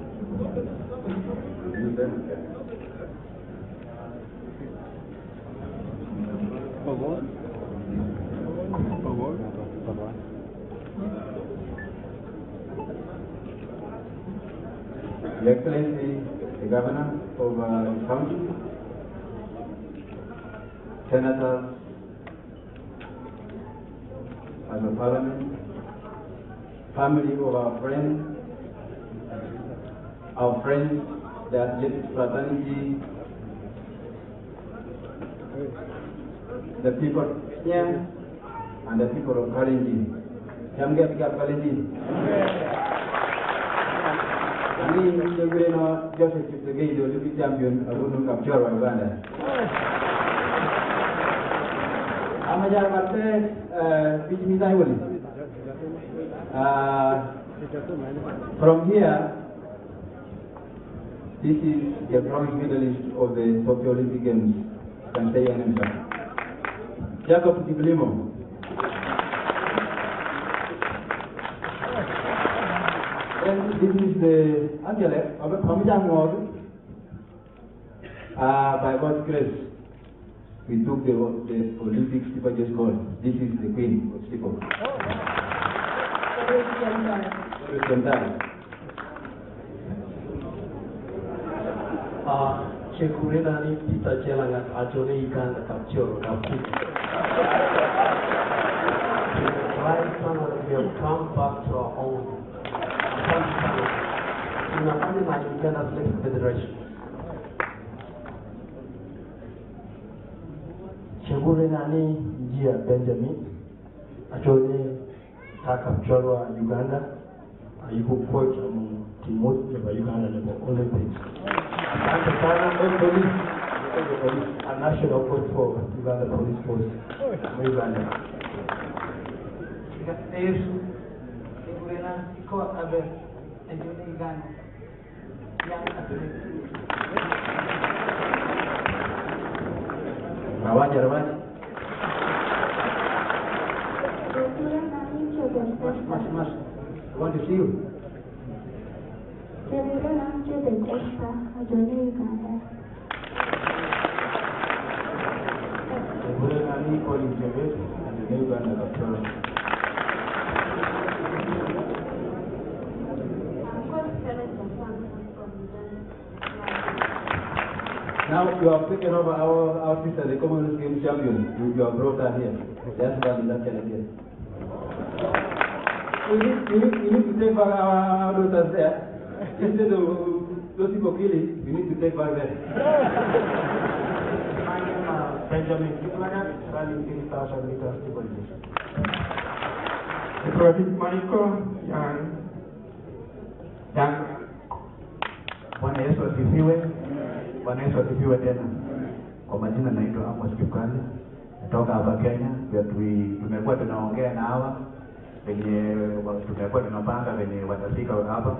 [SPEAKER 2] Your Excellency, the Governor of the county, Senators, as a Parliament, family of our friends, the athletic fraternity, the people here, and the people of Kalenjin. Can we get Kalenjin? Ini Cheptegei Joseph Cheptegei, the Olympic champion, Ruto capture Uganda. Amajar Marte, which means I will. From here, this is the bronze medalist of the Tokyo Olympic Games, can say an answer. Jacob Kiplimo. And this is the Angela of the by God's grace, we took the Olympic steeplechase gold. This is the queen of steeple.
[SPEAKER 6] Chekurena ni pita jelangat ajone ikan capture kapit. Right now we have come back to our own. Tunafanya na Uganda Athletic Federation. Chekurena ni njia Benjamin ajone takapchorwa Uganda. Yuko coach Timothy wa Uganda level Olympics. Asante sana police, a national coach for Uganda Police Force, Uganda.
[SPEAKER 7] Yesu, Uganda, iko abe, enjone Uganda.
[SPEAKER 2] Rawaja.
[SPEAKER 21] Mas.
[SPEAKER 2] I want to see you. Now you have taken over our sister, the Commonwealth Games champion. You have brought her here. That's what that can again. We need to take back our daughters there. Instead of those people killing, we need to take back there.
[SPEAKER 6] My name is Benjamin Kiplagat, running 3,000 meters steeplechase.
[SPEAKER 23] Ibrahim Mariko, yang
[SPEAKER 24] Bwana Yesu asifiwe. Bwana Yesu asifiwe tena. Kwa majina naitwa Agnes natoka hapa Kenya. Tumekuwa tunaongea na hawa venye tumekuwa tunapanga venye watafika hapa.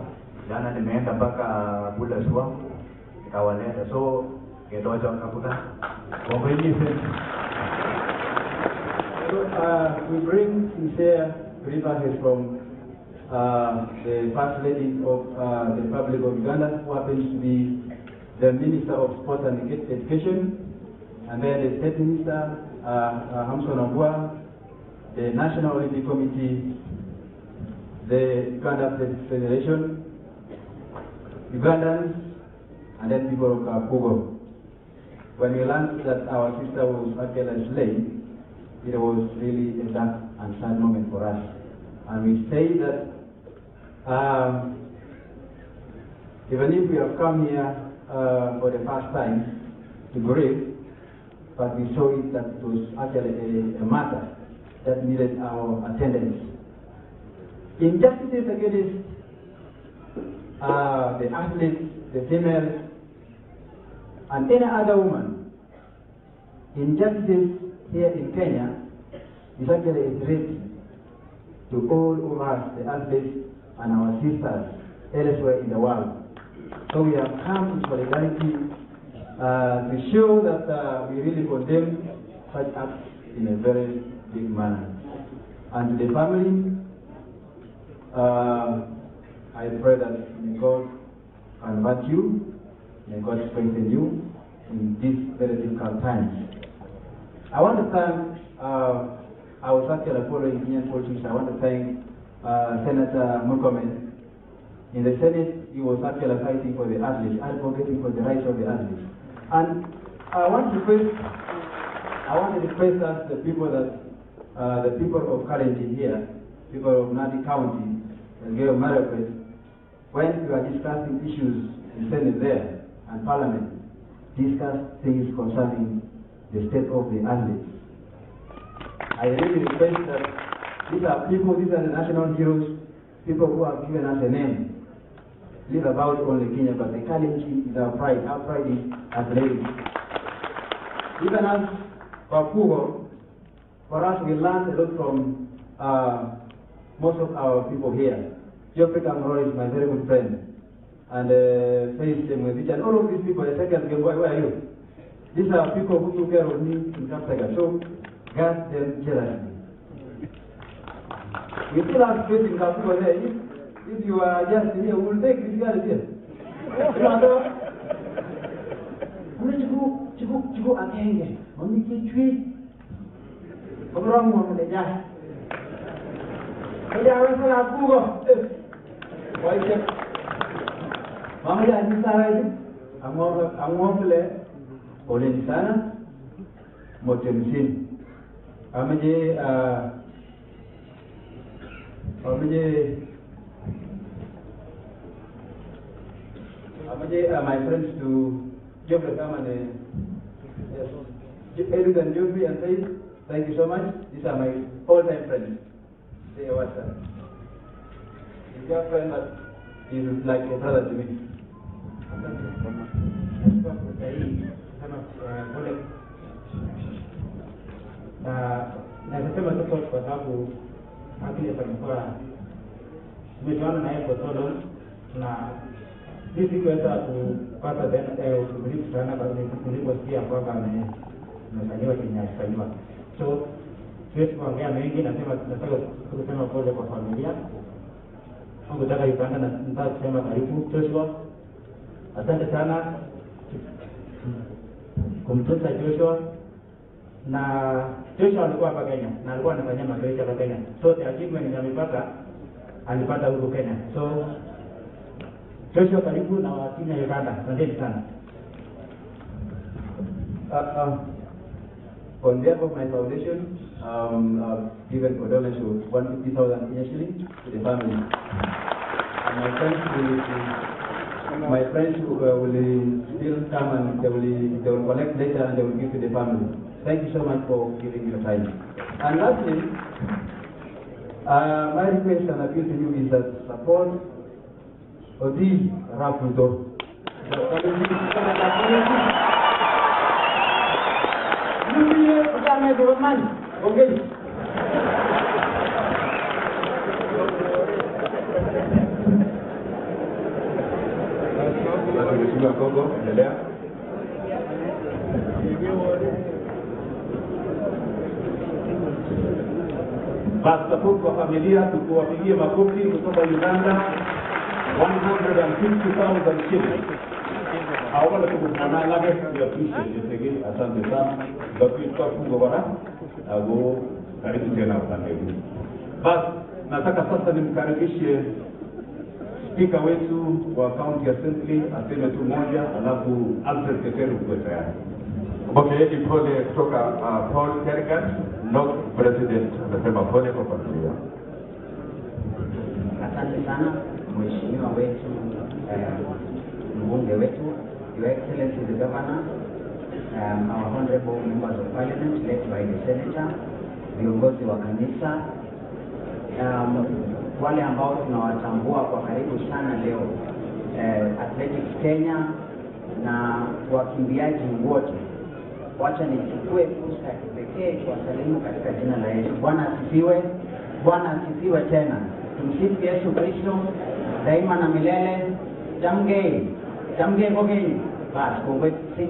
[SPEAKER 24] Jana nimeenda mpaka Bulaswa nikawaleta, so ketocha wakakuta congratulations.
[SPEAKER 2] We bring sincere grievances from the First Lady of the Republic of Uganda, who happens to be the Minister of Sport and Education, and then the State Minister, Hamson Abua, the National Olympic Committee, the Uganda Federation, Ugandans, and then people of Kapugo. When we learned that our sister was actually slain, it was really a dark and sad moment for us. And we say that even if we have come here for the first time to grieve, but we saw it that it was actually a matter that needed our attendance. Injustices against the athletes, the females, and any other woman, injustice here in Kenya is actually a threat to all of us, the athletes and our sisters elsewhere in the world. So we have come in solidarity to show that we really condemn such acts in a very big manner. And to the family, I pray that may God convert you, may God strengthen you in these very difficult times. I want to thank, I was actually following Kenyan politics. I want to thank Senator Murkomen. In the Senate, he was actually fighting for the athletes, advocating for the rights of the athletes. And I want to request us, the people of Kalenjin here, people of Nandi County, and Geo Marakwet, when we are discussing issues in Senate there and Parliament, discuss things concerning the state of the athletes. I really request that these are the national heroes, people who have given us a name. Live about only Kenya, but the Kalenjin is our pride. Our pride is athletics. Even as Papugo, for us we learned a lot from most of our people here. Geoffrey Kamro is my very good friend. And Faith Mwevich and all of these people, the second game boy, where are you? These are people who took care of me in Kaptaga. So guard them jealously. We still have faith in Kapugo there. If you are just here, we will take this guy here. Chiku agenge, mamiki chui, pagaramu wamelejah. Kaya wewe Kapugo, waje. Mama ya ni sarai, amwomle poleni sana, motemsin. Amaje my friends to Geoffrey and Edith and Geoffrey and Faith, thank you so much. These are my all-time friends. Say what's up. It's your friend that is like a brother to me.
[SPEAKER 15] Nasema tuko kwa sababu akili kwa tumejuana naye kwa solo na sisi kuweza kupata kubilifu sana kuliposikia kwamba amefanyiwa chenye alifanyiwa. So siwezi kuongea mengi, nataka kusema pole kwa familia. Mungu taka Uganda na nataka kusema karibu Joshua. Asante sana kumtunza Joshua. Na Joshua alikuwa hapa Kenya na alikuwa anafanya mazoezi hapa Kenya. So the achievement amepata alipata huko Kenya. So Joshua karibu na wakina Uganda. Asante sana.
[SPEAKER 2] On behalf of my foundation, I've given condolence of 150,000 initially to the family. And my friends will still come and they will collect later and they will give to the family. Thank you so much for giving your time. And lastly, my request and appeal to you is that support Ruto.
[SPEAKER 5] Mheshimiwa Gogo, endelea. Basi support kwa familia, tukuwapigie makofi kutoka Uganda, 150,000 shillings. Awala tukufana lage ya appreciate yetege, asante sana. Basi tutafunga bora, ago karibu tena upande huu. Basi nataka sasa nimkaribishe Spika wetu wa County Assembly aseme tu moja, alafu Alfred Keteru kwa tayari.
[SPEAKER 3] Pokeeni pole kutoka Paul Kerrigan, North President, anasema pole kwa familia.
[SPEAKER 9] Asante sana Mheshimiwa wetu, mbunge wetu, Your Excellency the Governor, our honorable members of Parliament led by the Senator, viongozi wa kanisa, wale ambao tunawatambua kwa karibu sana leo, Athletics Kenya na wakimbiaji wote. Wacha nichukue fursa ya kipekee kuwasalimu katika jina la Yesu. Bwana asifiwe. Bwana asifiwe tena. Tumsifu Yesu Kristo daima na milele. Jamgei gogeni. Basi kongwesi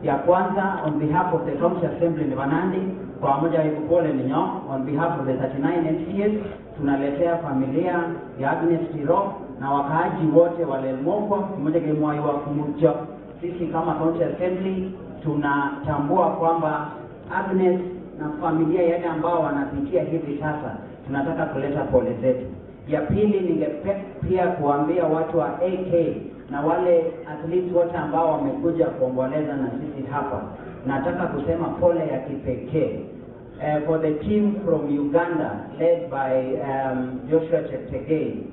[SPEAKER 9] ya kwanza on behalf of the County Assembly ni Banandi, kwa moja ya kupole ninyo, on behalf of the 39 MCAs, tunaletea familia ya Agnes Tirop na wakaaji wote wale Mokwa, mmoja kemwai wa kumujio. Sisi kama County Assembly tunatambua kwamba Agnes na familia yale ambao wanapitia hivi sasa, tunataka kuleta pole zetu. Ya pili, ningependa kuambia watu wa AK na wale athletes wote ambao wamekuja kuomboleza na sisi hapa, nataka kusema pole ya kipekee. For the team from Uganda led by Joshua Cheptegei,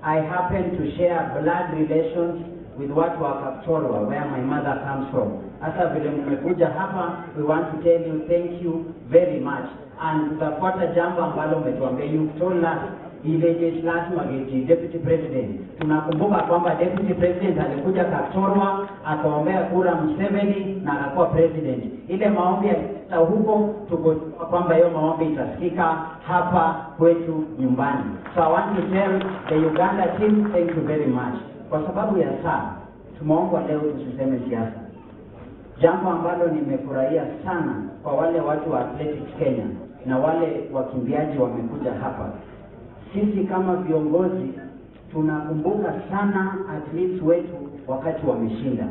[SPEAKER 9] I happen to share blood relations with watu wa Kapchorwa, where my mother comes from. Asa vile mmekuja hapa, we want to tell you thank you very much. And tutafuata jambo ambalo umetuambia, you told us ileje lazima Deputy President. Tunakumbuka kwamba Deputy President alikuja Kapchorwa, akaombea kura Museveni na akakuwa President. Ile maombi ya huko, tuko kwamba hiyo maombi itasikika hapa kwetu nyumbani. So I want to tell the Uganda team thank you very much. Kwa sababu ya saa, tumeomba leo tusiseme siasa. Jambo ambalo nimefurahia sana kwa wale watu wa Athletics Kenya na wale wakimbiaji wamekuja hapa. Sisi kama viongozi tunakumbuka sana athletes wetu wakati wameshinda.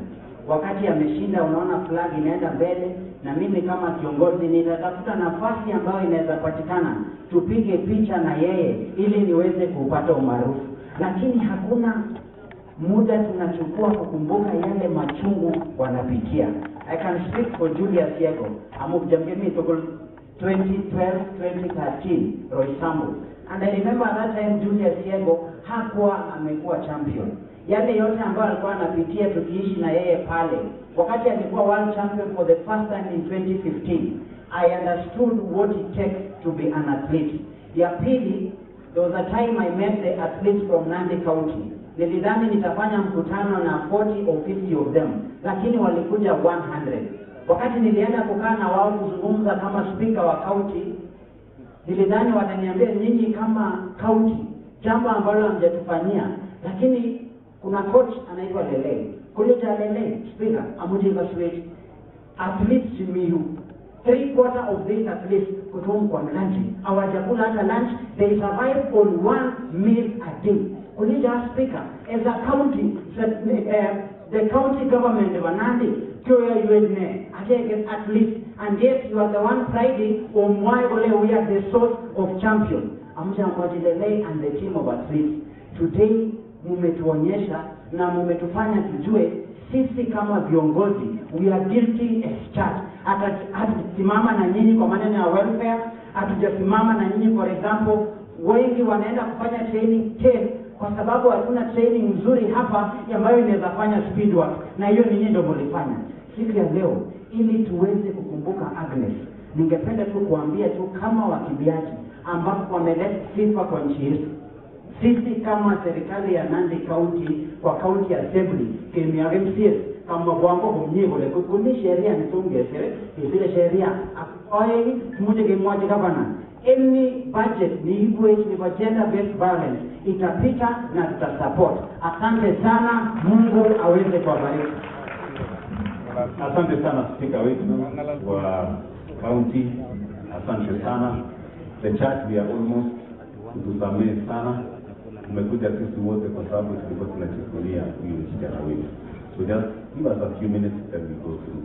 [SPEAKER 9] Wakati ameshinda, unaona flag inaenda mbele, na mimi kama kiongozi nitatafuta nafasi ambayo inaweza patikana tupige picha na yeye ili niweze kupata umaarufu. Lakini hakuna muda tunachukua kukumbuka yale machungu wanapitia. I can speak for Julius Yego. Amukujamgemi toko 2012, 2013, Roysambu. And I remember that time Julius Yego hakuwa amekuwa champion. Yale yote ambayo alikuwa anapitia tukiishi na yeye pale. Wakati alikuwa world champion for the first time in 2015, I understood what it takes to be an athlete. Ya pili, there was a time I met the athletes from Nandi County. Nilidhani nitafanya mkutano na 40 or 50 of them, lakini walikuja 100. Wakati nilienda kukaa na wao kuzungumza kama speaker wa county, nilidhani wataniambia nyinyi kama county jambo ambalo hamjatufanyia, lakini kuna coach anaitwa Lele. Kuleta Lele, speaker, amujiva switch. Athletes Miyu, 3/4 of these athletes kutoka kwa lunch. Hawajakula hata lunch, they survive on 1 meal a day. Kuleta speaker, as a county, the county government of Nandi, at least, and yet you are the one Friday on why we are the source of champion. Amja Mwadilele and the team of athletes. Today, mumetuonyesha na mumetufanya tujue sisi kama viongozi, we are guilty as charged. Hatujasimama na nyinyi kwa maneno ya welfare, hatujasimama na nyinyi. For example, wengi wanaenda kufanya training 10 kwa sababu hatuna training nzuri hapa ambayo inaweza fanya speed work, na hiyo ninyi ndio mlifanya. Siku ya leo, ili tuweze kukumbuka Agnes, ningependa tu kuambia tu kama wakimbiaji ambapo wameleta sifa kwa nchi yetu. Sisi kama serikali ya Nandi County kwa County Assembly, kemi MCS kama kwangu kumnyigo le kukuni sheria nitunge zile sheria. Oi, tumuje kemwaje gavana. any budget niibwe ni gender based violence itapita na tutasupport. Asante sana, Mungu aweze kuwabariki.
[SPEAKER 5] Asante sana spika wetu wa county, asante sana. The church we are almost kutusamehe sana. Tumekuja sisi wote kwa sababu tulikuwa tunachukulia huyu msichana wetu. So just give us a few minutes and we go through.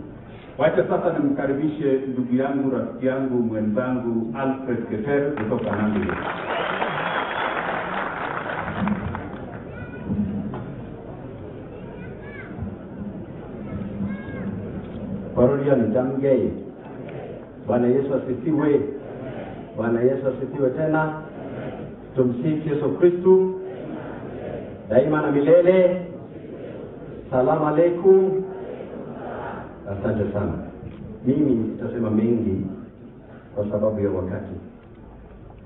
[SPEAKER 5] Wacha sasa nimkaribishe ndugu yangu, rafiki yangu, mwenzangu Alfred Keter kutoka Nandi.
[SPEAKER 1] Parodia ni tamgei. Bwana Yesu asifiwe. Bwana Yesu asifiwe tena. Tumsifu Yesu Kristo. Daima na milele. Salamu alaikum. Asante sana. Mimi nitasema mengi kwa sababu ya wakati.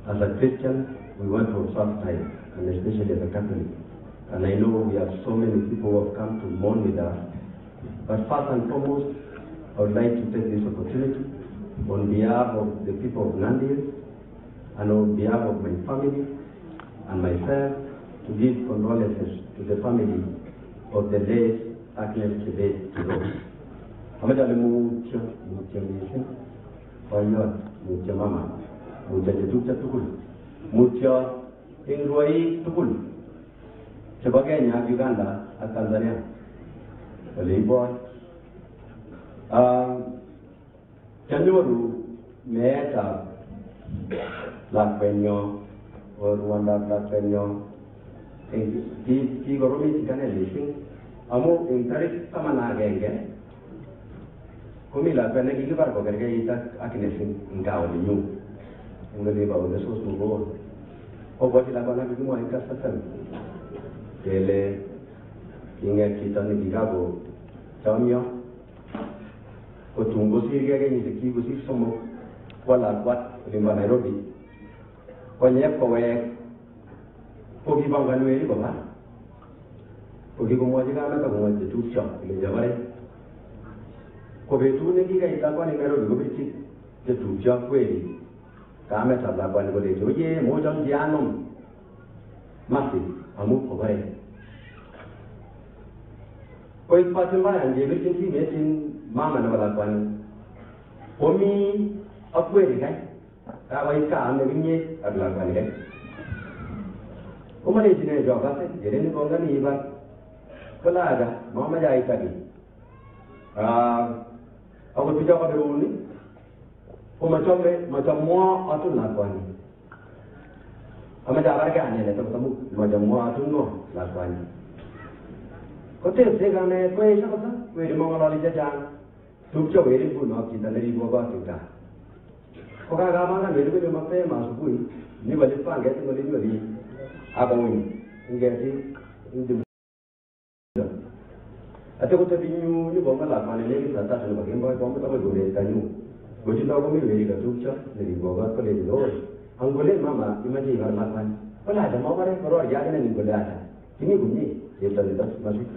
[SPEAKER 1] As a Christian, we want to observe time, and especially as a Catholic. And I know we have so many people who have come to mourn with us. But first and foremost, I would like to take this opportunity on behalf of the people of Nandi and on behalf of my family and myself to give condolences to the family of the late Agnes Tirop. Amejale mucho misi, wanyot mucho mama, mucho jetucha tukul, mucho ingruai tukul. Sebagai Kenya, Uganda, at Tanzania. Volleyball. January meta lakwenyo or Rwanda lakwenyo di goromi tikane lising amu intari sama na genge kumi lakwene kikibar ko kerge ita akinesin ngao ninyu ngeli ba wala sos mugo o boti la kona kimo en kasa sam kele inge kitani kigago chamyo Otungo sirga ke ni kibu si somo wala wat limba Nairobi konye ko we ko gi banga nwe ko ba ko gi ko mo ji ga na ko mo ji tu sha le jabare ko be tu ne gi ga ita ko ni Nairobi ko be ti je tu sha kweli ka me ta la ba ni ko le jo ye mo jam ji anom masi amu ko bare ko ipa te ba anje be ti me tin mama na wala kwani omi akweli kai ka wai ka ame binye agla kwani kai kuma ne jine jo ka se jere ni bonga ni ba kala aga mama ja itagi aku tu jaga beruni kuma chombe macam mo atu la kwani ama ja barka ne le to tamu macam mo atu no la kwani ko te se ga ne ko e sa ko we mo ngalo li ja Tukyo weri pun nak kita dari bawah kita. Orang agama kan weri pun cuma pe masuk pun. Ni balik pangkat tu balik balik. Apa ini? Ingin ini. Ada kota binyu ni bawah lah. Mana ni kita tak tahu bagaimana bawah tak boleh guna kanyu. Bocil tahu kami weri kat tukyo dari bawah ke dari luar. Anggoleh mama imaji berlakuan. Kalau ada mau orang orang jangan ni boleh ada. Ini bunyi. Dia tak masuk.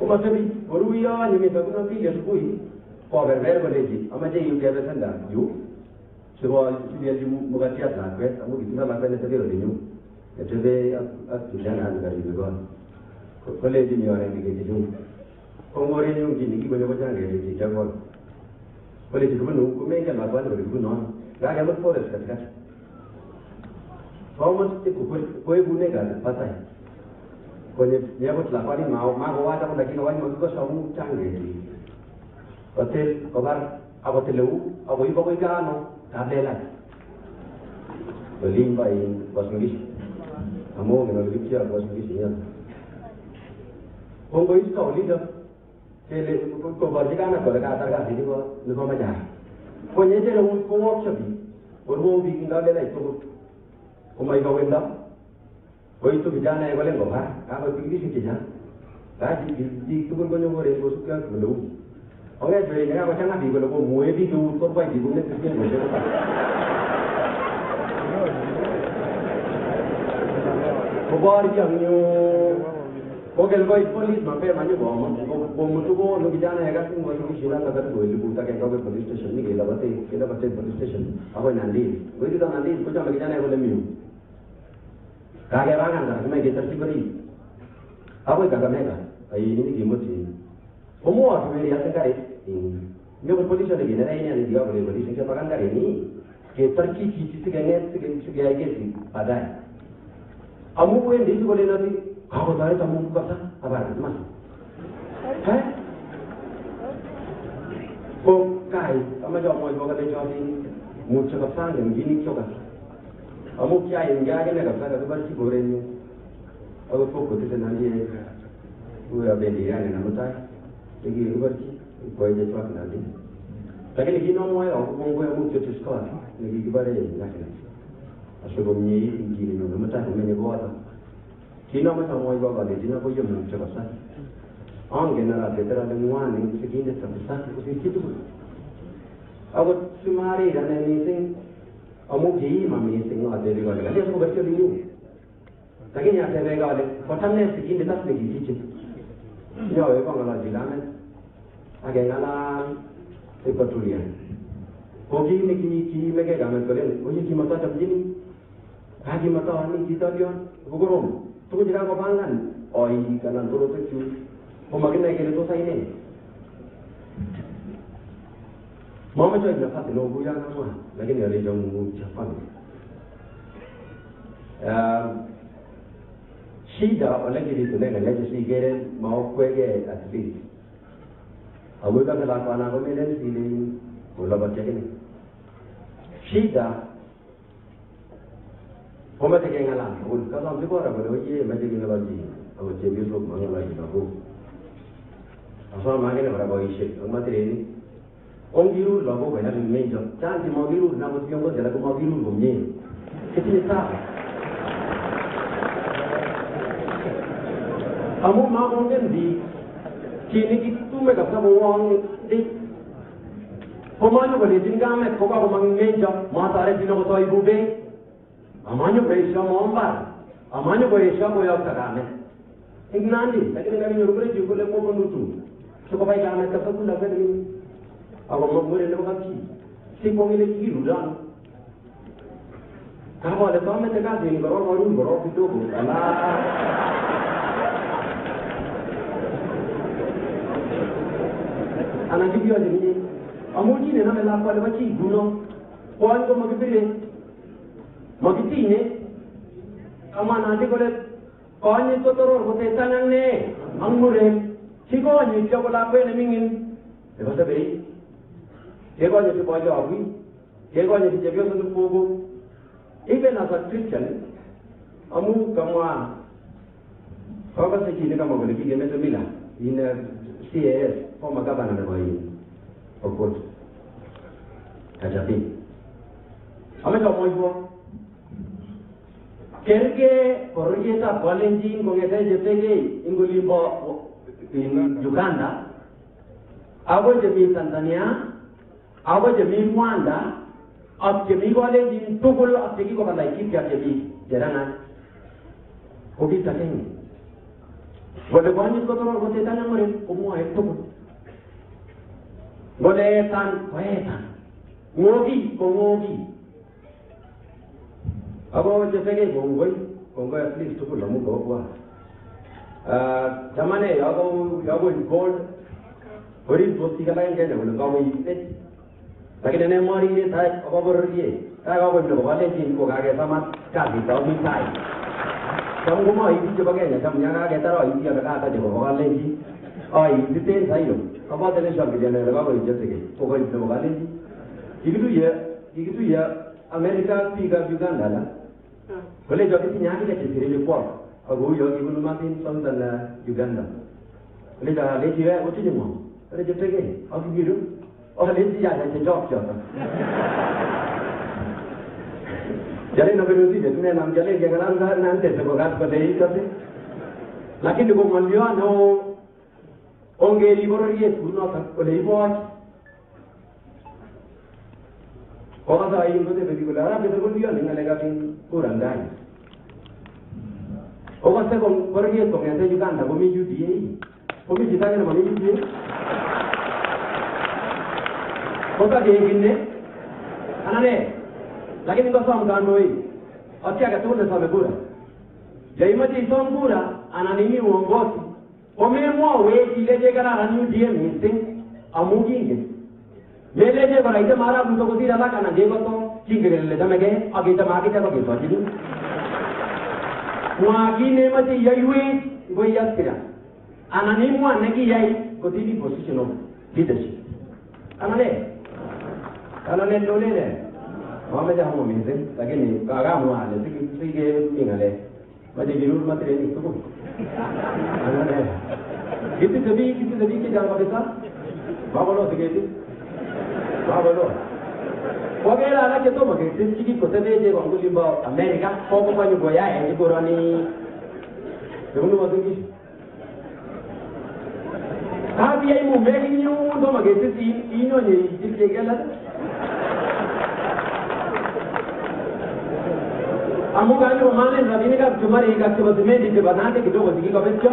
[SPEAKER 1] Kuma sabi oruya ni me sakuna ti lesbui ko verber baleji amaje yu ke besanda yu sebo ti mugati atla ke amu kitna la pele tebe rinyu tebe at jana an gari go ko leji ni ore ni ke ju ko ngore ni ngi ni ko nyoba jange ni jago ko leji ko no ko me ke la ba ro ko no ga ga mo forest ka ko mo ti ko e bune ga patai kwenye niapo tulafani mago wata kwa dakika wani mwiko samu change di hotel kobar abo teleu abo ibo ko igano tabela limba in wasingishi amo ngeno likia wasingishi ya kongo iska olida tele ko barjigana ko daga targa sidi ko nuko maja kwenye tele ko workshop orwo bi ngabela ito ko mai ba wenda Koi tu bijana yang boleh ngobah, apa pergi sini je? Tadi di kebun kau nyuruh orang suka belum. Orang jadi ni apa cakap di belum muai di tu korban di bumi tersian boleh. Kubar yang nyu Pokel boy police mapema nyumo mutuko no kijana yakasi ngwa kishina takatu ilibuta kenda kwa police station ni kila bate police station hapo Nandi wewe kama Nandi kuja kijana yule mimi kage banga ngara kama kita sibari hapo Kakamega ai ni kimoti omo watu weli atakare ndio police ile gena ina ni ndio police ke pakangare ni ke tarki kichi sigenge sige aigesi badai amu wendi kole nati Ako tayo tamu kasa abar mas. Hai? Ko kai ama jo mo ko le jo ni mu cha ka sang ni ni kyo ka. Amu kya yin ga ne ka sa ka ba chi gore ni. Ako ko te na ni u ya be ni ya ne na mutai. Lagi ba chi ko je twa na ni. Lakini kino mo ya ko mo ya mu cho ska. Lagi ba re na ni. Aso go ni ni no mutai ko me ni go ata. Kino mo tamo iba ga dina ko yum cha basa ange na la tetera de muani sigine sa basa ko si kitu ago sumari ga ne ni sing amu gi ma mi sing na de ga ga so ba che ni lakini ya te ga le ko tamne sigine tas de gi chi yo e ko ga la ne age ga la e patrulia ko gi ni ki me ga me ko le ko ji ma ta tam ji agi ma ta ni ki ta dion ko gorom Tuko jira ko bangan, oi kanan turo tecu, pemakin naik itu saya ini. Mama cuy nak hati logo yang sama, lagi ni ada jong Jepang. Shida oleh jadi tu neng, lagi si kere mau kue ke at least. Abu kan kelakuan aku melen sini, bola baca ini. Shida Homa te kenga la, ka sam ko ra ko ye ma te kenga la ji, aw je bi so ma la ji ko. Asa ma ne ra ko ishe, ma te ni. On giru la ko ba na me jo. Chan ji mo giru na ko ti ko de la ko mo giru ko ni. Ke ti ta. Amu ma ko den di. Ki ni ki tu me ka sa mo wang di. Homa no ko le jin ga me ko ba ko ma me jo, ma ta re dino ko to ibu be. Amanyo berisha momba, amanyo berisha moya utagame. Ignandi, lakini kami nyurubere jukule mo kondutu. Soko bai kame kasaku la gani. Ago mogore ne bakaki. Sipo ngile kiru dan. Kamo le kame te kasi ni goro goro goro kidogo. Ala. Ana jibio ni. Amuji ne na mela kwa le bachi guno. Kwa ngo magibire. Magitine, ama nanti kalau kau tu teror, kau tetanang ne, angmure, si kau ni jauh lakukan ni mingin, lepas tu kau ni tu baca awi, kau ni tu jaga satu pogo, even as a Christian, amu kamu, kau kan sekali kamu boleh pergi macam mila, in CAS, kau makan apa nak buat, okot, kajapi, ama kamu ibu. Kerke korjeta Valentin kongete jetege ingulimbo in Uganda, awo jemi Tanzania, awo jemi Rwanda, ab jemi Valentin tukul ab jegi ko kalai kip ya jemi jarana. Kogi takeng. Wale bani ko toro kote tanya mare umu ay tukul. Wale tan koetan. Ngogi ko ngogi. Abo jetege bongoi at least tukul lamu ko kwa. Jamane yago gold. Hori dosti kala inge ne ulo gawo ite. Lakini ne mari ne thai abo borrie. Ta gawo ne wale jin ko ga sama ka di taw mi thai. Jam ko mai ji ba ge ne jam nya ga ta ro ji ga ta de ko wale ji. Ai dite thai yo. Abo de ne shab ge ne gawo jetege. Ko ko ne wale ji. Igitu ya Amerika tiga Uganda la. Boleh jadi sinyaki ke sini juga. Aku yo ibu rumah tin Southern Uganda. Boleh jadi leci ya, macam ni mau. Boleh jadi ke? Aku biru. Oh leci ya, jadi job job. Jadi nak berusi je, tu ni nam jadi jangan orang nanti sekolah pada itu tu. Laki ni kau malia no. Onge libur ye, guna tak boleh buat. Orang dah ingin betul betul. Orang betul betul dia dengan legasin kurang dah. Oka seko korgie kongete Uganda komi UDA. Komi jitake na mami UDA. Koka gengine. Anane. Lakini kwa sababu mkando hii. Otiaga tuone sababu kura. Jaimati isom kura ananini uongozi. Omemwa weki leje kana na UDA misi. Amuginge. Meleje bara ite mara Ruto ko dira laka na jego to kingere jamege agita magita ko gitu jadi. Mwagine mati yaiwe go yaskira. Anani mwa nagi yai ko dini position of leadership. Anane dole ne. Mama ja hamu meze lakini kaga mwa le sige mingale. Mati jirur matre ni tu. Anane. Kitu jabi ke jaga beta. Babalo sige Babalo. Wagera ala keto mage sisi ko tebe je ko limba America ko ko panyo goya e ko rani. Dulu wadugi. Kabi ai mu megi ni ndo mage sisi inyo ni dikegela. Amu gani wa mane rabini ka tumare ka tibadme di banate kidogo digi ka betcha.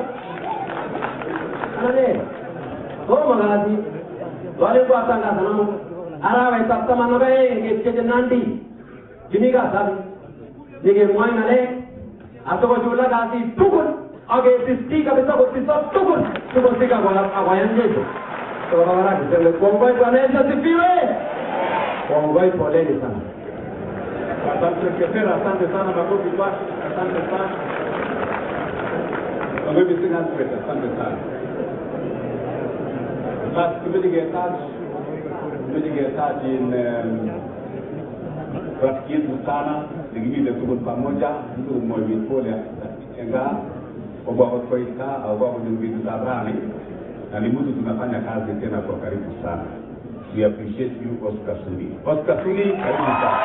[SPEAKER 1] Anane. Ko magadi. Wale ko atanga sanamu. Arawe tapta manabe ke nandi jiniga sabi dige moy nale atoko jula gasi tukun age sisti ka bisa botti sab tukun sika wala awayan jeto to wala ke kongoi panesa sifiwe kongoi pole ni sana
[SPEAKER 5] asante sana makofi kwa asante sana makofi sana asante sana last committee in rafiki yetu sana digimile tuko pamoja ndio mmoja pole enga kwa kuita au kwa kujumbiza tabrani na ni mtu tunafanya kazi tena kwa karibu sana. We appreciate you Oscar Sudi. Oscar Sudi karibu sana.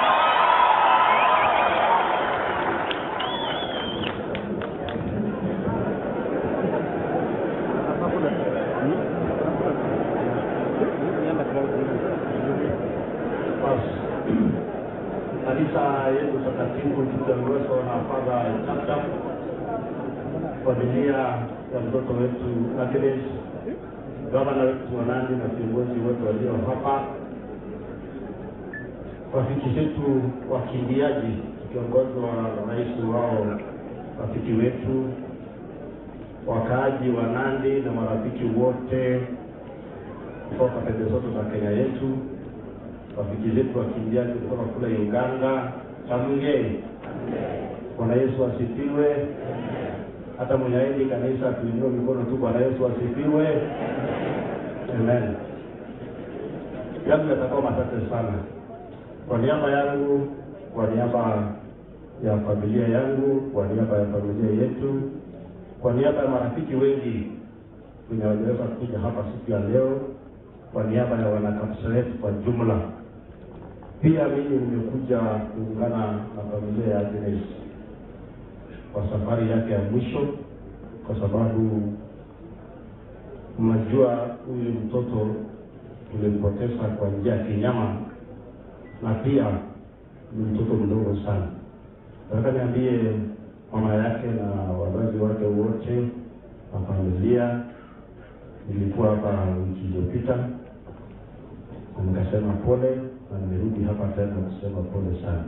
[SPEAKER 8] Kanisa yetu takatifu tukiongozwa na Father Chapter, familia ya mtoto wetu Agnes, gavana wetu wa Nandi na viongozi wote walio hapa, rafiki zetu wakimbiaji tukiongozwa na rais wao, rafiki wetu wakaaji wa Nandi na marafiki wote kutoka pembe zote za Kenya yetu, rafiki zetu wakimbiaji kutoka kule Uganda, Samungei. Bwana Yesu asifiwe. Hata mwenyeji kanisa tuinue mikono tu. Bwana Yesu asifiwe. Amen. Yangu yatakuwa machache sana. Kwa niaba yangu, kwa niaba ya familia yangu, kwa niaba ya familia yetu, kwa niaba ya marafiki wengi tunaweza kuja hapa siku ya leo, kwa niaba ya wanakapseret kwa jumla. Pia mimi nimekuja kuungana na familia ya Agnes kwa safari yake ya mwisho, kwa sababu mnajua huyu mtoto tulimpoteza kwa njia ya kinyama na pia ni mtoto mdogo sana. Nataka niambie mama yake na wazazi wake wote na familia, nilikuwa hapa wiki iliyopita na nikasema pole, na nimerudi hapa tena kusema pole sana.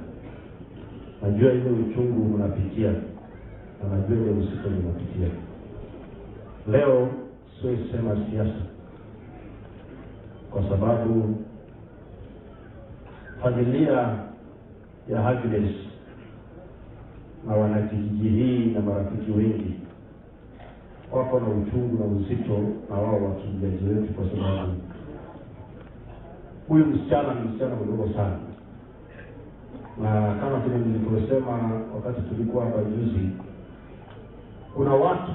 [SPEAKER 8] Najua ile uchungu mnapitia na najua ile uzito mnapitia. Leo siwezi sema siasa, kwa sababu familia ya Agnes na wanakijiji hii na marafiki wengi wako na uchungu na uzito na wao wakimbiaji wetu, kwa sababu huyu msichana ni msichana mdogo sana. Na kama vile nilivyosema wakati tulikuwa hapa juzi, kuna watu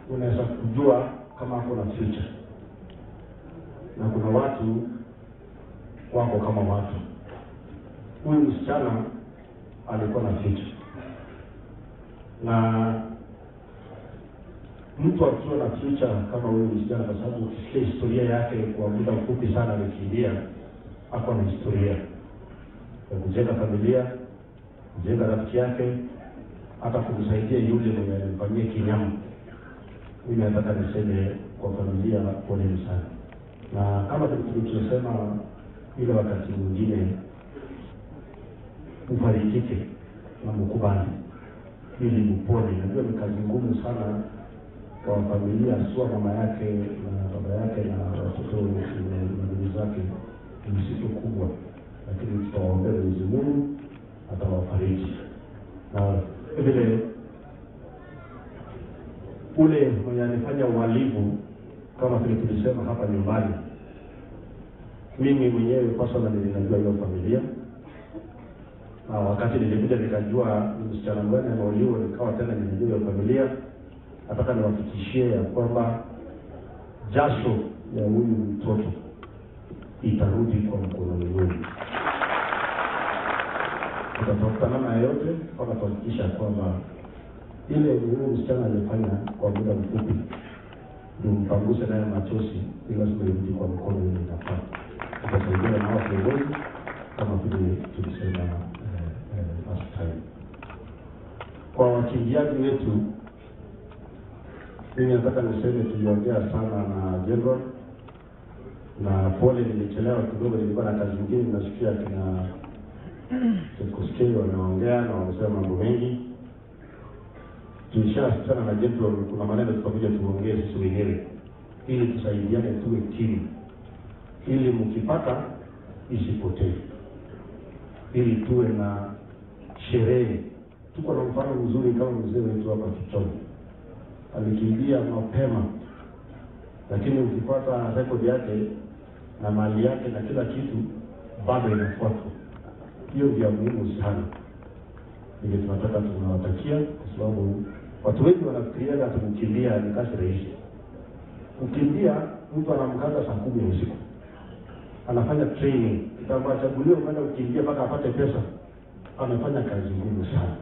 [SPEAKER 8] unaweza kujua kama wako na future, na kuna watu wako kama watu. Huyu msichana alikuwa na future, na mtu akiwa na future kama huyu msichana, kwa sababu ukisikia historia yake kwa muda mfupi sana alikimbia, ako na historia ya kujenga familia, kujenga rafiki yake, hata kumsaidia yule mwenye alimfanyia kinyama. Mimi nataka niseme kwa familia poleni sana, na kama tulichosema ile wakati mwingine, ufarikike na mkubali ili mpone. Najua ni kazi ngumu sana kwa familia, sio mama yake na baba yake na watoto na ndugu zake, ni mzigo kubwa, lakini tutawaombea Mwenyezi Mungu atawafariji. Na vile ule mwenye anifanya uhalifu kama vile tulisema hapa nyumbani, mimi mwenyewe personally ninajua hiyo familia, na wakati nilikuja nikajua msichana gani ameuliwa, nikawa tena ninajua hiyo familia. Nataka niwafikishie ya kwamba jasho ya huyu mtoto itarudi kwa mkononi mwenu. Tutatafuta namna yoyote mpaka tuhakikisha kwamba ile huyu msichana alifanya kwa muda mfupi ndio mpanguse naye machozi, ili lazima irudi kwa mkono ile inafaa. Tutasaidia na hao viongozi kama vile tulisema last time. Kwa wakimbiaji wetu, mimi nataka niseme tuliongea sana na General, na pole nilichelewa kidogo, nilikuwa na kazi nyingine. Nasikia kina Koskei wanaongea na wamesema mambo mengi. Tulishasema na General, kuna maneno tutakuja tuongee sisi wenyewe ili tusaidiane, tuwe timu, ili mkipata isipotee, ili tuwe na sherehe. Tuko na mfano mzuri kama mzee wetu hapa Tirop, alikimbia mapema, lakini ukipata record yake na mali yake na kila kitu bado inafuatwa. Hiyo ndio muhimu sana. Ndio tunataka tunawatakia, kwa sababu watu wengi wanafikiria hata kukimbia ni kazi rahisi. Kukimbia mtu anamkaza saa 10 usiku, anafanya training, kitabu chaguliwa kwenda kukimbia mpaka apate pesa, amefanya kazi ngumu sana.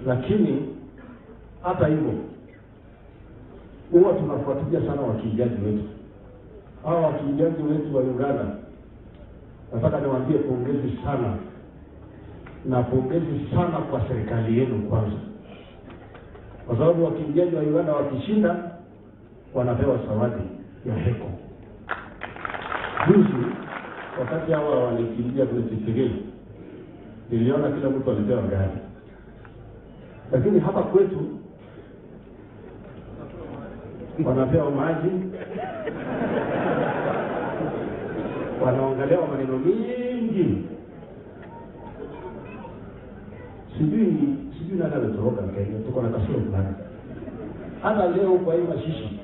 [SPEAKER 8] Lakini hata hivyo huwa tunafuatilia sana wakimbiaji wetu. Hawa wakimbiaji wetu wa Uganda, nataka niwaambie pongezi sana, na pongezi sana kwa serikali yenu kwanza, kwa sababu wakimbiaji wa Uganda wakishinda wanapewa zawadi ya heko. Juzi wakati hawa walikimbia kule Tigray, niliona kila mtu alipewa gari, lakini hapa kwetu wanapewa maji, wanaongelewa maneno mingi. Sijui nani ametoroka Kenya, tuko na kasoro fulani. Hata leo kwa hii mashishi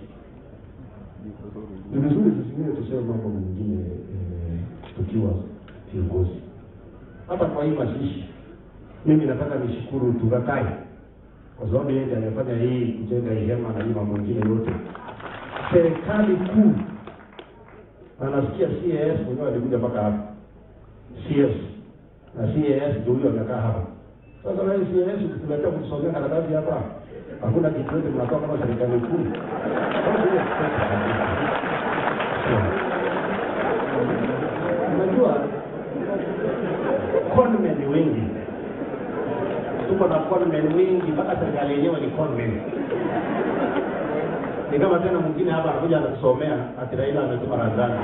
[SPEAKER 8] ni vizuri tusingine tuseme mambo mengine tukiwa viongozi. Hata kwa hii mashishi mimi nataka nishukuru Tugakai, kwa sababu yeye ndiye amefanya hii kujenga hii hema na hii mambo mengine yote. Serikali kuu, na nasikia CAS mwenyewe alikuja mpaka hapa. CS na CAS ndio huyo amekaa hapa. Sasa na CAS tukiletea kusomea karatasi hapa, hakuna kitu chochote mnatoa kama serikali kuu. Unajua conmen wengi, tuko na conmen wengi, mpaka serikali yenyewe ni conmen. Ni kama tena mwingine hapa anakuja anakusomea ati Raila ametuma Ramadhani.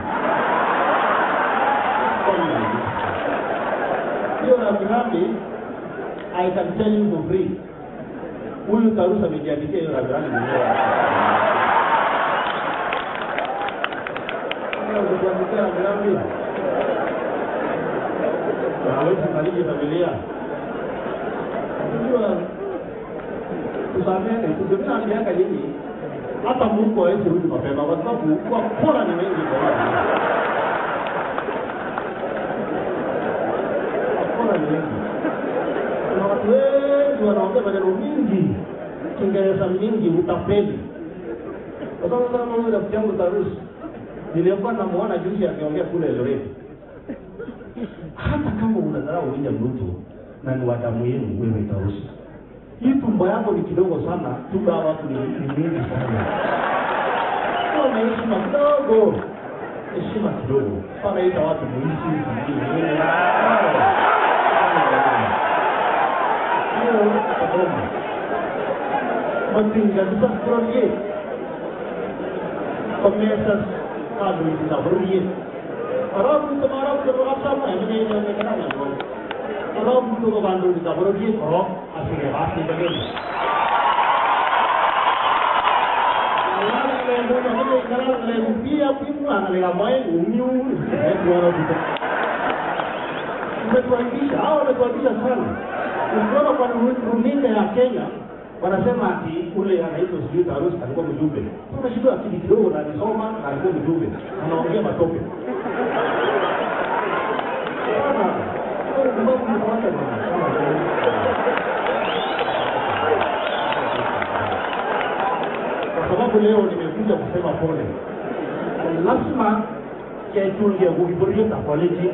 [SPEAKER 8] Hiyo Ramadhani, I can tell you for free, huyu Tarusa amejiandikia hiyo Ramadhani mwenyewe. Kujiandikia Ramadhani na hawezi kufariji familia. Unajua tusamehe, tukiona miaka nyingi hata Mungu hawezi rudi mapema, kwa sababu kwa pora ni wengi kwa wao. Pora ni wengi. Kuna watu wengi wanaongea maneno mingi, Kiingereza mingi, utapeli. Kwa sababu kama huyu rafiki yangu Tarusi, nilikuwa namuona juzi akiongea kule Eldoret. Hata kama unadharau William Ruto na ni wadamu yenu wewe Tarusi, hii tumbo yako ni kidogo sana, tumbo watu ni mingi sana. Kwa heshima kidogo, heshima kidogo. Kama hizo watu mwisi,
[SPEAKER 21] Penting dan sastroye. Pemesas kadu kita beruye. Orang itu marah berapa sama ini yang kita nak. Orang itu bandu kita beruye. Orang asing asing begini. Kalau dia pimpinan lagi main umum, dua kita. Betul bisa sana. Ukiona kwa runinga ya Kenya wanasema ati ule anaitwa Sudi Tarus alikuwa mjumbe. Tunashindwa akili kidogo na alisoma na alikuwa mjumbe. Anaongea matope. Kwa sababu leo nimekuja kusema pole. Lazima ketunge kuiburia takwaliji.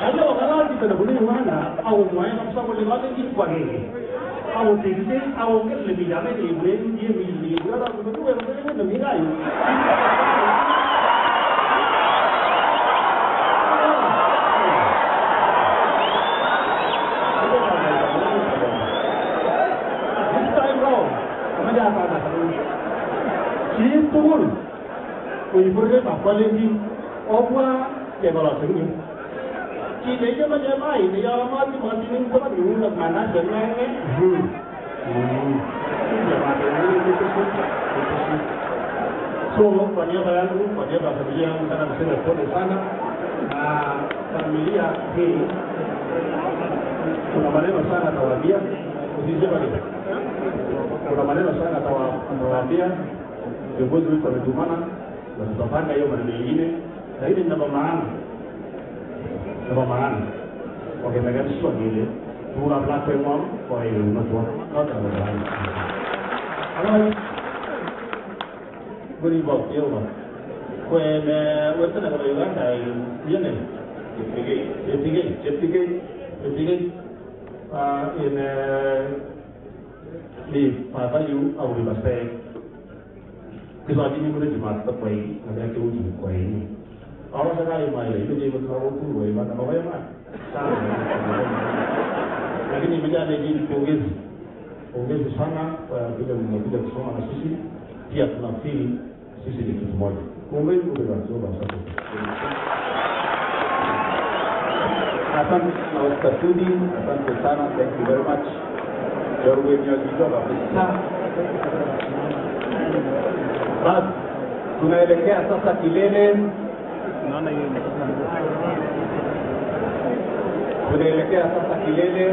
[SPEAKER 21] Kalau orang kita boleh mana, awak main apa sahaja boleh mana ini bagi. Awak tinggi, awak kan lebih ramai di boleh dia milih. Kalau aku betul yang boleh lebih ramai. This time round, macam apa nak? Ini turun. Kuiburia tak boleh di apa kebalas ini. Kita je macam mana? Dia ramai mati ni pun ada orang mana jangan ni. So, pada bayan familia sana bersama pole sana. Familia hii kuna maneno sana tawaambia. Usisema ni. Kuna maneno sana tawaambia. Viongozi wetu wametumana na tutapanga hiyo maneno mengine. Lakini ndio maana Roman, oke mereka sesuatu ini, pura platform, kau ini macam apa orang. Kalau beri bok dia apa? Kau ini, waktu nak kalau orang dah dia ni, cepat ini di apa you, aku di pasai. Kisah ini boleh dimasak kau ini, ada keujung kau ini. Orang sekali main itu dia berkau tu, mana kau yang mana? Lagi ni macam ada di pongges sana, bila semua sisi, dia pernah feel sisi itu semua. Pongges itu dah coba satu. Asan Ustaz Sudi, asan Kesana, thank you very much. Jauh punya juga bapak. Bas, tunaelekea sasa kilele. Tunaelekea sasa kilele.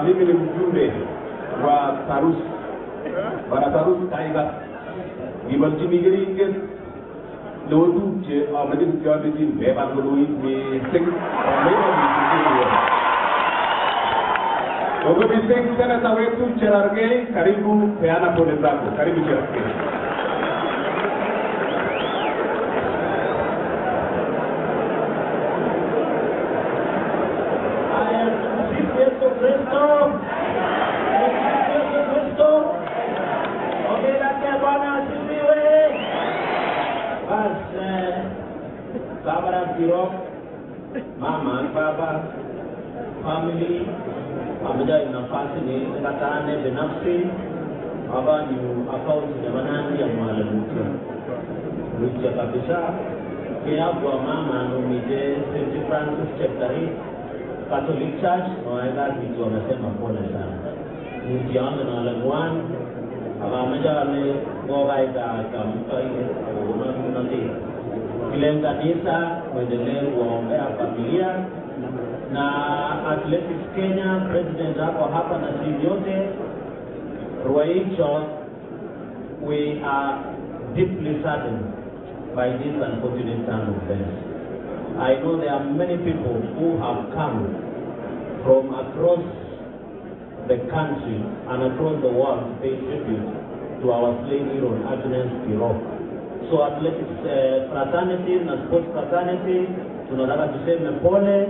[SPEAKER 21] Mimi ni mjumbe wa Tarus. Bana Tarus Taiga. Dibantu migiri lotu je amadi jawab di lebar lui di sing lebar di sini. Ogo di sing sana tawetu cerarge karibu peana pole zako. Karibu cerarge.
[SPEAKER 1] Tirop, mama, baba, family, pamoja na nafasi ni katane binafsi, hapa ni account ya manani ya mwalimu. Lucia kabisa, kia kwa mama nomide St. Francis Cheptari, Catholic Church, na wala kitu wanasema pole sana. Lucia na wale mwan, hapa meja ni ngoga ita kamka ile, kuna kile kanisa mwendelee kuombea familia na Athletics Kenya president hapo hapa na timu yote Ruto. We are deeply saddened by this unfortunate turn of events. I know there are many people who have come from across the country and across the world to pay tribute to our slain hero Agnes Tirop. So athletics fraternity na sports fraternity tunataka tuseme pole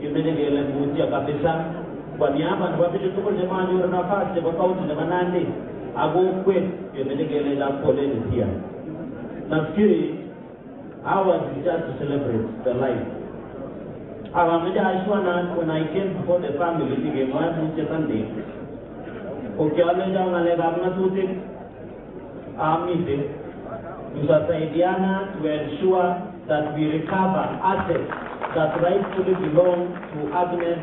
[SPEAKER 1] kimenegele mujia kabisa kwa niaba na wapi tuko jamani wana nafasi kwa kaunti na manani agokwe kimenegele la pole ni pia nafikiri ours is just to celebrate the life
[SPEAKER 11] When I came before the family, they gave one Sunday. Okay, I made down a leg of meeting to ensure that we recover assets that rightfully belong to Agnes,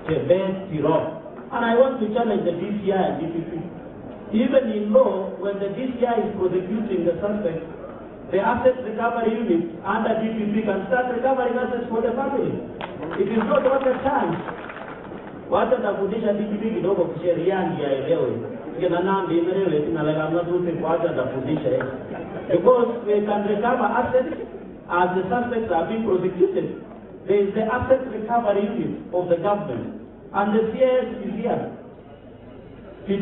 [SPEAKER 11] Tirop. And I want to challenge the DCI and DPP. Even in law, when the DCI is prosecuting the suspect, the asset recovery unit under DPP can start recovering assets for the family. It is not rocket science. Watu wanafundisha DPP kidogo kisheria ndio elewe. Kina nani imeelewe tunalala mtu kwa watu wanafundisha hiyo. Because we can recover assets as the suspects are being prosecuted. There is the asset recovery unit of the government and the CS is here. We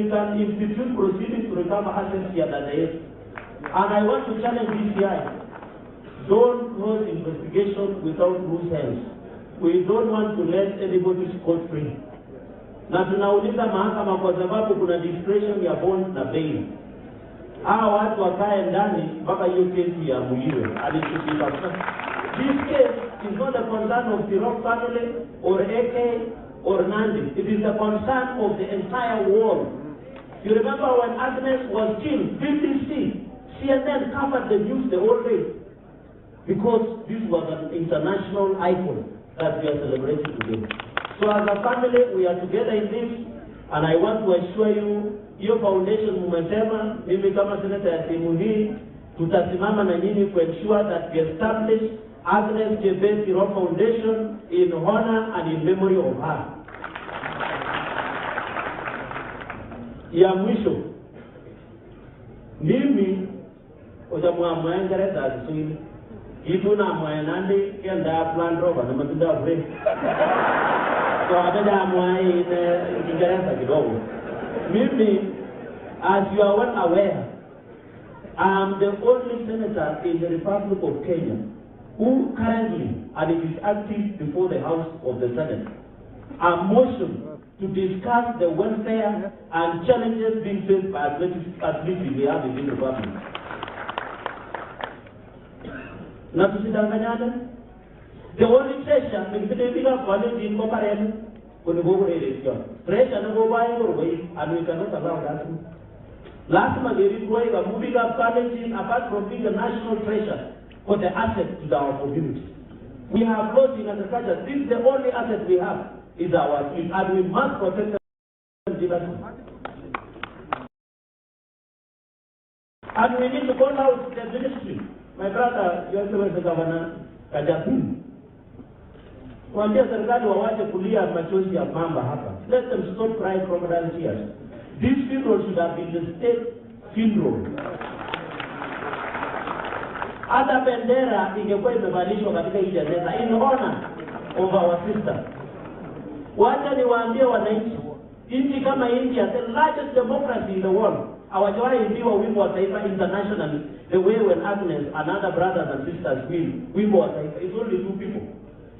[SPEAKER 11] can institute proceedings to recover assets here that there is. And I want to challenge DCI. Don't close investigation without loose ends. We don't want to let anybody scot free. Na tunauliza mahakama kwa sababu kuna discretion ya bond na bail. Hawa watu wakae ndani mpaka hiyo kesi ya muliwe. This case is not a concern of the Tirop family or AK or Nandi. It is the concern of the entire world. You remember when Agnes was killed, BBC, CNN covered the news the whole day. Because this was an international icon that we are celebrating today. So as a family, we are together in this, and I want to assure you, your foundation mumesema, mimi kama seneta ya timu hii, tutasimama na nyinyi to ensure that we establish Agnes Tirop Foundation in honor and in memory of her. Ya mwisho, mimi ojamwa mwengereza Kiswahili. Itu na mwenandi kenda plan roba na matunda vile. So abeda mwai Kiingereza kidogo. Mimi, as you are well aware, I am the only senator in the Republic of Kenya who currently, and it is active before the House of the Senate, a motion to discuss the welfare and challenges being faced by athletes we have in the Republic. Na tusidanganyane. The only treasure nikipita college in Koparene kunigogo election. Treasure na go buy or wait, and we cannot allow that. Last month they required a moving up college apart from being a national treasure for the asset to our community. We have lost in agriculture. This is the only asset we have is our athletes, and we must protect them. And we need to call out the ministry. My brother, you are the governor, Kajapin. Kuambia serikali wawache kulia machozi ya mamba hapa. Let them stop crying crocodile tears. This funeral should have been the state funeral. Hata bendera ingekuwa imevalishwa katika hii jeneza in honor of our sister. Wacha niwaambie wananchi, nchi kama India, the largest democracy in the world, hawajawahi imbiwa wimbo wa taifa internationally the way when Agnes and other brothers and sisters will wimbo wa taifa. It's only two people.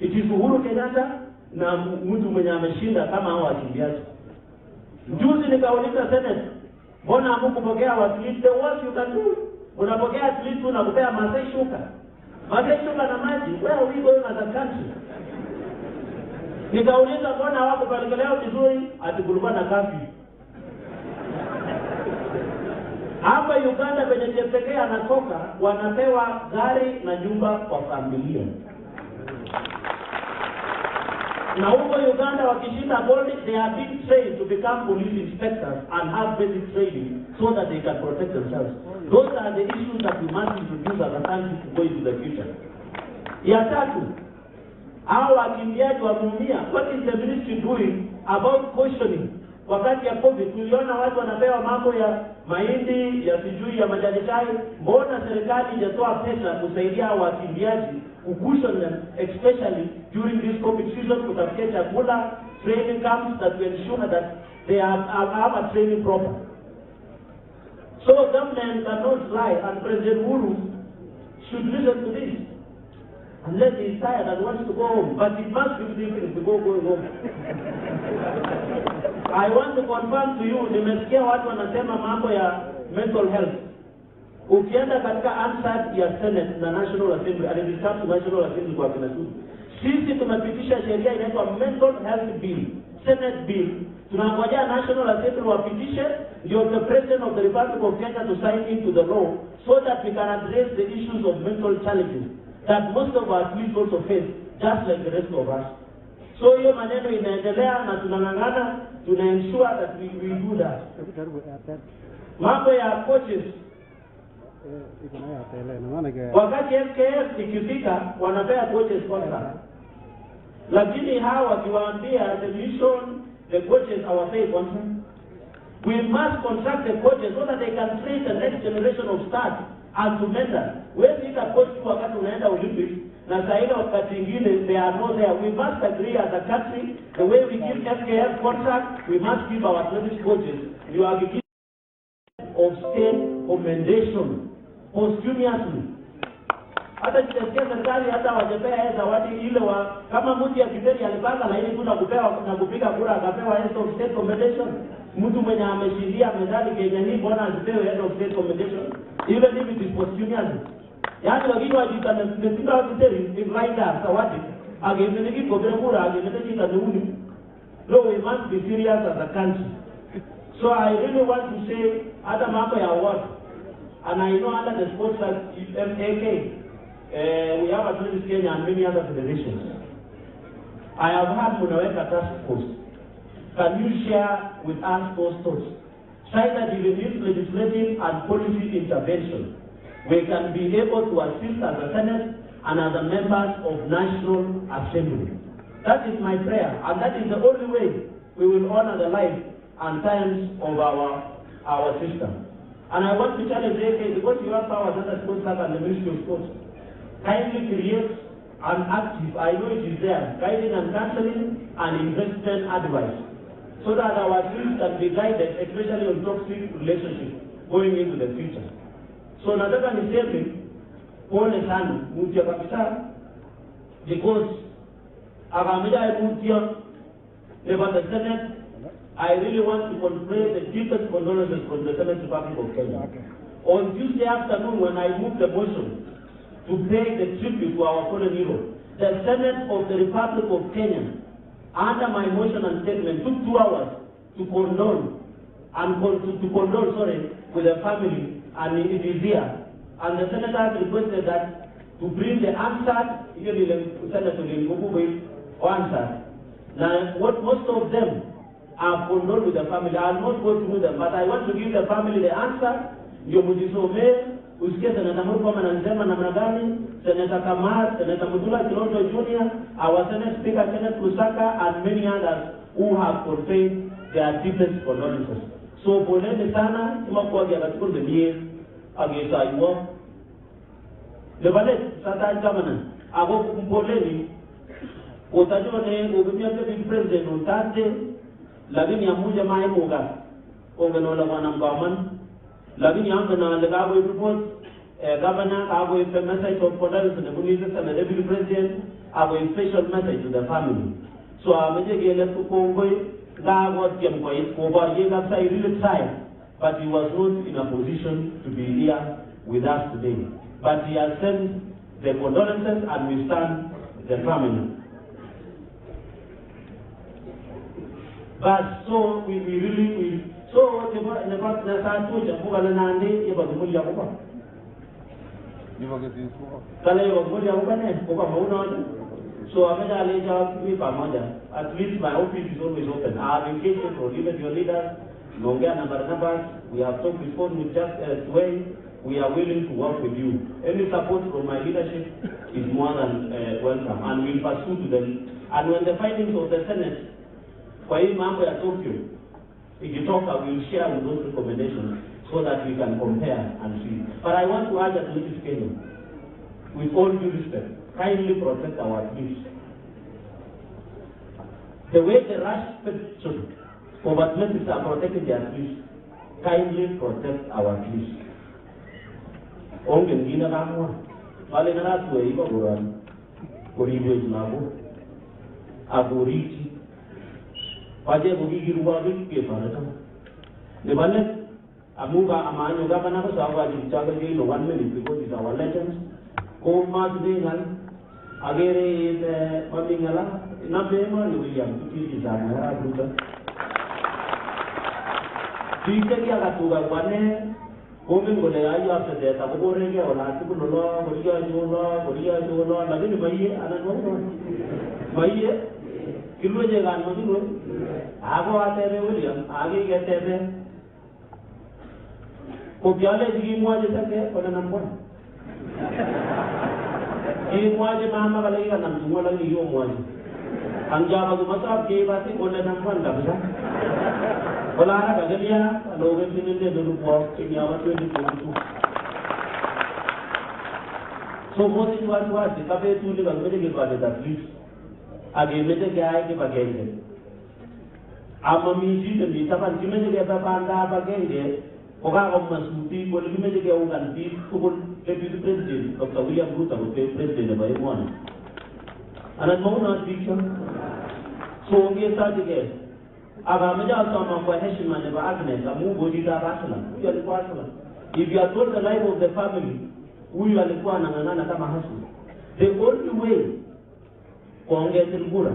[SPEAKER 11] It is Uhuru Kenyatta na mtu mwenye ameshinda kama hao wakimbiaji. Juzi nikauliza Senate, mbona hamkupokea wakili? The worst you can do, unapokea at least unakupea Masai shuka. Masai shuka na maji, where are we going as a country? Nikauliza mbona hawakupelekea vizuri? Ati kulikuwa na kafi. Hapa Uganda penye chepekee anatoka, wanapewa gari na nyumba kwa familia. Na huko Uganda wakishinda bodi, they are being trained to become police inspectors and have basic training so that they can protect themselves. Those are the issues that we must introduce as a country to go into the future. Ya tatu, hao wakimbiaji wameumia. What is the ministry doing about cautioning? Wakati ya COVID tuliona watu wanapewa mambo ya mahindi, ya sijui ya majani chai. Mbona serikali hajatoa pesa kusaidia wakimbiaji kucushion them, especially during this COVID season, kutafutia chakula, training camps that will ensure that they have a training proper. So government cannot lie, and President Uhuru should listen to this. Unless he is tired and wants to go home, but he must do things before going home. I want to confirm to you, nimesikia watu wanasema mambo ya mental health. Ukienda katika answer ya Senate na National Assembly, and it comes to National Assembly kwa kina Sudi. Sisi tumepitisha sheria inaitwa Mental Health Bill, Senate Bill. Tunangojea National Assembly wapitishe, ndio the President of the Republic of Kenya to sign into the law so that we can address the issues of mental challenges that most of our police also face, just like the rest of us. So hiyo maneno inaendelea na tunang'ang'ana, tuna ensure that we do that. Mambo ya coaches, wakati FKF ikifika wanapea coaches contract, lakini hawa wakiwaambia television the coaches hawapei contract. We must contract the coaches so that they can train the next generation of stars and to mentor. Wewe nika coach tu wakati unaenda Olympics na saida wakati ingine they are not there. We must agree as a country the way we give FKF contract, we must give our athletics coaches. You are beginning of state commendation posthumously. Hata kitasikia serikali hata wajepea zawadi ile wa kama mtu ya kiberi alipanga laini tu na kupewa na kupiga kura akapewa head of state commendation. Mtu mwenye ameshindia medali Kenya hii bwana asipewe head of state commendation even if it is posthumously. Yaani wengine wajita na mtinda wa kiteri ni Raila zawadi agemeleki kura agemeleki kanuni. So we must be serious as a country. So I really want to say hata mambo ya award, and I know under the sports like AK we have Athletics Kenya and many other federations. I have had Munaweka task force. Can you share with us those thoughts? Try that even in legislative and policy intervention, we can be able to assist as a Senate and as a members of National Assembly. That is my prayer, and that is the only way we will honor the life and times of our system. And I want to challenge AK, because you have powers as a sports and the Ministry of Sports, kindly create an active, I know it is there, guiding and counseling and investment advice, so that our youth can be guided, especially on toxic relationships going into the future. So nataka niseme pole sana mtu kabisa, because akamida mtu about the Senate. I really want to convey the deepest condolences from the Senate Republic of Kenya. On Tuesday afternoon, when I moved the motion to pay the tribute to our fallen hero, the Senate of the Republic of Kenya, under my motion and statement, took 2 hours to condole with the family, and it is here. And the senators requested that to bring the answer, Senator answer. Now, what most of them are condoled with the family. I will not go through them, but I want to give the family the answer. Ndio mjisomee, usikie Senator Murkomen anasema namna gani, Senator Kamar, Senator Mutula Kilonzo Jr., our Senate Speaker, Kenneth Lusaka, and many others who have conveyed their deepest condolences. So poleni sana, tumakuwa katika mie agesa iwo. Lebale sasa jamana, ago poleni. Utajone ubimia deputy president utate, lakini amuja mae muga. Ongenola wana mgaman. Lakini yangu na legawo report, governor ago a message of condolence to the minister and the deputy president, ago a special message to the family. So ameje gele kukongwe, gawo kiamkwa over yega say really tried, but he was not in a position to be here with us today. But he has sent the condolences and we stand the family. But so we really so the part that I told you about the Nandi about the Mulia Uba. Kale wa Mulia Uba ne Uba Mauna. So I made a later with Pamada. At least my office is always open. I have engaged for even your leaders, Longa numbers. We have talked before with just way. We are willing to work with you. Any support from my leadership is more than welcome, and we'll pursue to them. And when the findings of the Senate, kwa hii mambo ya Tokyo, ikitoka, we will share with those recommendations so that we can compare and see. But I want to urge Athletics Kenya, with all due respect, kindly protect our athletes. The way the rush of athletics are protecting their athletes, kindly protect our athletes. Onge ngina kamwa, wale natu iba kurani, kuriwe tunabo, aburiti. Wajah bagi ruang ke mana? Depannya, amuga amanyo ga mana ko sawa di jaga di 1 minute because it's our legends. Ko mas dengan agere mamingala na bema ni William kiti sana Ruto Tike kia katuga kwane Kumi ngole ayo after that Ako rege wala tiku lolo Korea jola Lakini maiye ananwa Maiye Kilwe jegan makinwe Ako atebe William Agi ketebe Kubyale jigi mwaje sake Kona namwana Jigi mwaje mama kalagi ka namjumwa lagi iyo mwaje Anjaba kumasab kei basi kona namwana kabisa Wala na kagalia Aloge pininde dulu po Kinyawa 2022 So mosi wasi Kabe tuli kagmede kipade da please Age mede kaya ke bagenge Ama miji te mita pan kimede kaya panda bagenge Oka kama Sudi Kole kimede kaya ukan pi Kukul deputy president Dr. William Ruto president ba imwana Anan mauna diksha So onge sa dige Aga maja sama kwa heshima ne ba Agnes amu bodi da basala huyu alikuwa asala if you are told the life of the family huyu alikuwa anang'ang'ana kama hasu the only way kuongeza ngura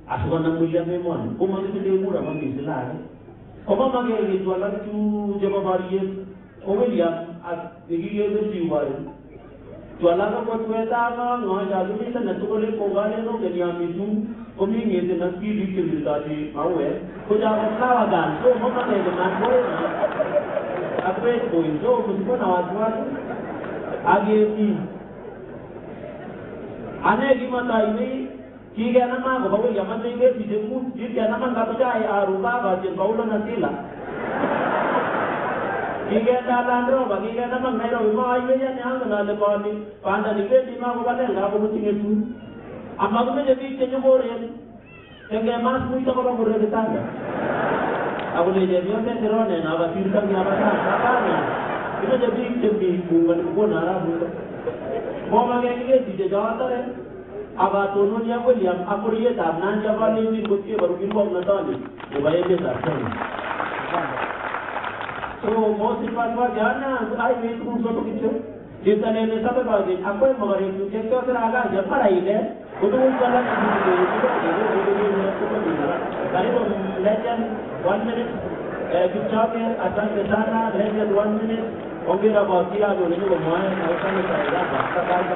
[SPEAKER 11] asukana mwili memoni kuma ngide ngura mambi silale koma magere twala tu jema bariye William agiye besi wari twala ko tweta ngoja dumisa na tukole kongale no kenya mitu Kami ngeze na kili kili mawe kuja kawa dan so mama ne na boy akwe boy so msiko na watu age ni ane kimata ini kiga na ma ko ya mate nge pije ku jiga na ma ka ja ya ruba ba je baulo na sila kiga da landro ba kiga na ma nairo ma ai ya nyang na le ba ni panda ni ke di ma ko ba le ga ko tinge tu Amma come jadi cengor ya, cengor mas muda kalau boleh ditanya. Aku ni jadi orang teror ni, nak firman ni apa ni? Itu jadi bukan arah bukan. Mau makan ni dia jawab tak? Apa tuan ni aku lihat, aku lihat tak nan jawab ni di bukti baru kita nak ni. Lepas itu tak tahu. So mau sifat jangan, saya ni tu suatu kecil. Kita ni sampai bagi apa yang mengalir tu kita teraga je pada ini. Untuk jalan Kali legend 1 minute Kicapnya akan ke sana legend 1 minute Ongira bahagia dulu ini lumayan akan saya bahasa kata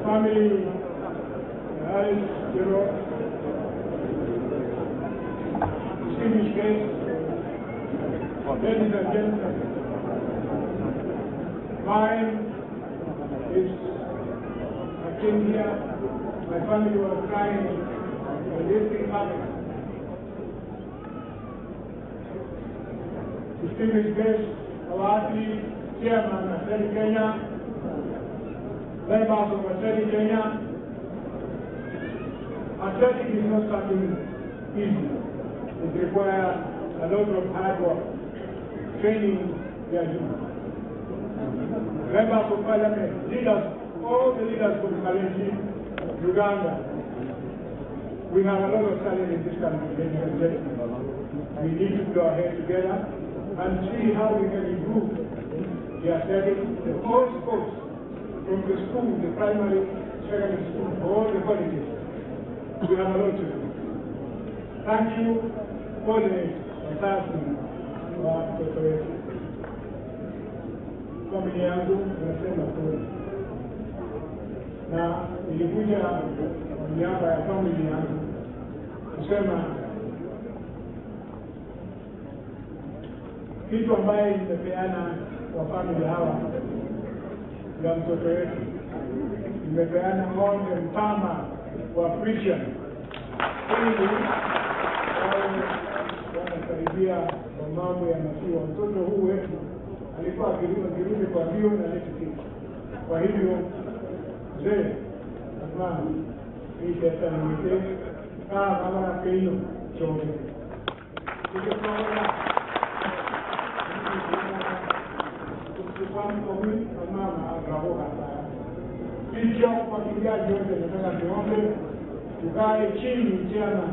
[SPEAKER 21] family, Tirop, distinguished guests, ladies and gentlemen, mine is I came here, my family was crying when this thing happened. Distinguished guests, our chairman of Kenya, members of Kenya, athletic is not something easy. It requires a lot of hard work, training they are doing. Members of Parliament, leaders, all the leaders from Kalenjin, Uganda, we have a lot of talent in this country, ladies and gentlemen. We need to go ahead together and see how we can improve the athletic, the whole sports. From the school, the primary, secondary school, all the colleges, we have a lot to do. Thank you for the assessment of the familia yangu nasema kweli. Na nilikuja kwa niaba ya familia yangu kusema kitu ambaye nimepeana kwa familia hawa ya mtoto wetu, nimepeana ng'ombe mpama wa Christian ili wanasaidia kwa mambo ya maziwa. Mtoto huu wetu alikuwa akirudi kwa mbio na leti kitu. Kwa hivyo mzee mama hii pesa nimeke kama na peno chote Tusamkomi mama Abrahoka. Kicho kwa kijaji yote nataka niombe tukae chini chama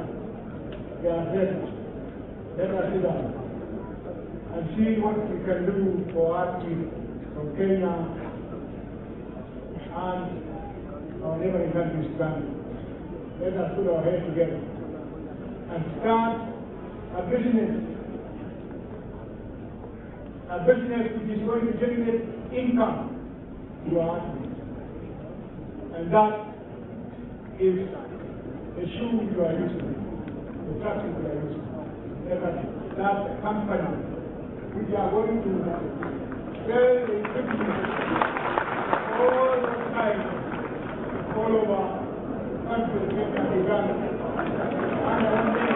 [SPEAKER 21] ya zetu. Let us sit down and see what we can do for our team from Kenya and our neighboring countries stand. Let us put our heads together and start a business which is going to generate income to our country. And that is the shoe you are using, the traffic you are using. Let us start a company which are going to sell equipment all the time, all over countries, Kenya, Uganda, and one day,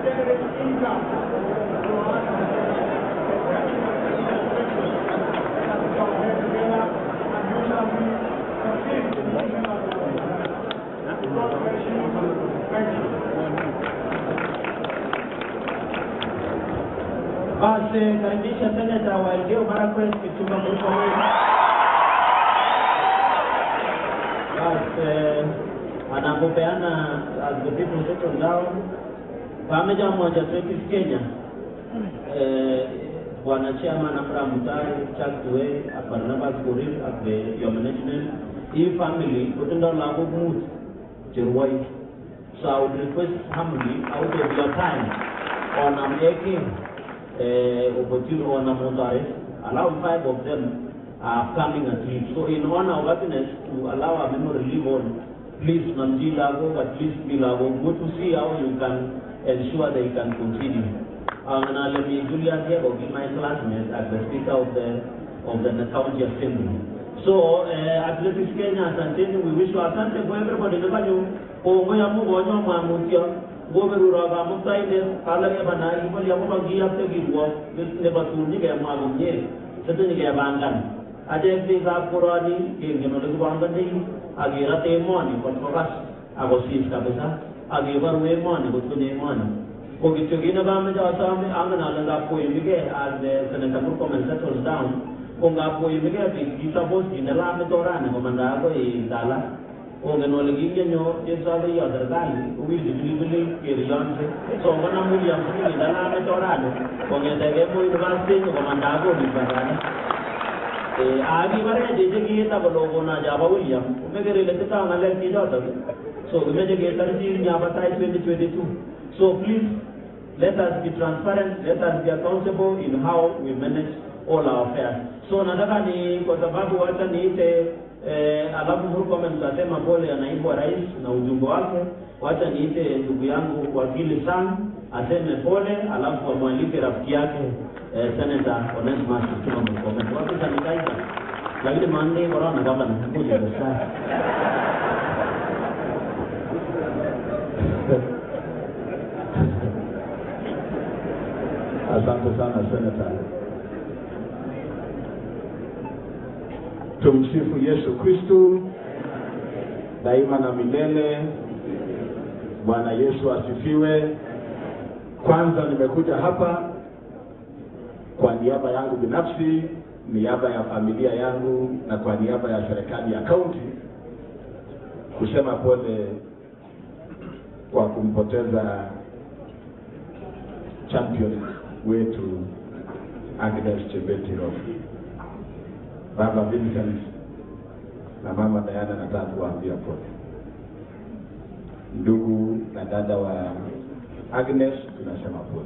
[SPEAKER 21] generate income for us.
[SPEAKER 11] Basi karibisha seneta wa Elgeyo Marakwet Kipchumba Murkomen. Basi anapopeana as the people settle down. Pamoja moja Turkish Kenya. Bwana Chairman Abraham Mutai, Chuck Tuwe, Barnabas Kuril, at the your management, family, putting down Lago Mood, Jerwai. So I would request humbly, out of your time, on making opportunity on Motares, allow 5 of them are coming at least. So in honor of Agnes, to allow a memory live on, please Namji Lago, at least Milago, go to see how you can ensure they can continue. And let me Julia here will be my classmate as the Speaker of the County Assembly. So Athletics Kenya Asanteni, we wish you asante for everybody to you. Ogoya mugonyo mamutio, goberu raga mutaide, kalage banai, bali amuba gia tegirwa, never to nige magunye, setting a bangan. Adek ga Purani, giving the Bangani, Agira te money, but for us, I was seized Kabisa, Agiva way money, but for the money. Ogitogina Bamaja Sami, Angana, Poimige, as the Senator Murkomen settles down, Onga Poimige, is supposed in the Lamatoran, Comandago, Dala, Oganoliginio, is all the other guy, who is usually Kirion. So when I'm William in the Lamatoran, Onga University, Comandago, Nibarani. Agi Vare, they get a Bologona Java William, who make a related town and let me daughter. So we make a get in Yavatai 2022. So please, let us be transparent, let us be accountable in how we manage all our affairs. So nataka ni kwa sababu wacha niite alafu Murkomen tutasema pole ya naibu wa rais na ujumbe wake, wacha niite ndugu yangu wakili Sam aseme pole, alafu amwalike rafiki yake Senator Onesmus Kipchumba Murkomen. Wapi sanitizer? Lakini mande corona kama nakuja sasa.
[SPEAKER 12] Asante sana Senator. Tumsifu Yesu Kristo daima na milele. Bwana Yesu asifiwe. Kwanza nimekuja hapa kwa niaba yangu binafsi, niaba ya familia yangu na kwa niaba ya serikali ya kaunti kusema pole kwa kumpoteza champion wetu Agnes Tirop. Baba Vincent na Mama Diana nataka kuambia pole. Ndugu na dada wa Agnes tunasema pole.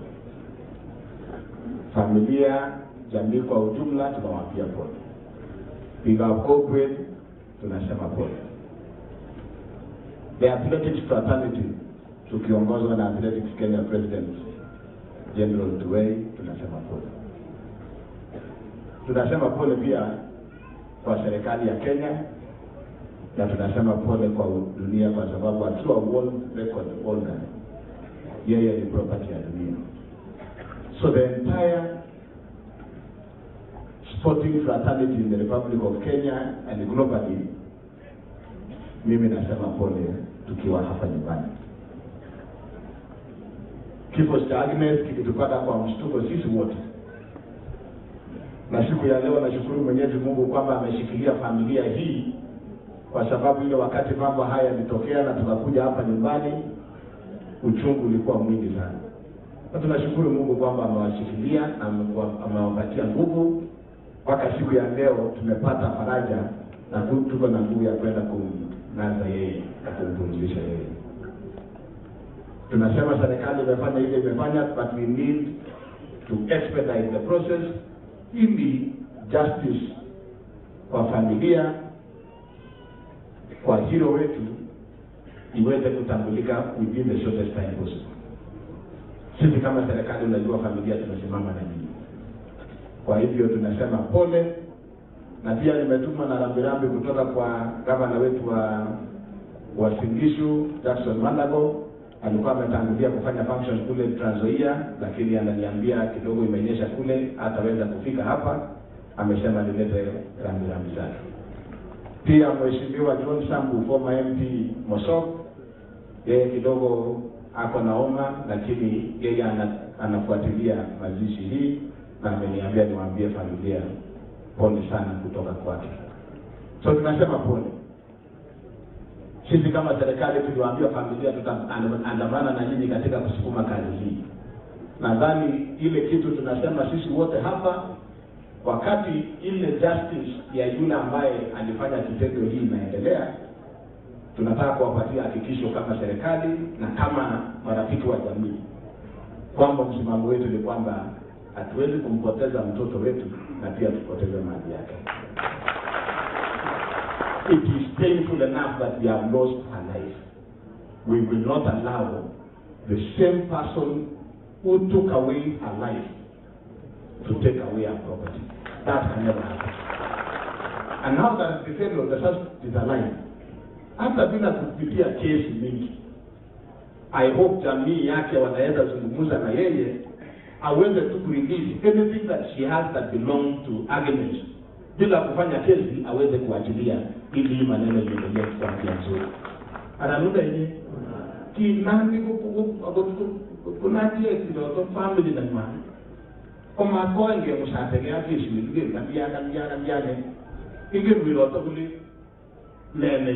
[SPEAKER 12] Familia, jamii kwa ujumla tunawaambia pole. Big up corporate tunasema pole. The Athletics Fraternity tukiongozwa na Athletics Kenya President General Tuwei tunasema pole. Tunasema pole pia kwa serikali ya Kenya na tunasema pole kwa dunia kwa sababu akiwa world record holder yeye ni property ya dunia. So the entire sporting fraternity in the Republic of Kenya and globally, mimi nasema pole tukiwa hapa nyumbani. kifo cha Agnes kilitupata kwa mshtuko sisi wote, na siku ya leo nashukuru Mwenyezi Mungu kwamba ameshikilia familia hii, kwa sababu ile wakati mambo haya yalitokea na tukakuja hapa nyumbani, uchungu ulikuwa mwingi sana. Na tunashukuru Mungu kwamba amewashikilia na amewapatia nguvu mpaka siku ya leo tumepata faraja na tuko na nguvu ya kwenda kumnaza yeye na kumpumzisha yeye. Tunasema serikali imefanya ile imefanya, but we need to expedite the process ili justice kwa familia, kwa hero wetu iweze kutambulika within the shortest time possible. Sisi kama serikali, unajua familia tunasimama na nyinyi. Kwa hivyo tunasema pole, na pia nimetumwa na rambirambi kutoka kwa gavana wetu wa Singishu, Jackson Mandago. Alikuwa ametangulia kufanya function kule Trans Nzoia, lakini ananiambia kidogo imenyesha kule, hataweza kufika hapa. Amesema nilete rambirambi zake. Pia Mheshimiwa John Sambu, former MP Mosop, yeye kidogo ako na homa, lakini yeye anafuatilia mazishi hii na ameniambia niwaambie familia pole sana kutoka kwake. So tunasema pole. Sisi kama serikali tuliwaambia familia tutaandamana na nyinyi katika kusukuma kazi hii. Nadhani ile kitu tunasema sisi wote hapa, wakati ile justice ya yule ambaye alifanya kitendo hii inaendelea, tunataka kuwapatia hakikisho kama serikali na kama marafiki wa jamii kwamba msimamo wetu ni kwamba hatuwezi kumpoteza mtoto wetu na pia tupoteze mali yake. It is painful enough that we have lost her life. We will not allow the same person who took away her life to take away her property. That can never happen. And now that the fellow, the suspect is alive, hata bila kupitia kesi mingi, I hope jamii yake wanaweza zungumza na yeye, aweze to release anything that she has that belongs to Agnes. Bila kufanya kesi, aweze kuachilia ili maneno iendelee kwa njia nzuri. Ananuda yeye kinani kuna tie kidogo family na mama. Kama kwa inge mshategea kesi ni ndio ndio ndio. Inge viroto kule nene